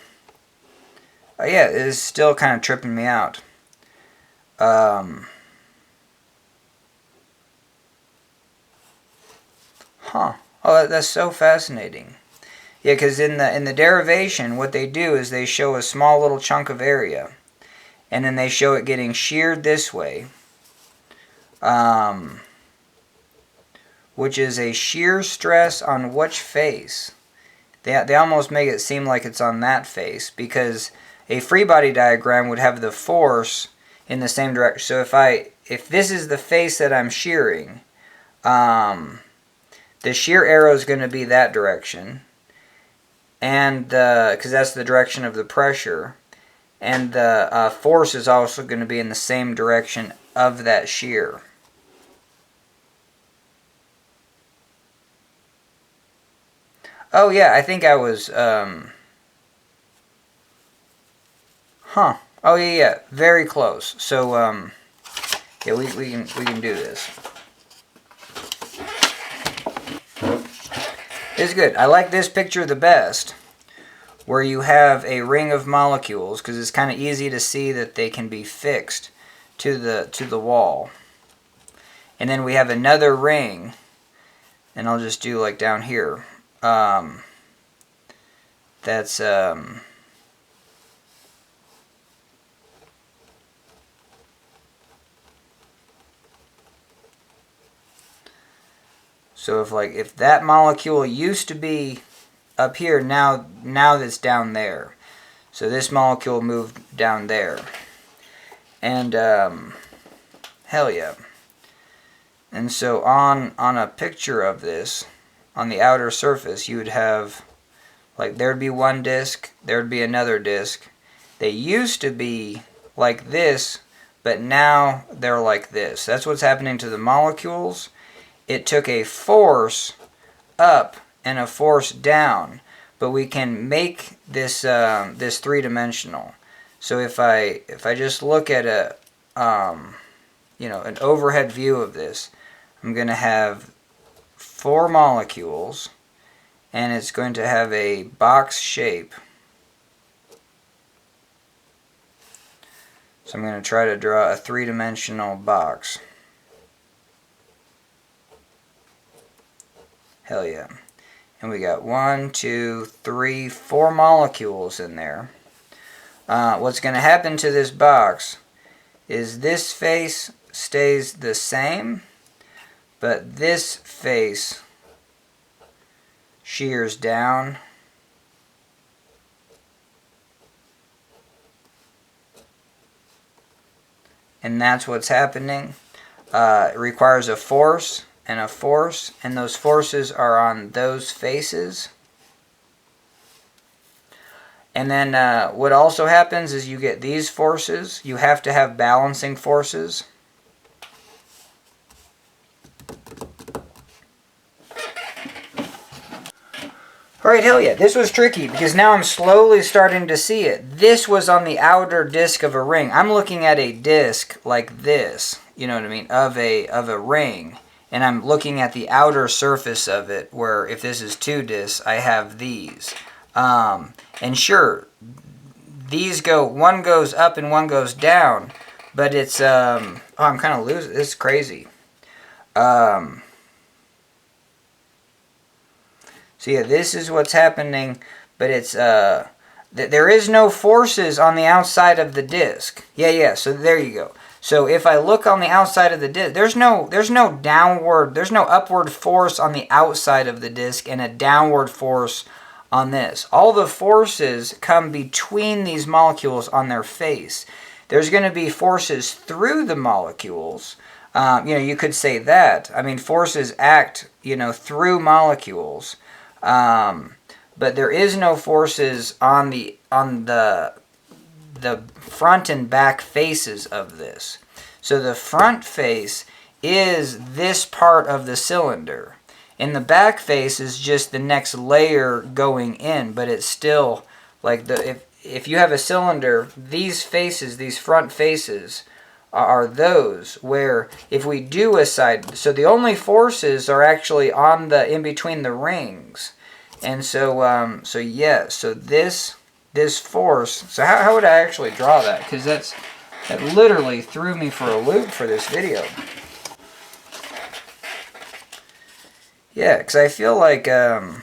it is still kind of tripping me out. Oh, that's so fascinating. Yeah, because in the derivation, what they do is they show a small little chunk of area, and then they show it getting sheared this way, which is a shear stress on which face? They almost make it seem like it's on that face, because a free body diagram would have the force in the same direction. So if this is the face that I'm shearing, the shear arrow is going to be that direction, and because that's the direction of the pressure, and the force is also going to be in the same direction of that shear. Oh yeah, I think I was, Oh yeah, very close. So, yeah, we can do this. It's good. I like this picture the best, where you have a ring of molecules, because it's kind of easy to see that they can be fixed to the wall. And then we have another ring, and I'll just do like down here. That's so if that molecule used to be up here, now that's down there. So this molecule moved down there. And hell yeah. And so on a picture of this, on the outer surface, you would have, like, there'd be one disc, there'd be another disc. They used to be like this, but now they're like this. That's what's happening to the molecules. It took a force up and a force down, but we can make this this three-dimensional. So if I just look at a an overhead view of this, I'm going to have 4 molecules, and it's going to have a box shape. So I'm going to try to draw a three-dimensional box. Hell yeah. And we got 1, 2, 3, 4 molecules in there. What's going to happen to this box is this face stays the same, but this face shears down. And that's what's happening. It requires a force and a force, and those forces are on those faces. And then what also happens is you get these forces. You have to have balancing forces. Alright, hell yeah, this was tricky because now I'm slowly starting to see it. This was on the outer disc of a ring. I'm looking at a disc like this, you know what I mean, of a ring. And I'm looking at the outer surface of it, where if this is 2 discs, I have these. And sure, these one goes up and one goes down, but it's, oh, I'm kind of losing, this is crazy. So yeah, this is what's happening, but it's, there is no forces on the outside of the disc. Yeah, so there you go. So if I look on the outside of the disc, there's no upward force on the outside of the disc and a downward force on this. All the forces come between these molecules on their face. There's going to be forces through the molecules. You could say that. I mean, forces act, through molecules. But there is no forces on the front and back faces of this. So the front face is this part of the cylinder, and the back face is just the next layer going in, but it's still like if you have a cylinder, these faces, these front faces are those where if we do a side, so the only forces are actually on the in between the rings. And so so this force, so how would I actually draw that? Because that literally threw me for a loop for this video. Yeah, because I feel like, I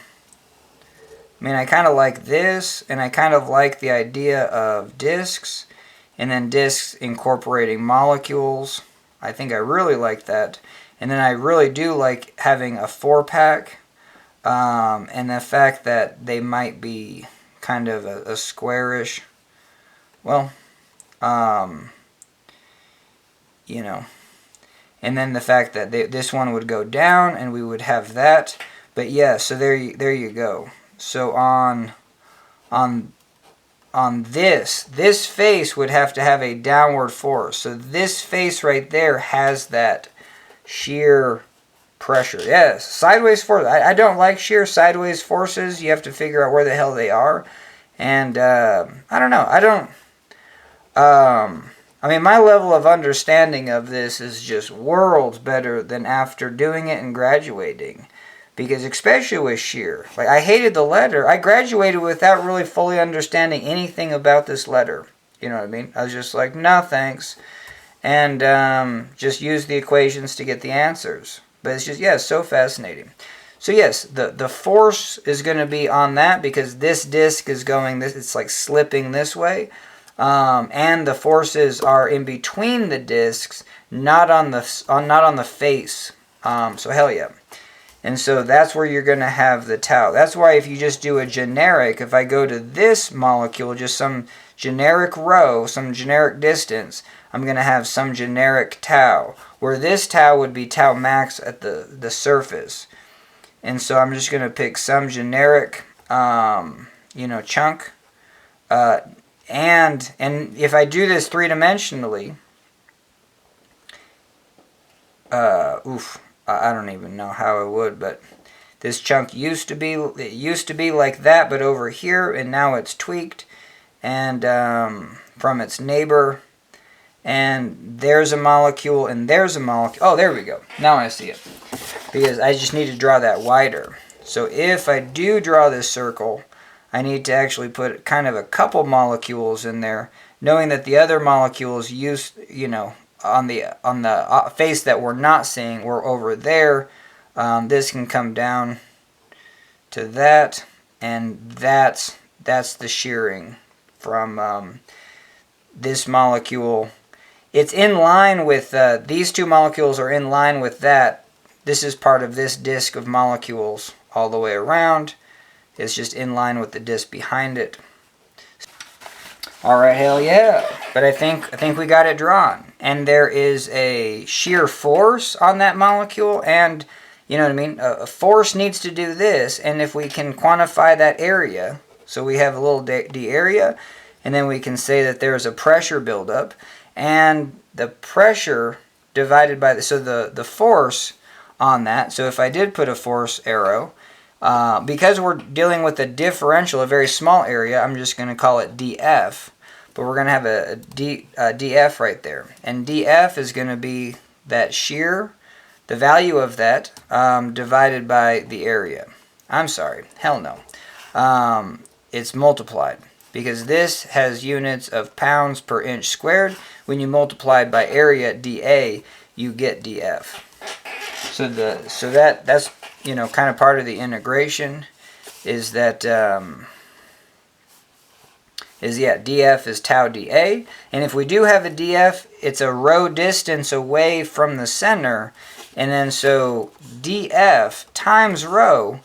kind of like this, and I kind of like the idea of discs, and then discs incorporating molecules. I think I really like that. And then I really do like having a 4-pack, and the fact that they might be kind of a squarish, well, and then the fact that this one would go down and we would have that. But yeah, so there you go. So on this face would have to have a downward force. So this face right there has that shear pressure. Yes, sideways force. I don't like shear sideways forces. You have to figure out where the hell they are. And I don't know. My level of understanding of this is just worlds better than after doing it and graduating. Because especially with shear, like I hated the letter. I graduated without really fully understanding anything about this letter. You know what I mean? I was just like, no thanks. And just use the equations to get the answers. But it's just, yeah, it's so fascinating. So yes, the force is going to be on that because this disc is going, it's like slipping this way. And the forces are in between the discs, not on the face. So hell yeah. And so that's where you're going to have the tau. That's why if you just do a generic, if I go to this molecule, just some generic rho, some generic distance, I'm going to have some generic tau, where this tau would be tau max at the surface. And so I'm just going to pick some generic, chunk. And if I do this three-dimensionally, I don't even know how I would, but this chunk used to be like that, but over here, and now it's tweaked, and from its neighbor, and there's a molecule, and there's a molecule. Oh, there we go. Now I see it, because I just need to draw that wider. So if I do draw this circle, I need to actually put kind of a couple molecules in there, knowing that the other molecules on the face that we're not seeing, we're over there. This can come down to that, and that's the shearing from this molecule. It's in line with these two molecules are in line with that. This is part of this disk of molecules all the way around. It's just in line with the disk behind it. All right, hell yeah. But I think we got it drawn. And there is a shear force on that molecule, and you know what I mean? A force needs to do this, and if we can quantify that area, so we have a little d area, and then we can say that there's a pressure buildup, and the pressure divided by the force on that. So if I did put a force arrow, because we're dealing with a differential, a very small area, I'm just going to call it dF. But we're going to have a dF right there. And dF is going to be that shear, the value of that, divided by the area. I'm sorry, hell no. It's multiplied. Because this has units of pounds per inch squared. When you multiply it by area, dA, you get dF. So that's kind of part of the integration is that dF is tau dA, and if we do have a dF, it's a rho distance away from the center, and then so dF times rho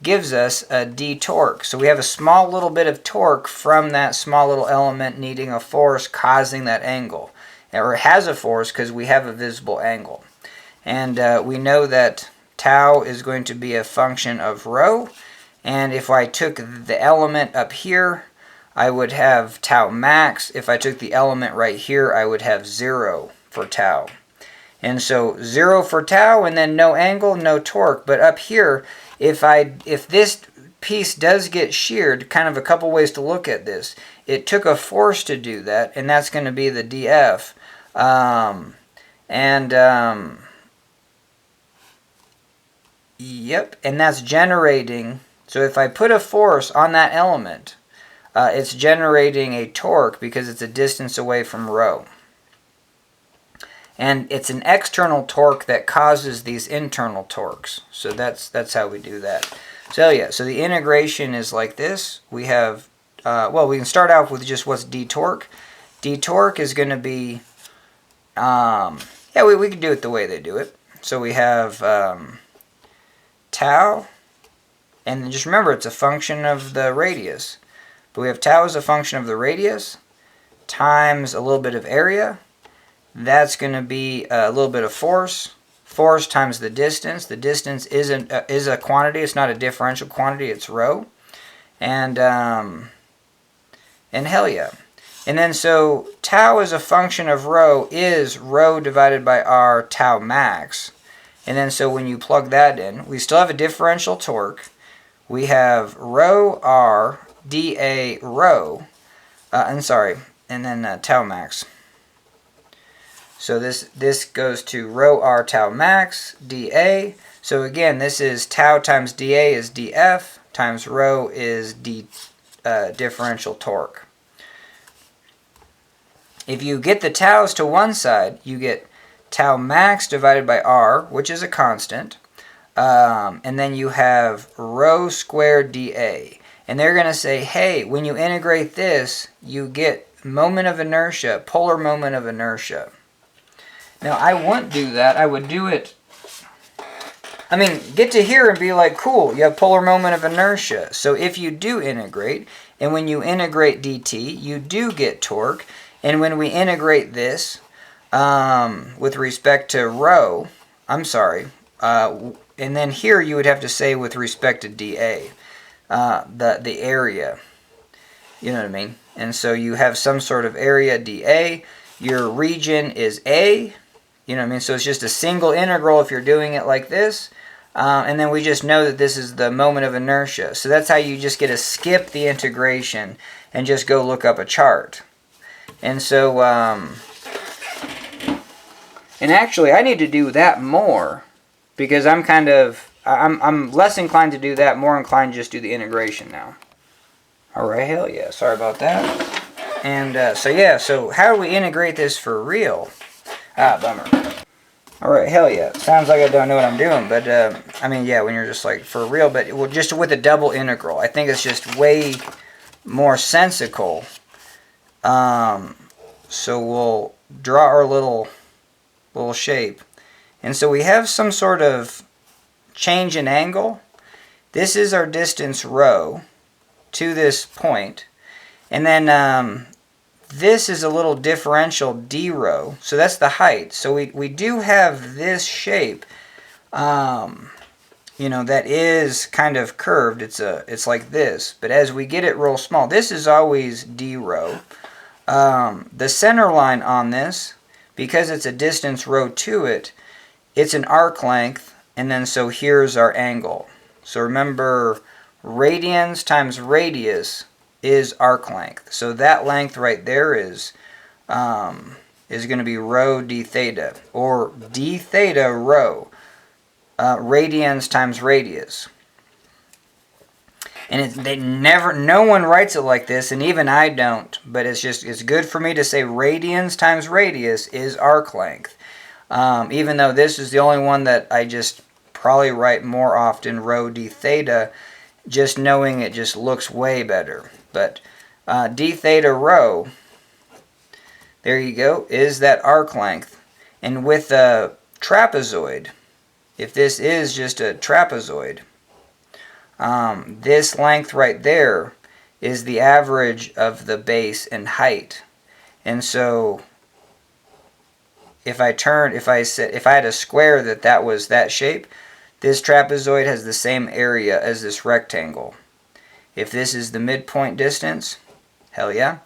gives us a d torque. So we have a small little bit of torque from that small little element needing a force causing that angle, or it has a force because we have a visible angle. And we know that tau is going to be a function of rho, and if I took the element up here, I would have tau max. If I took the element right here, I would have 0 for tau. And so 0 for tau, and then no angle, no torque. But up here, if this piece does get sheared, kind of a couple ways to look at this. It took a force to do that, and that's going to be the dF. Yep, and that's generating. So if I put a force on that element, it's generating a torque because it's a distance away from rho. And it's an external torque that causes these internal torques. So that's how we do that. So yeah, so the integration is like this. We have, we can start out with just what's d torque. D torque is going to be, we can do it the way they do it. So we have tau, and then just remember it's a function of the radius. But we have tau as a function of the radius times a little bit of area. That's going to be a little bit of force. Force times the distance. The distance is a quantity. It's not a differential quantity. It's rho. And hell yeah. And then so tau as a function of rho is rho divided by r tau max. And then so when you plug that in, we still have a differential torque. We have rho r dA rho, and then tau max. So this goes to rho r tau max dA. So again, this is tau times dA is dF times rho is differential torque. If you get the taus to one side, you get tau max divided by r, which is a constant, and then you have rho squared dA. And they're going to say, hey, when you integrate this, you get moment of inertia, polar moment of inertia. Now, I wouldn't do that. I would do it, I mean, get to here and be like, cool, you have polar moment of inertia. So if you do integrate, and when you integrate dt, you do get torque. And when we integrate this with respect to rho, I'm sorry, and then here you would have to say with respect to dA, the area, you know what I mean? And so you have some sort of area dA, your region is A, you know what I mean? So it's just a single integral if you're doing it like this, and then we just know that this is the moment of inertia. So that's how you just get to skip the integration and just go look up a chart. And so, and actually I need to do that more because I'm less inclined to do that, more inclined to just do the integration now. Alright, hell yeah, sorry about that. And so yeah, so how do we integrate this for real? Bummer. Alright, hell yeah, sounds like I don't know what I'm doing, but I mean, yeah, when you're just like, for real, but just with a double integral. I think it's just way more sensical. So we'll draw our little shape. And so we have some sort of change in angle. This is our distance rho to this point. And then this is a little differential d rho. So that's the height. So we do have this shape, you know, that is kind of curved. It's like this. But as we get it real small, this is always d rho. The center line on this, because it's a distance rho to it, it's an arc length, and then so here's our angle. So remember, radians times radius is arc length. So that length right there is going to be rho d theta, or d theta rho, radians times radius. And no one writes it like this, and even I don't, but it's good for me to say radians times radius is arc length. Even though this is the only one that I just probably write more often, rho d theta, just knowing it just looks way better. But d theta rho, there you go, is that arc length. And with a trapezoid, if this is just a trapezoid, this length right there is the average of the base and height. And so if I had a square that was that shape, this trapezoid has the same area as this rectangle. If this is the midpoint distance, hell yeah.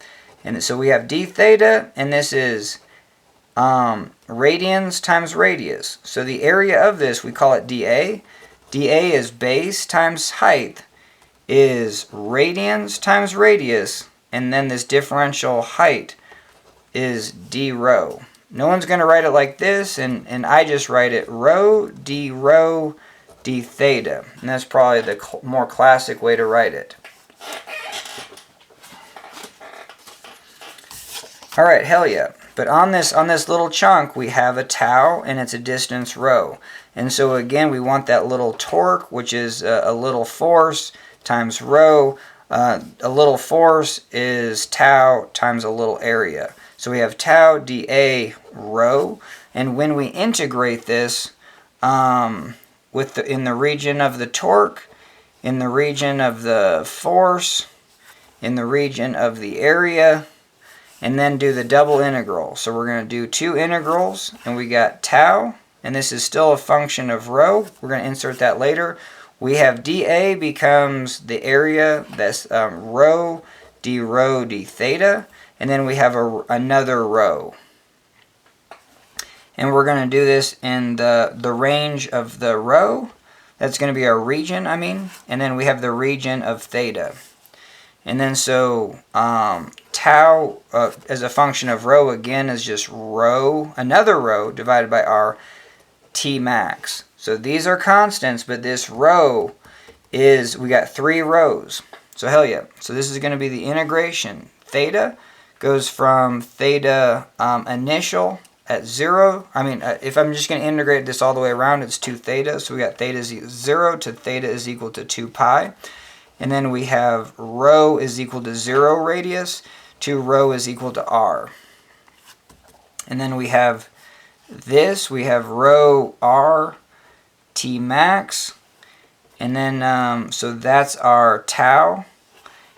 And so we have d theta, and this is radians times radius. So the area of this, we call it dA. dA is base times height, is radians times radius, and then this differential height is d rho. No one's going to write it like this, and I just write it rho d theta. And that's probably the more classic way to write it. Alright, hell yeah. But on this little chunk, we have a tau, and it's a distance rho. And so again, we want that little torque, which is a little force times rho. A little force is tau times a little area. So we have tau dA rho. And when we integrate this in the region of the torque, in the region of the force, in the region of the area, and then do the double integral. So we're going to do two integrals, and we got tau, and this is still a function of rho. We're going to insert that later. We have dA becomes the area, that's rho d theta, and then we have another rho. And we're going to do this in the range of the rho. That's going to be our region, and then we have the region of theta. And then so tau as a function of rho again is just rho, another rho divided by r, t max. So these are constants, but this rho is, we got 3 rows. So hell yeah. So this is going to be the integration. Theta goes from theta initial at 0. I mean, if I'm just going to integrate this all the way around, it's 2 theta. So we got theta is 0 to theta is equal to 2 pi. And then we have rho is equal to 0 radius to rho is equal to r. And then we have this. We have rho r t max. And then, so that's our tau.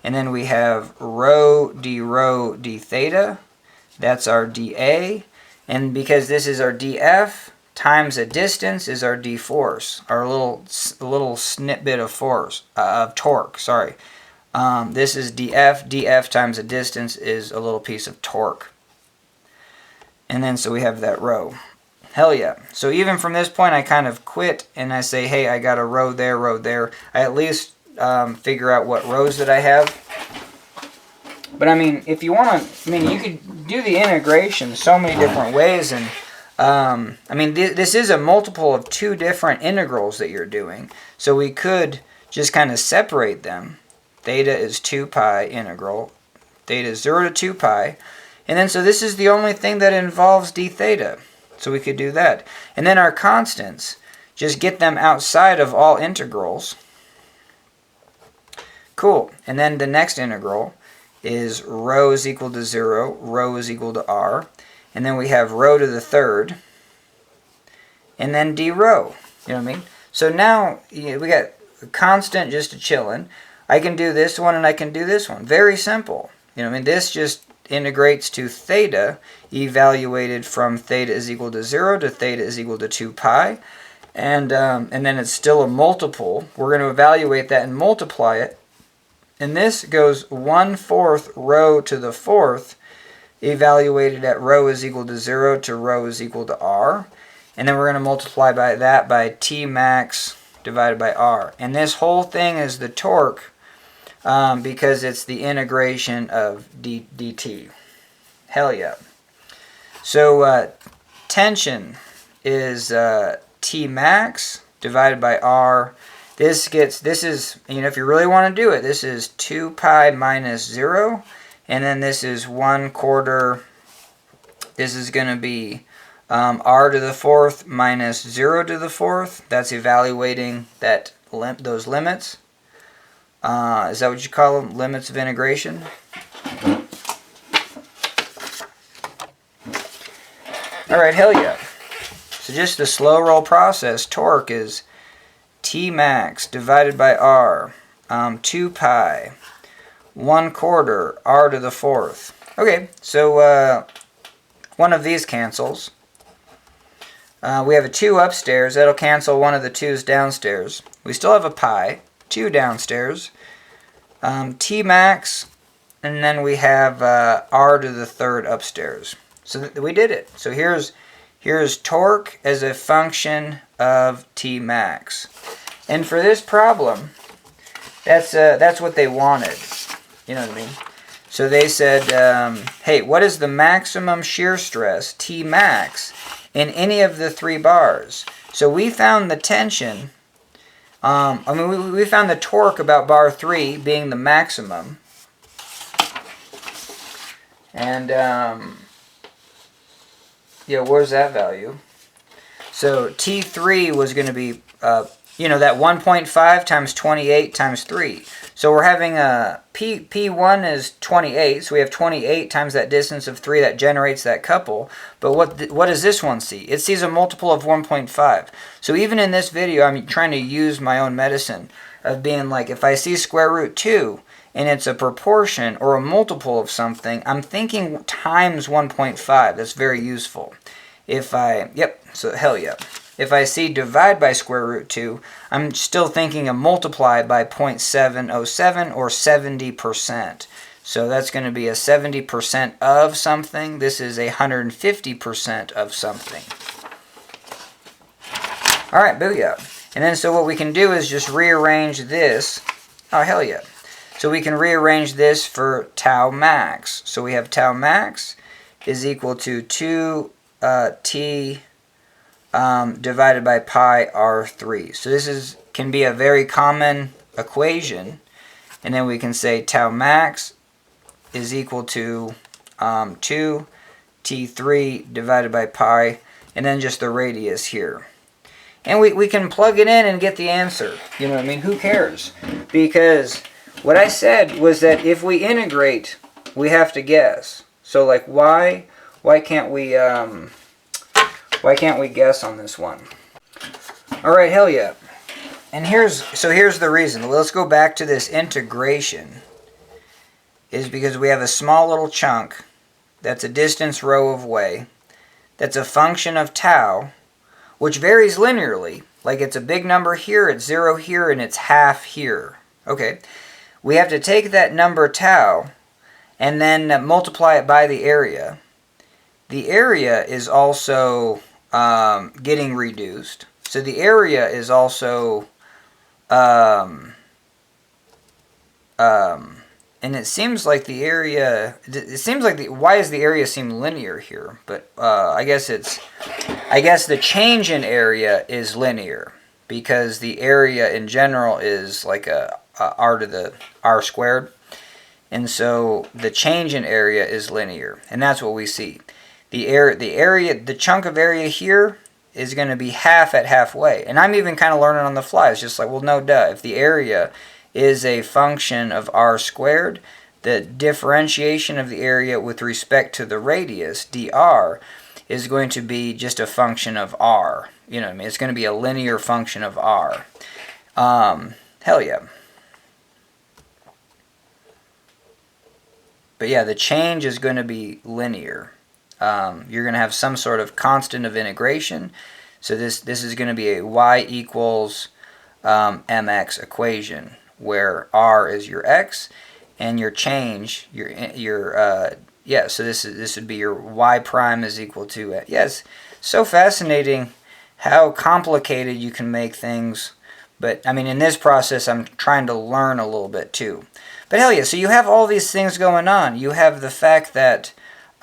And then we have rho d theta. That's our dA. And because this is our dF, times a distance is our d force, our little snippet of force, of torque, sorry. This is dF times a distance is a little piece of torque. And then so we have that rho. Hell yeah. So even from this point I kind of quit and I say, hey, I got a rho there. I at least figure out what rows that I have. But I mean, if you want to, I mean, you could do the integration so many different ways. And I mean, this is a multiple of 2 different integrals that you're doing. So we could just kind of separate them. Theta is 2 pi integral. Theta is 0 to 2 pi. And then so this is the only thing that involves d theta. So we could do that. And then our constants, just get them outside of all integrals. Cool. And then the next integral is rho is equal to 0, rho is equal to r. And then we have rho to the third. And then d rho. You know what I mean? So now we got a constant just a chillin'. I can do this one and I can do this one. Very simple. You know what I mean? This just integrates to theta, evaluated from theta is equal to 0 to theta is equal to 2 pi. And then it's still a multiple. We're going to evaluate that and multiply it. And this goes 1/4 rho to the 4th, evaluated at rho is equal to 0 to rho is equal to r. And then we're going to multiply by that by T max divided by r. And this whole thing is the torque because it's the integration of dt. Hell yeah. So tension is T max divided by r. This is, you know, if you really want to do it, this is 2 pi minus 0. And then this is 1/4. This is going to be r to the 4th minus 0 to the 4th. That's evaluating that those limits. Is that what you call them? Limits of integration? Alright, hell yeah. So just the slow roll process, torque is T max divided by r, 2 pi, 1/4 r to the 4th. Okay, so one of these cancels. We have a 2 upstairs. That'll cancel one of the 2's downstairs. We still have a pi, 2 downstairs. T max, and then we have r to the 3rd upstairs. So we did it. So here's torque as a function of T max. And for this problem, that's what they wanted. You know what I mean? So they said, hey, what is the maximum shear stress, T max, in any of the 3 bars? So we found the tension, we found the torque about bar 3 being the maximum. And, yeah, where's that value? So T3 was going to be, that 1.5 times 28 times 3. So we're having a P1 is 28, so we have 28 times that distance of 3 that generates that couple. But what does this one see? It sees a multiple of 1.5. So even in this video, I'm trying to use my own medicine of being like, if I see square root 2 and it's a proportion or a multiple of something, I'm thinking times 1.5. That's very useful. So hell yeah. If I see divide by square root 2, I'm still thinking a multiply by 0.707 or 70%. So that's going to be a 70% of something. This is a 150% of something. Alright, booyah. And then so what we can do is just rearrange this. Oh, hell yeah. So we can rearrange this for tau max. So we have tau max is equal to 2 t divided by pi r3. So this can be a very common equation. And then we can say tau max is equal to 2 T3 divided by pi, and then just the radius here. And we can plug it in and get the answer. You know what I mean? Who cares? Because what I said was that if we integrate, we have to guess. So like why can't we guess on this one? All right, hell yeah. And here's the reason. Let's go back to this integration. Is because we have a small little chunk that's a distance rho of way that's a function of tau, which varies linearly. Like it's a big number here, it's 0 here, and it's half here. Okay, we have to take that number tau and then multiply it by the area. The area is also getting reduced. So the area is also and it seems like the area, why does the area seem linear here? But I guess the change in area is linear because the area in general is like a r to the r squared. And so the change in area is linear, and that's what we see. The chunk of area here is going to be half at halfway. And I'm even kind of learning on the fly. It's just like, well, no duh. If the area is a function of r squared, the differentiation of the area with respect to the radius, dr, is going to be just a function of r. You know what I mean? It's going to be a linear function of r. Hell yeah. But yeah, the change is going to be linear. You're going to have some sort of constant of integration. So this is going to be a y equals mx equation, where r is your x and your change, so this would be your y prime is equal to, yes, so fascinating how complicated you can make things. But I mean, in this process, I'm trying to learn a little bit too. But hell yeah, so you have all these things going on. You have the fact that,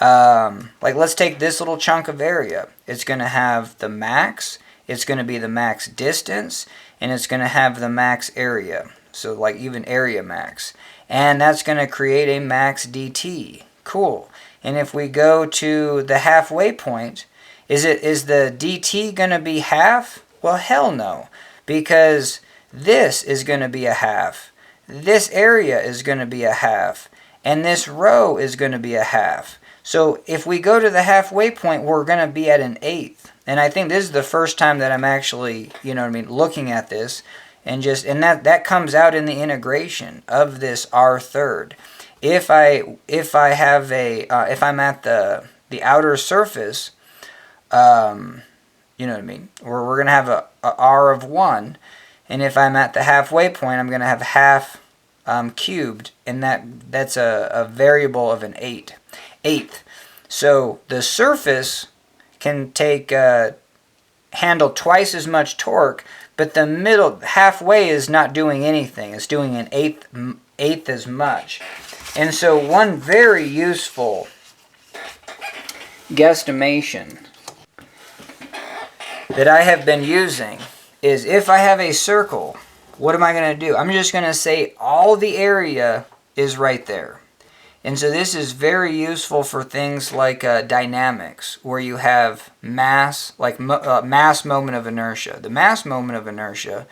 like let's take this little chunk of area. It's going to have the max, it's going to be the max distance, and it's going to have the max area. So like even area max. And that's going to create a max dt. Cool. And if we go to the halfway point, is the dt going to be half? Well, hell no. Because this is going to be a half. This area is going to be a half. And this row is going to be a half. So if we go to the halfway point, we're going to be at an eighth. And I think this is the first time that I'm actually, you know what I mean, looking at this. And that comes out in the integration of this r third. If I'm at the outer surface, you know what I mean, we're going to have a r of 1, and if I'm at the halfway point, I'm going to have half cubed, and that's a variable of an eighth. So the surface can handle twice as much torque, but the middle halfway is not doing anything. It's doing an eighth as much. And so one very useful guesstimation that I have been using is if I have a circle, what am I going to do? I'm just going to say all the area is right there. And so this is very useful for things like dynamics, where you have mass, like mass moment of inertia. The mass moment of inertia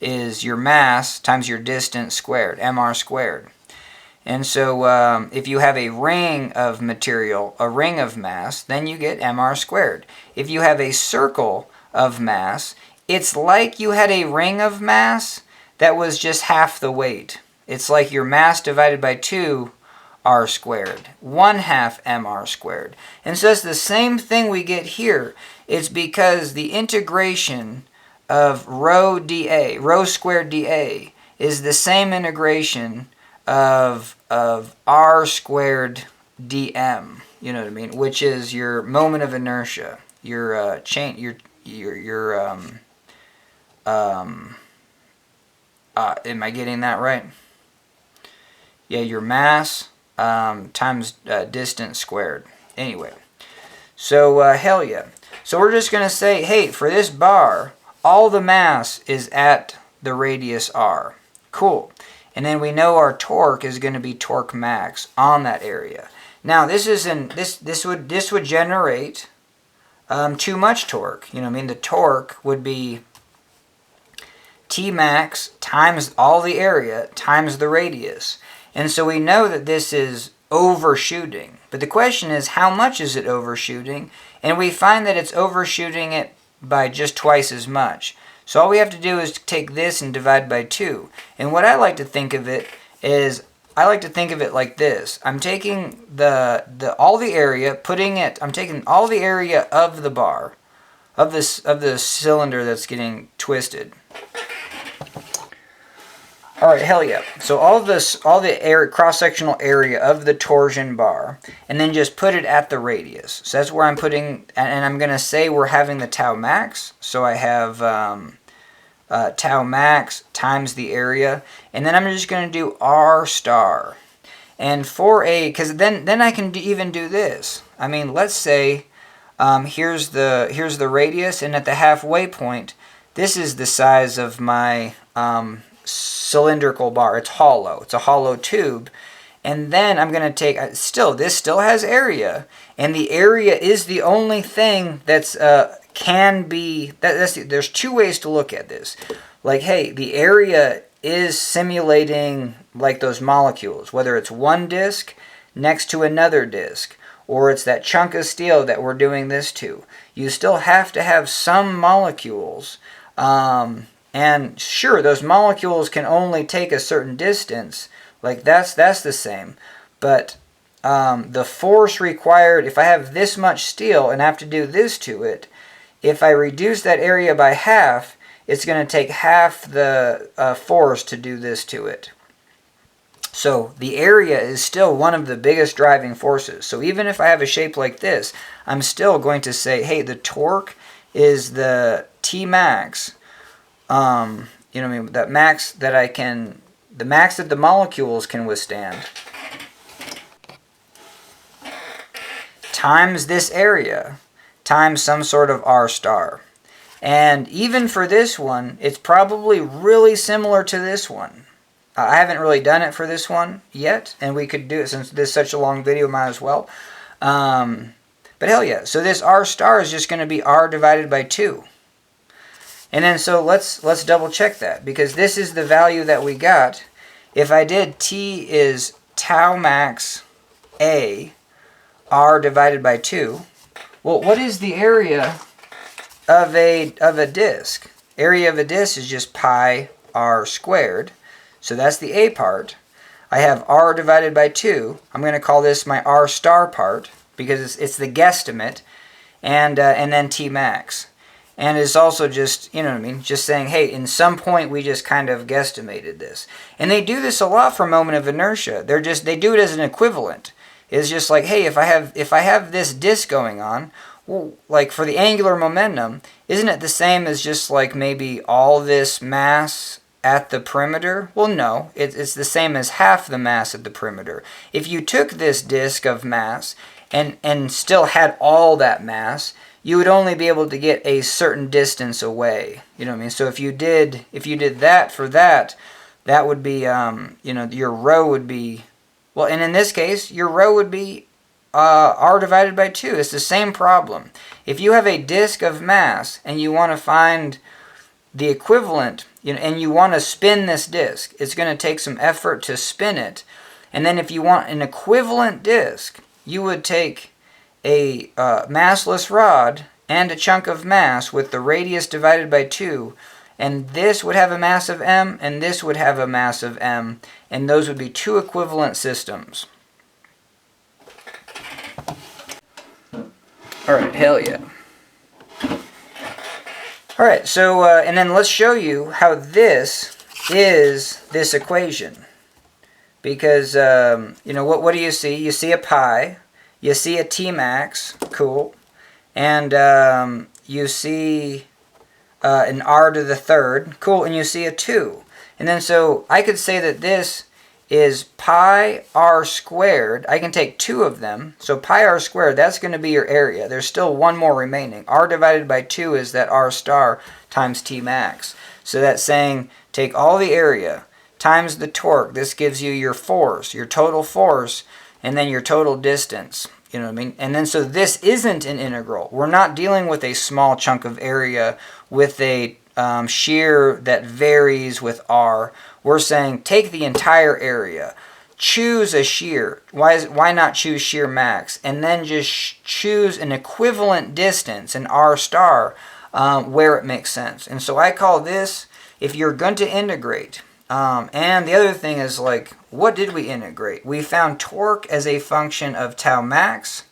is your mass times your distance squared, mr squared. And so if you have a ring of material, a ring of mass, then you get mr squared. If you have a circle of mass, it's like you had a ring of mass that was just half the weight. It's like your mass divided by 2 r squared, 1/2 mr squared. And so it's the same thing we get here. It's because the integration of rho squared dA, is the same integration of r squared dm. You know what I mean? Which is your moment of inertia, your am I getting that right? Yeah, your mass times distance squared. Anyway, so hell yeah. So we're just going to say, hey, for this bar, all the mass is at the radius r. Cool. And then we know our torque is going to be torque max on that area. Now this would generate too much torque. You know what I mean? The torque would be T max times all the area times the radius. And so we know that this is overshooting. But the question is, how much is it overshooting? And we find that it's overshooting it by just twice as much. So all we have to do is take this and divide by 2. And what I like to think of it is, I like to think of it like this. I'm taking all the area, I'm taking all the area of the bar, of the cylinder that's getting twisted. All right, hell yeah. So all the area, cross-sectional area of the torsion bar, and then just put it at the radius. So that's where I'm putting, and I'm going to say we're having the tau max. So I have tau max times the area, and then I'm just going to do r star. And for because then I can even do this. I mean, let's say here's the radius, and at the halfway point, this is the size of my cylindrical bar. It's hollow. It's a hollow tube. And then I'm going to take, this still has area, and the area is the only thing that's there's two ways to look at this. Like, hey, the area is simulating like those molecules, whether it's one disk next to another disk, or it's that chunk of steel that we're doing this to. You still have to have some molecules. And sure, those molecules can only take a certain distance. Like that's the same. But the force required, if I have this much steel and I have to do this to it, if I reduce that area by half, it's going to take half the force to do this to it. So the area is still one of the biggest driving forces. So even if I have a shape like this, I'm still going to say, hey, the torque is the T max. You know what I mean? That max that the max that the molecules can withstand, times this area, times some sort of r star. And even for this one, it's probably really similar to this one. I haven't really done it for this one yet, and we could do it since this is such a long video, might as well. But hell yeah. So this r star is just going to be r divided by 2. And then so let's double check that, because this is the value that we got. If I did T is tau max A r divided by 2, well, what is the area of a disk? Area of a disk is just pi r squared. So that's the A part. I have r divided by 2. I'm going to call this my r star part because it's the guesstimate, and then T max. And it's also just, you know what I mean, just saying, hey, in some point we just kind of guesstimated this. And they do this a lot for moment of inertia. They do it as an equivalent. It's just like, hey, if I have this disk going on, well, like for the angular momentum, isn't it the same as just like maybe all this mass at the perimeter? Well, no, it's the same as half the mass at the perimeter. If you took this disk of mass and still had all that mass, you would only be able to get a certain distance away. You know what I mean? So if you did that for that would be you know, your rho would be, well, and in this case your rho would be r divided by 2. It's the same problem. If you have a disk of mass and you want to find the equivalent, you know, and you want to spin this disk, it's going to take some effort to spin it. And then if you want an equivalent disk, you would take a massless rod and a chunk of mass with the radius divided by 2, and this would have a mass of m, and this would have a mass of m, and those would be two equivalent systems. Alright, hell yeah. Alright, so, and then let's show you how this is this equation. Because, you know, what do you see? You see a pi. You see a T max, cool, and you see an r to the third, cool, and you see a 2. And then so I could say that this is pi r squared. I can take two of them. So pi r squared, that's going to be your area. There's still one more remaining. R divided by 2 is that r star times T max. So that's saying take all the area times the torque. This gives you your force, your total force, and then your total distance. You know what I mean? And then so this isn't an integral. We're not dealing with a small chunk of area with a shear that varies with r. We're saying take the entire area, choose a shear. Why not choose shear max? And then just choose an equivalent distance, an r star, where it makes sense. And so I call this, if you're going to integrate, and the other thing is, like, what did we integrate? We found torque as a function of tau max.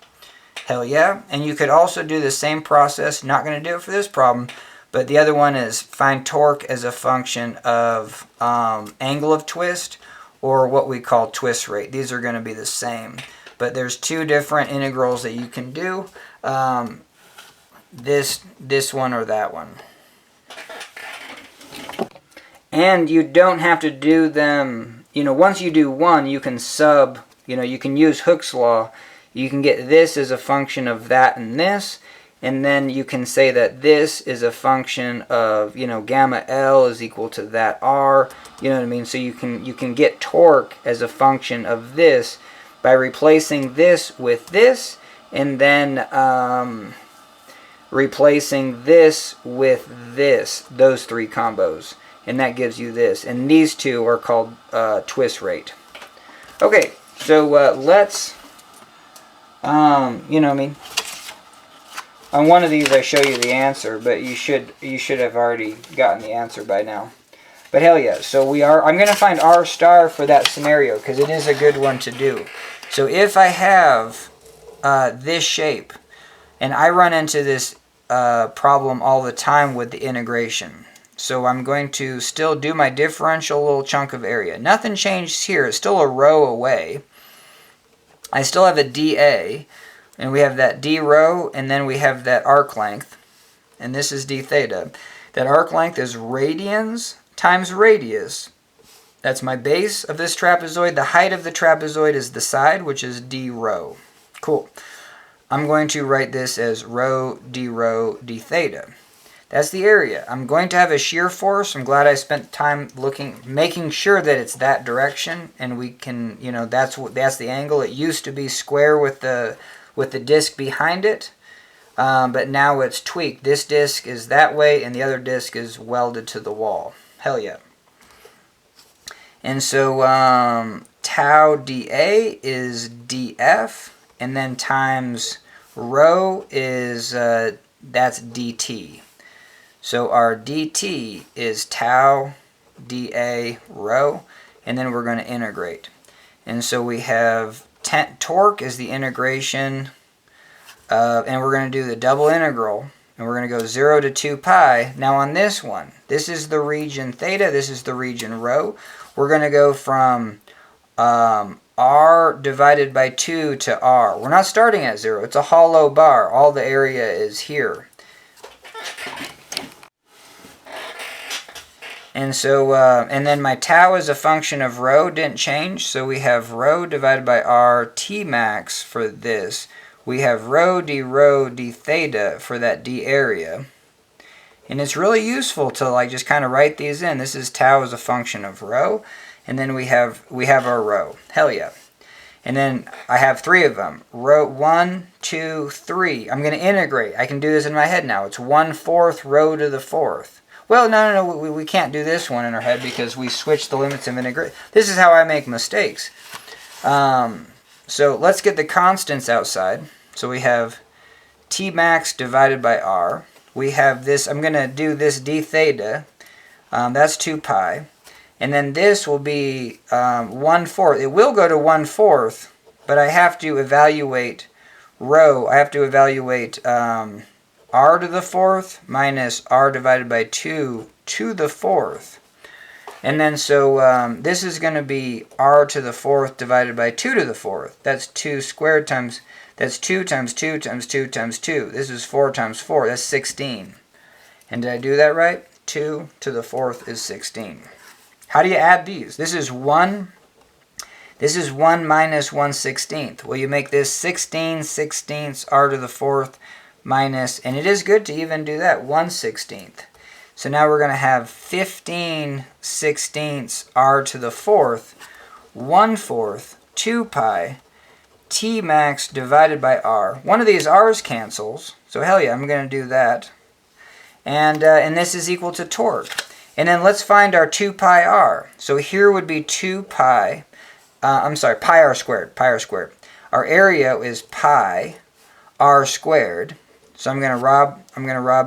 Hell yeah. And you could also do the same process. Not going to do it for this problem. But the other one is find torque as a function of angle of twist, or what we call twist rate. These are going to be the same. But there's two different integrals that you can do. This one or that one. And you don't have to do them, once you do one, you can you can use Hooke's law. You can get this as a function of that and this. And then you can say that this is a function of, gamma L is equal to that R. You know what I mean? So you can get torque as a function of this by replacing this with this, and then replacing this with this, those three combos. And that gives you this. And these two are called twist rate. Okay, so let's, on one of these I show you the answer, but you should have already gotten the answer by now. But hell yeah, so I'm going to find r star for that scenario, because it is a good one to do. So if I have this shape, and I run into this problem all the time with the integration. So I'm going to still do my differential little chunk of area. Nothing changed here. It's still a row away. I still have a dA, and we have that d rho, and then we have that arc length, and this is d theta. That arc length is radians times radius. That's my base of this trapezoid. The height of the trapezoid is the side, which is d rho. Cool. I'm going to write this as rho d theta. That's the area. I'm going to have a shear force. I'm glad I spent time making sure that it's that direction, and we can, that's the angle. It used to be square with the disc behind it, but now it's tweaked. This disc is that way, and the other disc is welded to the wall. Hell yeah. And so tau dA is dF, and then times rho is that's dt. So our dt is tau dA rho, and then we're going to integrate. And so we have torque is the integration, and we're going to do the double integral, and we're going to go 0 to 2 pi. Now on this one, this is the region theta, this is the region rho. We're going to go from r divided by 2 to r. We're not starting at 0. It's a hollow bar. All the area is here. And so, and then my tau is a function of rho, didn't change. So we have rho divided by r T max for this. We have rho d theta for that d area. And it's really useful to like just kind of write these in. This is tau as a function of rho. And then we have our rho. Hell yeah. And then I have three of them. Rho 1, 2, 3. I'm going to integrate. I can do this in my head now. It's 1/4 rho to the 4th. Well, no, we can't do this one in our head because we switched the limits of integration. This is how I make mistakes. So let's get the constants outside. So we have T max divided by R. We have this, I'm going to do this d theta. That's 2 pi. And then this will be 1/4. It will go to 1/4, but I have to evaluate rho. I have to evaluate r to the 4th minus r divided by 2 to the 4th. And then so this is going to be r to the 4th divided by 2 to the 4th. That's 2 squared times, that's 2 times 2 times 2 times 2. This is 4 times 4. That's 16. And did I do that right? 2 to the 4th is 16. How do you add these? This is 1 This is 1 minus 1/16. Well, you make this 16/16 r to the 4th minus, and it is good to even do that, 1/16. So now we're going to have 15/16 r to the 4th, 1/4, 2 pi, T max divided by r. One of these r's cancels, so hell yeah, I'm going to do that. And this is equal to torque. And then let's find our 2 pi r. So here would be 2 pi, pi r squared, Our area is pi r squared. So I'm going to rob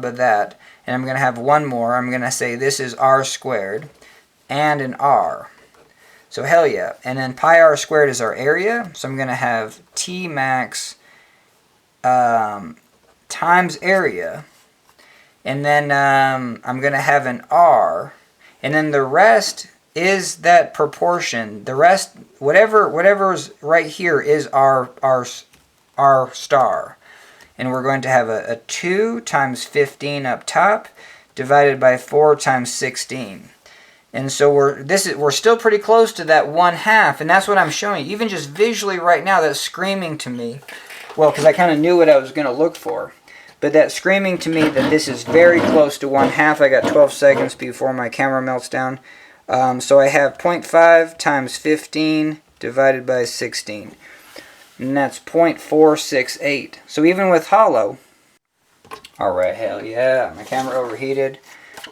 of that. And I'm going to have one more. I'm going to say this is r squared and an r. So hell yeah. And then pi r squared is our area. So I'm going to have T max times area. And then I'm going to have an r. And then the rest is that proportion. The rest, whatever's right here is r star. And we're going to have a 2 times 15 up top divided by 4 times 16. And so we're still pretty close to that 1/2, and that's what I'm showing you. Even just visually right now, that's screaming to me, well, because I kind of knew what I was going to look for, but that's screaming to me that this is very close to 1/2. I got 12 seconds before my camera melts down. So I have 0.5 times 15 divided by 16. And that's 0.468. So even with hollow, alright, hell yeah, my camera overheated,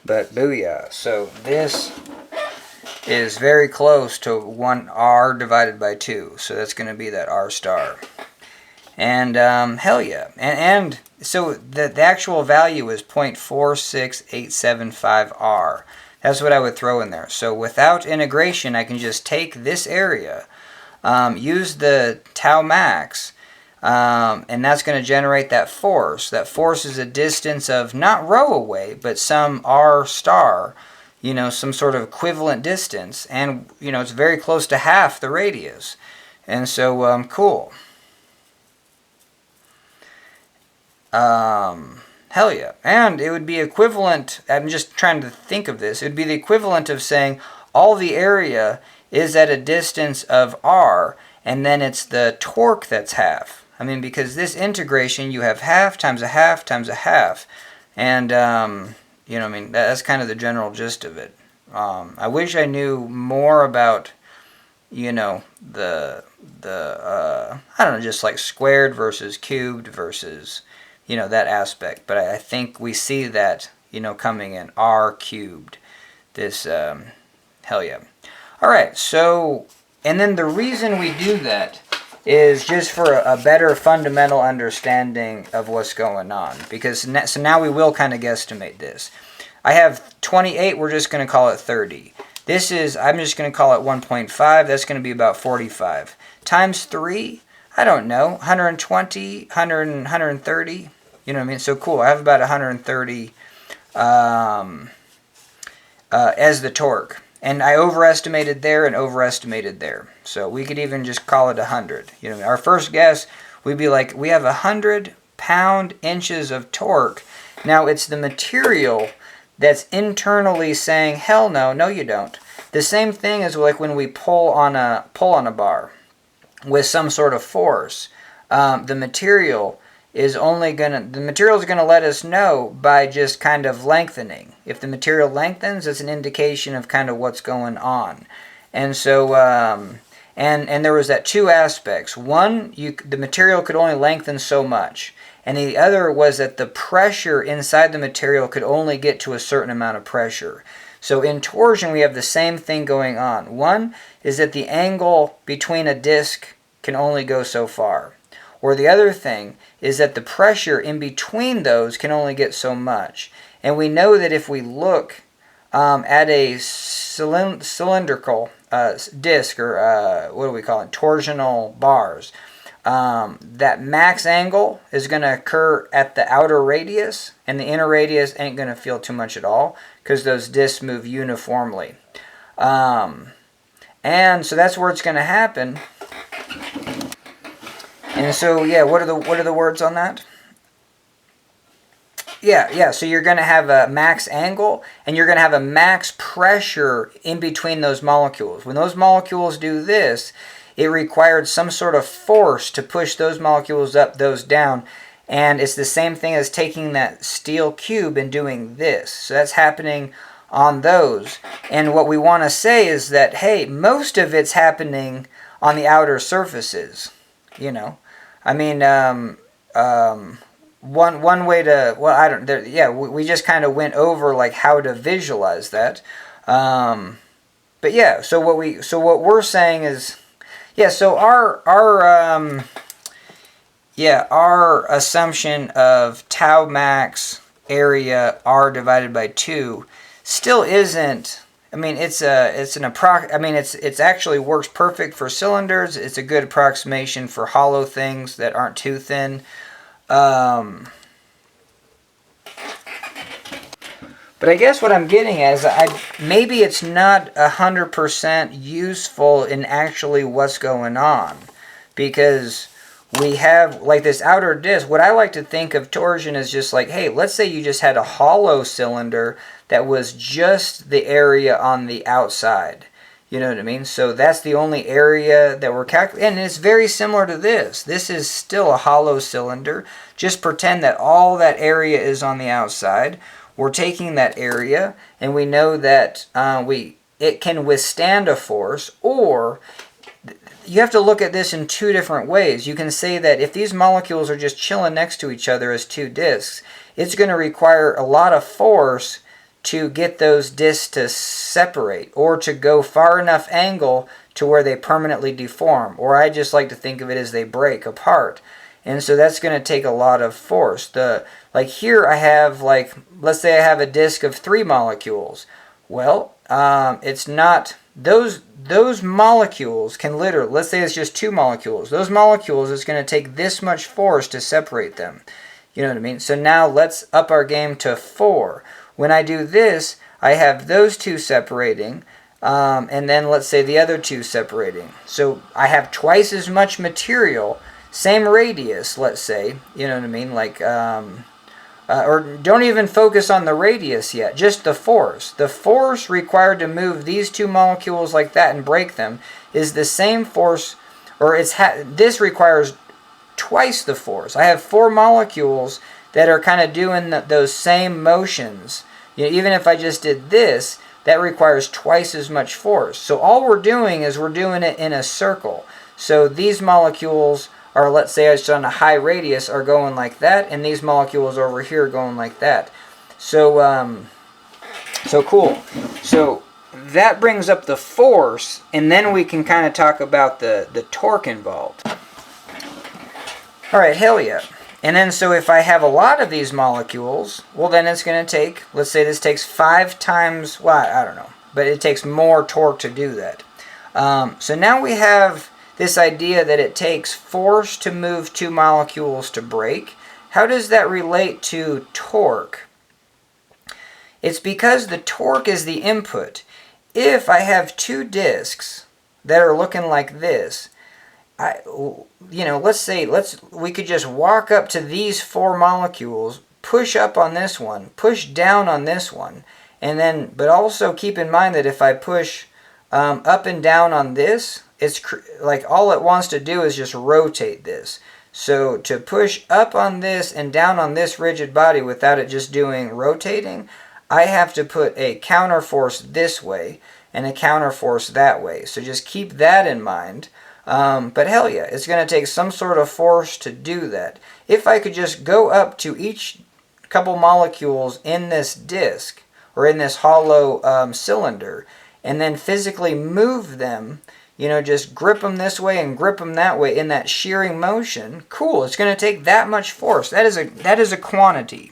but booyah. So this is very close to 1 r divided by 2. So that's going to be that r star. And hell yeah. And so the actual value is 0.46875 r. That's what I would throw in there. So without integration, I can just take this area, use the tau max, and that's going to generate that force. That force is a distance of not rho away, but some r star, some sort of equivalent distance. And, it's very close to half the radius. And so, cool. Hell yeah. And it would be equivalent, I'm just trying to think of this, it would be the equivalent of saying all the area is at a distance of r, and then it's the torque that's half. I mean, because this integration, you have half times a half times a half. And, that's kind of the general gist of it. I wish I knew more about, I don't know, just like squared versus cubed versus, that aspect. But I think we see that, coming in r cubed. This, hell yeah. All right, so, and then the reason we do that is just for a better fundamental understanding of what's going on. Because, so now we will kind of guesstimate this. I have 28, we're just going to call it 30. This is, I'm just going to call it 1.5, that's going to be about 45. Times 3, I don't know, 120, 130, you know what I mean? So cool, I have about 130 as the torque. And I overestimated there and overestimated there. So we could even just call it 100. Our first guess, we'd be like, we have 100 pound-inches of torque. Now it's the material that's internally saying, hell no, no you don't. The same thing is like when we pull on a bar with some sort of force. The material is gonna let us know by just kind of lengthening. If the material lengthens, it's an indication of kind of what's going on. And so, and there was that two aspects. One, the material could only lengthen so much. And the other was that the pressure inside the material could only get to a certain amount of pressure. So in torsion, we have the same thing going on. One is that the angle between a disc can only go so far. Or the other thing is that the pressure in between those can only get so much. And we know that if we look at a cylindrical disc, or what do we call it, torsional bars, that max angle is going to occur at the outer radius, and the inner radius ain't going to feel too much at all, because those discs move uniformly. And so that's where it's going to happen. And so, yeah, what are the words on that? Yeah, so you're going to have a max angle, and you're going to have a max pressure in between those molecules. When those molecules do this, it required some sort of force to push those molecules up, those down. And it's the same thing as taking that steel cube and doing this. So that's happening on those. And what we want to say is that, hey, most of it's happening on the outer surfaces. You know, I mean, one way to, well, I don't, there, yeah, we just kind of went over like how to visualize that. But yeah, so what we're saying is, yeah, so our assumption of tau max area r divided by 2 still isn't. I mean, it's actually works perfect for cylinders. It's a good approximation for hollow things that aren't too thin. But I guess what I'm getting at is maybe it's not 100% useful in actually what's going on, because we have like this outer disc. What I like to think of torsion is just like, hey, let's say you just had a hollow cylinder that was just the area on the outside. You know what I mean? So that's the only area that we're calculating. And it's very similar to this. This is still a hollow cylinder. Just pretend that all that area is on the outside. We're taking that area, and we know that it can withstand a force, or you have to look at this in two different ways. You can say that if these molecules are just chilling next to each other as two disks, it's going to require a lot of force to get those disks to separate, or to go far enough angle to where they permanently deform, or I just like to think of it as they break apart. And so that's going to take a lot of force. Like here I have, like, let's say I have a disk of 3 molecules. Well, it's not, those molecules can literally, let's say it's just 2 molecules. Those molecules, it's going to take this much force to separate them. You know what I mean? So now let's up our game to 4. When I do this, I have those 2 separating, and then let's say the other 2 separating. So I have twice as much material, same radius, let's say, you know what I mean? Like, or don't even focus on the radius yet, just the force. The force required to move these 2 molecules like that and break them is the same force, or this requires twice the force. I have 4 molecules that are kind of doing those same motions. You know, even if I just did this, that requires twice as much force. So all we're doing is we're doing it in a circle. So these molecules are, let's say it's on a high radius, are going like that, and these molecules over here are going like that. So, so cool. So that brings up the force, and then we can kind of talk about the torque involved. All right, hell yeah. And then so if I have a lot of these molecules, well then it's going to take, let's say this takes 5 times, well, I don't know, but it takes more torque to do that. So now we have this idea that it takes force to move 2 molecules to break. How does that relate to torque? It's because the torque is the input. If I have 2 disks that are looking like this, let's say we could just walk up to these 4 molecules, push up on this one, push down on this one, and then, but also keep in mind that if I push up and down on this, it's like all it wants to do is just rotate this. So to push up on this and down on this rigid body without it just doing rotating, I have to put a counter force this way and a counter force that way. So just keep that in mind. But hell yeah, it's going to take some sort of force to do that. If I could just go up to each couple molecules in this disc, or in this hollow cylinder, and then physically move them, you know, just grip them this way and grip them that way in that shearing motion, cool, it's going to take that much force. That is a quantity.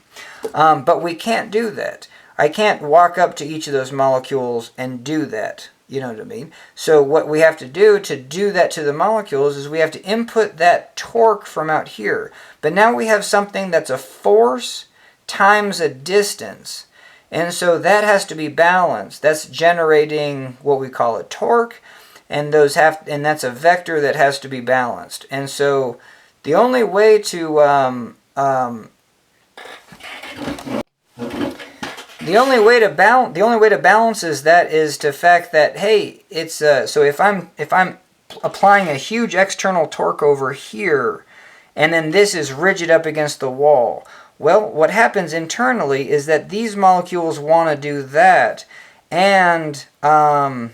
But we can't do that. I can't walk up to each of those molecules and do that. You know what I mean? So what we have to do that to the molecules is we have to input that torque from out here. But now we have something that's a force times a distance. And so that has to be balanced. That's generating what we call a torque, and that's a vector that has to be balanced. And so the only way to The only way to balance is that is the fact that, hey, it's so if I'm applying a huge external torque over here, and then this is rigid up against the wall. Well, what happens internally is that these molecules want to do that, and I'm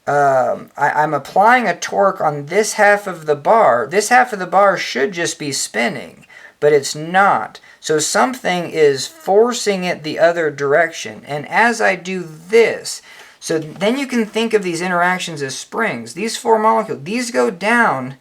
applying a torque on this half of the bar. This half of the bar should just be spinning, but it's not. So something is forcing it the other direction. And as I do this, so then you can think of these interactions as springs. These four molecules, these go down.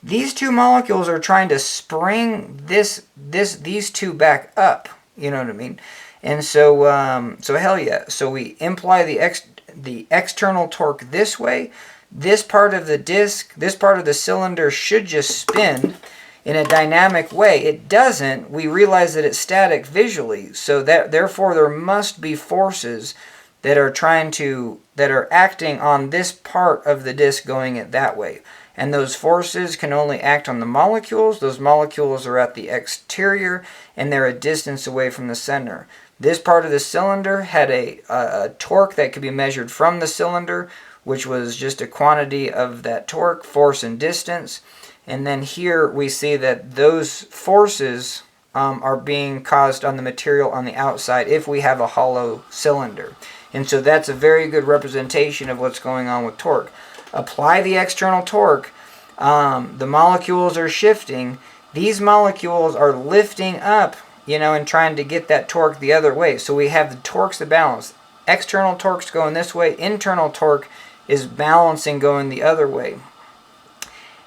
These two molecules are trying to spring these two back up. You know what I mean? And so, hell yeah. So we imply the external torque this way. This part of the disc, this part of the cylinder should just spin in a dynamic way. It doesn't. We realize that it's static visually. So that therefore there must be forces that are acting on this part of the disc going it that way. And those forces can only act on the molecules. Those molecules are at the exterior, and they're a distance away from the center. This part of the cylinder had a torque that could be measured from the cylinder, which was just a quantity of that torque, force and distance. And then here we see that those forces are being caused on the material on the outside if we have a hollow cylinder. And so that's a very good representation of what's going on with torque. Apply the external torque. The molecules are shifting. These molecules are lifting up, and trying to get that torque the other way. So we have the torques to balance. External torque's going this way. Internal torque is balancing going the other way.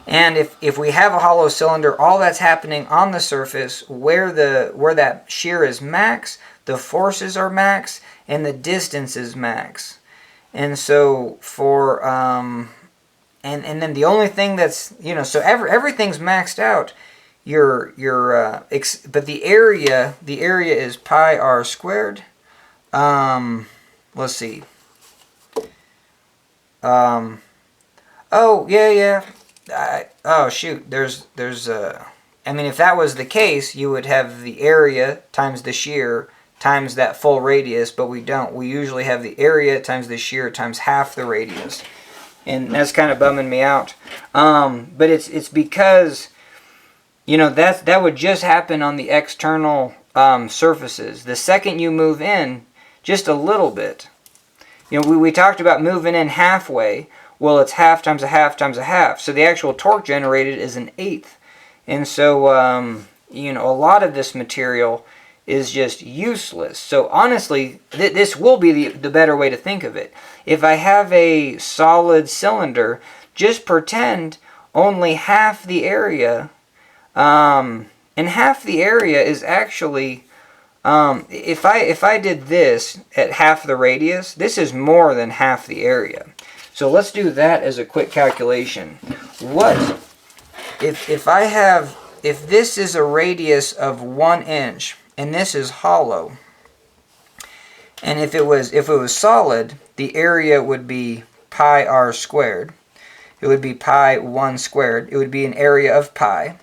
And if we have a hollow cylinder, all that's happening on the surface where that shear is max, the forces are max, and the distance is max. And so for and then the only thing that's so everything's maxed out. But the area is pi r squared. Let's see. Oh yeah. Oh shoot. There's if that was the case, you would have the area times the shear times that full radius, but we don't. We usually have the area times the shear times half the radius, and that's kind of bumming me out. But it's because that would just happen on the external surfaces. The second you move in just a little bit, we talked about moving in halfway. Well, it's half times a half times a half. So the actual torque generated is an eighth. And so, a lot of this material is just useless. So honestly, this will be the better way to think of it. If I have a solid cylinder, just pretend only half the area, and half the area is actually, if I did this at half the radius, this is more than half the area. So let's do that as a quick calculation. What if this is a radius of 1 inch and this is hollow, and if it was solid, the area would be pi r squared. It would be pi 1 squared. It would be an area of pi.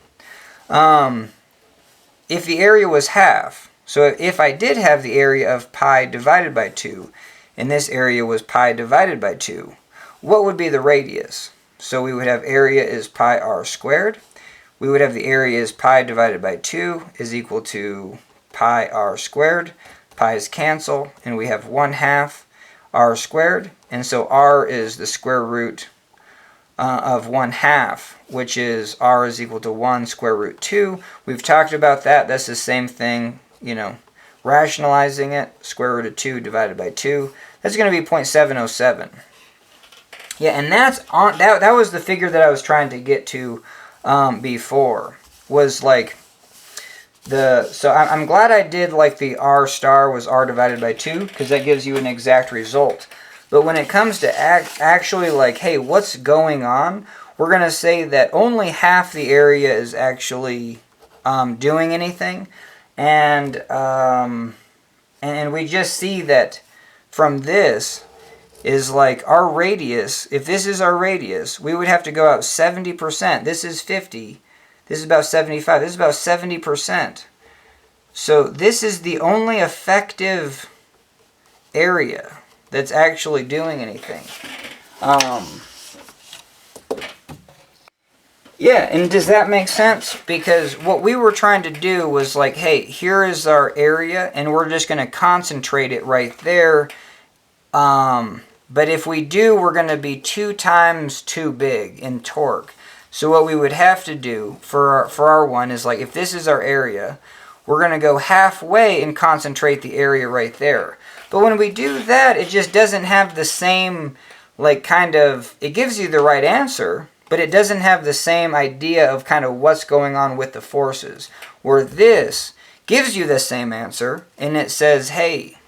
If the area was half, so if I did have the area of pi divided by 2, and this area was pi divided by 2, what would be the radius? So we would have area is pi r squared. We would have the area is pi divided by 2 is equal to pi r squared. Pi's cancel, and we have 1/2 r squared. And so r is the square root of 1/2, which is r is equal to 1 square root 2. We've talked about that. That's the same thing, rationalizing it. Square root of 2 divided by 2. That's going to be 0.707. Yeah, and that was the figure that I was trying to get to before. Was like so I'm glad I did like the r star was r divided by 2, because that gives you an exact result. But when it comes to actually like, hey, what's going on? We're going to say that only half the area is actually doing anything. And we just see that from this is like our radius. If this is our radius, we would have to go out 70%. This is 50. This is about 75. This is about 70%. So this is the only effective area that's actually doing anything. Yeah, and does that make sense? Because what we were trying to do was like, hey, here is our area, and we're just going to concentrate it right there. But if we do, we're going to be 2 times too big in torque. So what we would have to do for our one is like, if this is our area, we're going to go halfway and concentrate the area right there. But when we do that, it just doesn't have the same, like, kind of, it gives you the right answer, but it doesn't have the same idea of kind of what's going on with the forces. Where this gives you the same answer, and it says, hey,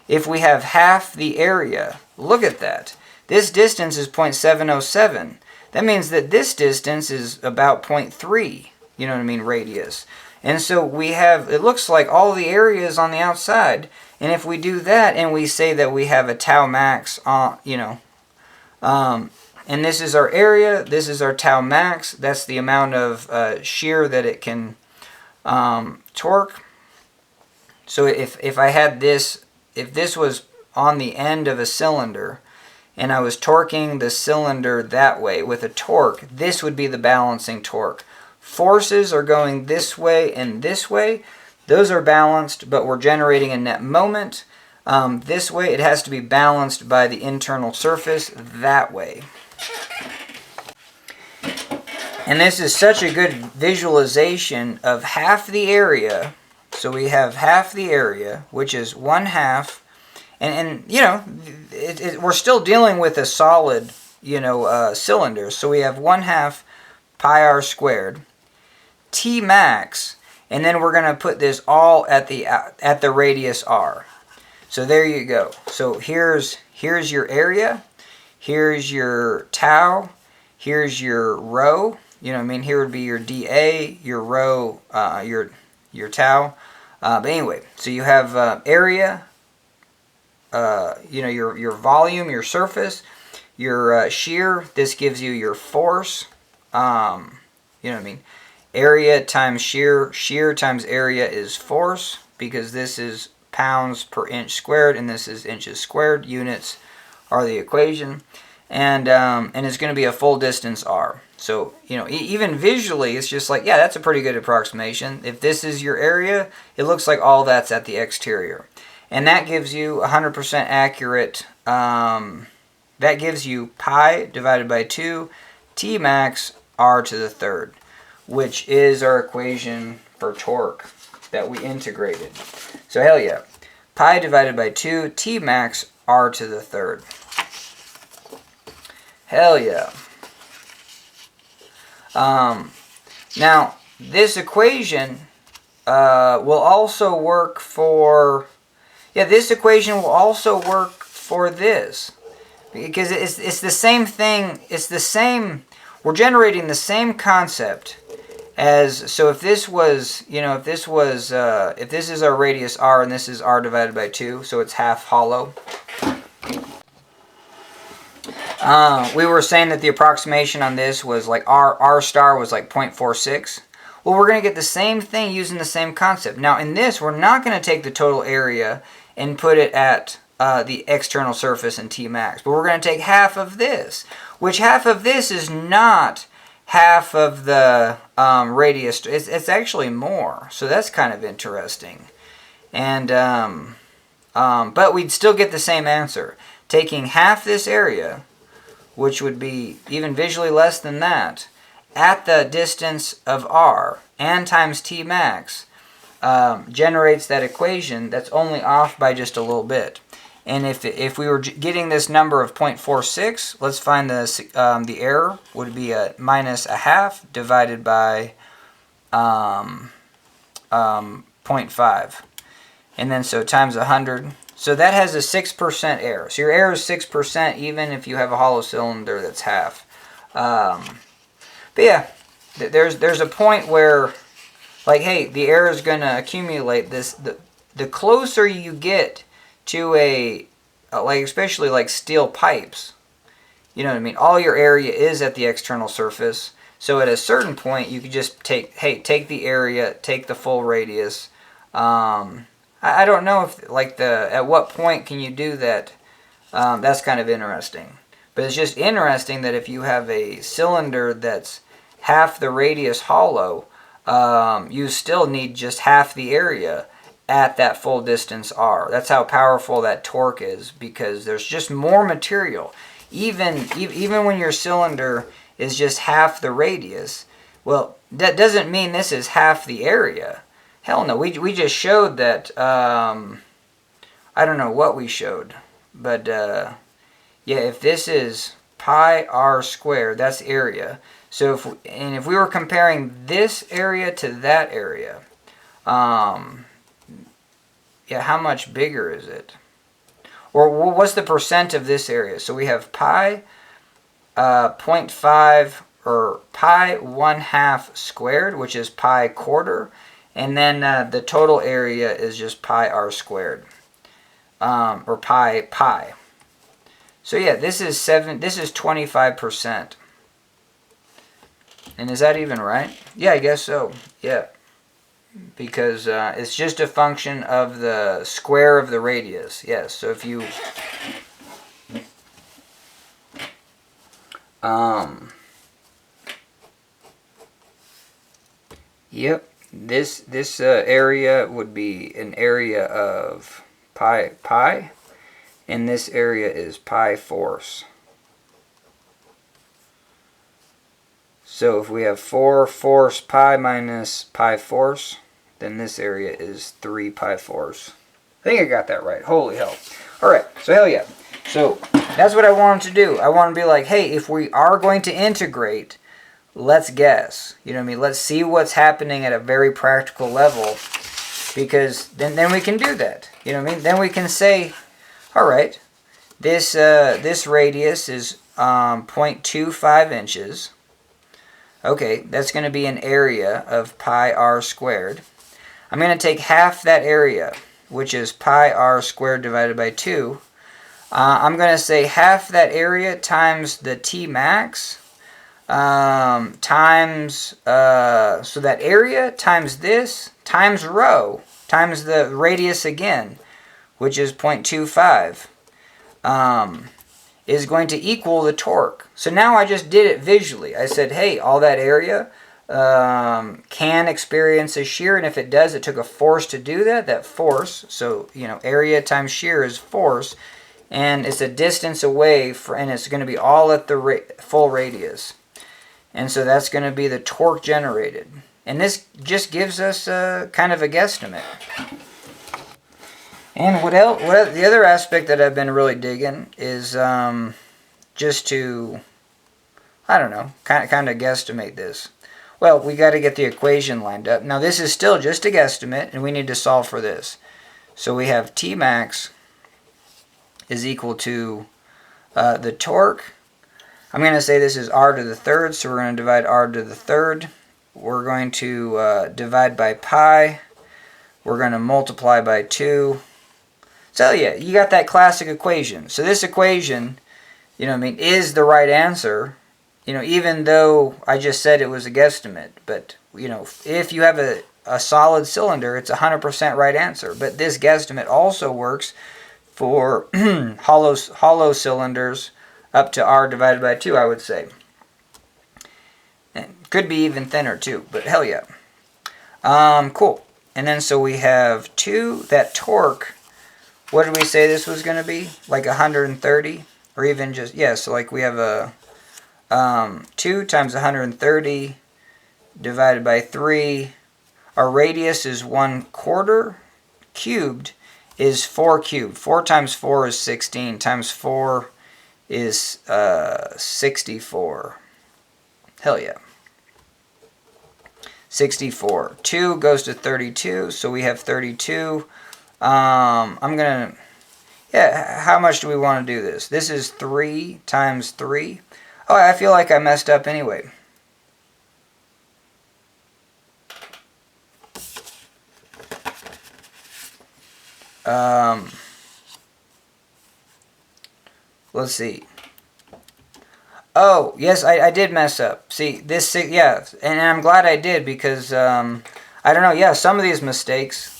if we have half the area, look at that. This distance is 0.707. That means that this distance is about 0.3, you know what I mean, radius. And so we have, it looks like all the area is on the outside. And if we do that and we say that we have a tau max, you know, and this is our area, this is our tau max, that's the amount of shear that it can torque. So if I had this, if this was on the end of a cylinder, and I was torquing the cylinder that way with a torque, this would be the balancing torque. Forces are going this way and this way. Those are balanced, but we're generating a net moment. This way, it has to be balanced by the internal surface that way. And this is such a good visualization of half the area. So we have half the area, which is 1/2. And you know, we're still dealing with a solid, you know, cylinder. So we have 1/2 pi r squared. T max, and then we're going to put this all at the radius r. So there you go. So here's your area, here's your tau, here's your rho. You know what I mean? Here would be your dA, your rho, your tau. But anyway, so you have area, you know, your volume, your surface, your shear. This gives you your force. You know what I mean? Area times shear. Shear times area is force, because this is pounds per inch squared and this is inches squared. Units are the equation. And it's going to be a full distance r. So, you know, even visually, it's just like, yeah, that's a pretty good approximation. If this is your area, it looks like all that's at the exterior. And that gives you 100% accurate, that gives you pi divided by 2, T max r to the third, which is our equation for torque that we integrated. So hell yeah. Pi divided by 2, T max r to the third. Hell yeah. Now, this equation will also work for... Yeah, this equation will also work for this. Because it's the same thing. It's the same... We're generating the same concept as... So if this was, you know, if this is our radius r and this is r divided by 2, so it's half hollow. We were saying that the approximation on this was like r star was like 0.46. Well, we're going to get the same thing using the same concept. Now, in this, we're not going to take the total area and put it at the external surface and T max. But we're going to take half of this, which half of this is not half of the radius. It's actually more. So that's kind of interesting. And but we'd still get the same answer. Taking half this area, which would be even visually less than that, at the distance of r and times T max, generates that equation that's only off by just a little bit. And if we were getting this number of 0.46, let's find the error would be a minus a half divided by 0.5. And then so times 100. So that has a 6% error. So your error is 6% even if you have a hollow cylinder that's half. But yeah, there's a point where, like, hey, the error is going to accumulate. The closer you get to like especially like steel pipes, you know what I mean? All your area is at the external surface. So at a certain point, you could just take the area, take the full radius. I don't know if, like, at what point can you do that? That's kind of interesting. But it's just interesting that if you have a cylinder that's half the radius hollow, you still need just half the area at that full distance r. That's how powerful that torque is, because there's just more material. Even when your cylinder is just half the radius, well, that doesn't mean this is half the area. Hell no, we just showed that, I don't know what we showed, but yeah, if this is pi r squared, that's area. So if we were comparing this area to that area, yeah, how much bigger is it? Or what's the percent of this area? So we have pi 0.5 or pi 1/2 squared, which is pi quarter, and then the total area is just pi r squared, or pi. So yeah, this is 25%. And is that even right? Yeah, I guess so. Yeah. Because it's just a function of the square of the radius. Yes, so if you yep, this area would be an area of pi, and this area is pi force. So if we have 4 force pi minus pi force, then this area is 3 pi force. I think I got that right. Holy hell. Alright, so hell yeah. So that's what I wanted to do. I want to be like, hey, if we are going to integrate, let's guess. You know what I mean? Let's see what's happening at a very practical level, because then we can do that. You know what I mean? Then we can say, alright, this radius is 0.25 inches. Okay, that's going to be an area of pi r squared. I'm going to take half that area, which is pi r squared divided by 2. I'm going to say half that area times the T max, times, so that area times this, times rho, times the radius again, which is 0.25, is going to equal the torque. So now I just did it visually. I said, hey, all that area can experience a shear, and if it does, it took a force to do that. That force, so you know, area times shear is force, and it's a distance away, and it's going to be all at the full radius. And so that's going to be the torque generated. And this just gives us kind of a guesstimate. And what else? The other aspect that I've been really digging is just to, I don't know, kind of guesstimate this. Well, we got to get the equation lined up. Now this is still just a guesstimate, and we need to solve for this. So we have T max is equal to the torque. I'm going to say this is r to the third, so we're going to divide r to the third. We're going to divide by pi. We're going to multiply by 2. So yeah, you got that classic equation. So this equation, you know what I mean, is the right answer, you know, even though I just said it was a guesstimate. But, you know, if you have a solid cylinder, it's 100% right answer. But this guesstimate also works for hollow cylinders up to r divided by 2, I would say. And could be even thinner too, but hell yeah. Cool. And then so we have 2, that torque. What did we say this was going to be? Like 130? Or even just, yeah, so like we have a 2 times 130 divided by 3. Our radius is 1/4. Cubed is 4 cubed. 4 times 4 is 16. Times 4 is 64. Hell yeah. 64. 2 goes to 32, so we have 32. I'm going to, yeah, how much do we want to do this? This is 3 times 3. Oh, I feel like I messed up anyway. Let's see. Oh, yes, I did mess up. See, this, yeah, and I'm glad I did, because, I don't know, yeah, some of these mistakes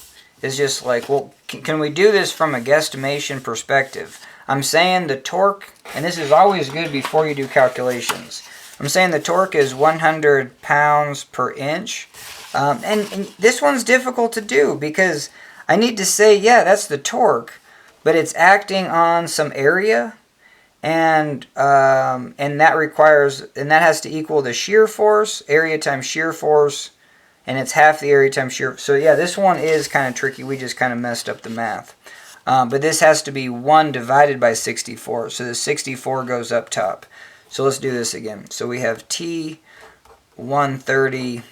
is just like, well, can we do this from a guesstimation perspective? I'm saying the torque, and this is always good before you do calculations. I'm saying the torque is 100 pounds per inch. And this one's difficult to do because I need to say, yeah, that's the torque, but it's acting on some area, and that requires, and that has to equal the shear force, area times shear force, and it's half the area times shear. So yeah, this one is kind of tricky. We just kind of messed up the math. But this has to be 1 divided by 64. So the 64 goes up top. So let's do this again. So we have T 130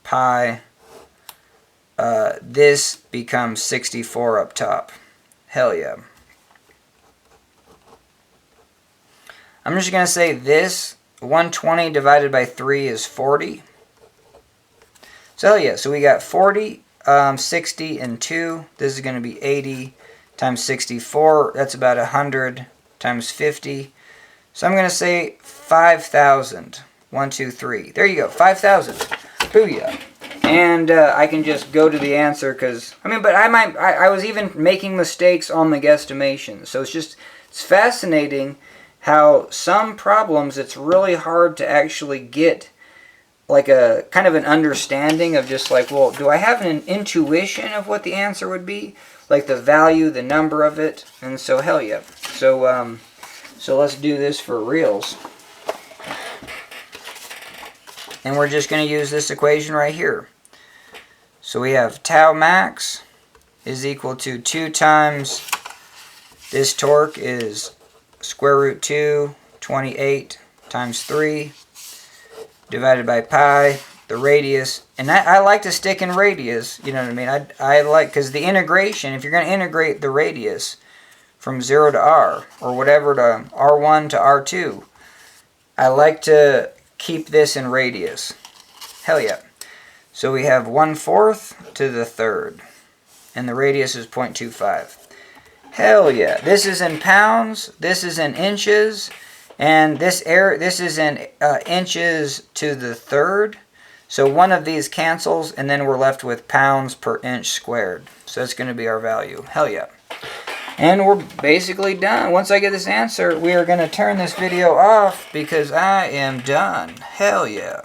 pi. This becomes 64 up top. Hell yeah. I'm just going to say this 120 divided by 3 is 40. So hell yeah. So we got 40. 60 and 2, this is going to be 80 times 64, that's about 100 times 50. So I'm going to say 5,000. 1, 2, 3. There you go, 5,000. Booyah. And I can just go to the answer because, but I was even making mistakes on the guesstimation. So it's fascinating how some problems it's really hard to actually get like a kind of an understanding of just like, well, do I have an intuition of what the answer would be? Like the value, the number of it. And so hell yeah. So let's do this for reals. And we're just going to use this equation right here. So we have tau max is equal to 2 times this torque is square root 2, 28 times 3. Divided by pi, the radius, and I like to stick in radius, you know what I mean? I like, because the integration, if you're going to integrate the radius from 0 to r, or whatever to r1 to r2, I like to keep this in radius. Hell yeah. So we have 1/4 to the third, and the radius is 0.25. Hell yeah. This is in pounds, this is in inches, and this is in inches to the third. So one of these cancels, and then we're left with pounds per inch squared. So that's going to be our value. Hell yeah. And we're basically done. Once I get this answer, we are going to turn this video off because I am done. Hell yeah.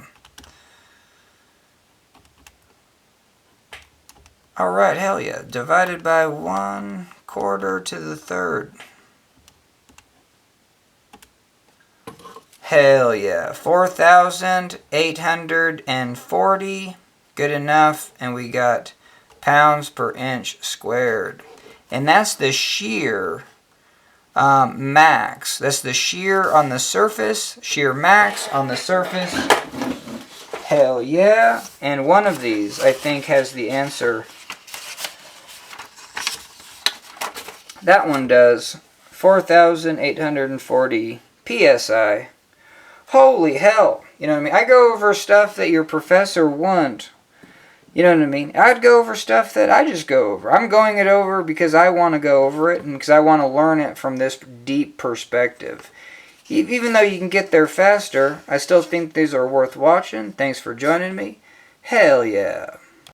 Alright, hell yeah. Divided by 1/4 to the third. Hell yeah. 4,840. Good enough. And we got pounds per inch squared. And that's the shear max. That's the shear on the surface. Shear max on the surface. Hell yeah. And one of these, I think, has the answer. That one does. 4,840 psi. Holy hell. You know what I mean? I go over stuff that your professor won't. You know what I mean? I'd go over stuff that I just go over. I'm going it over because I want to go over it and because I want to learn it from this deep perspective. Even though you can get there faster, I still think these are worth watching. Thanks for joining me. Hell yeah.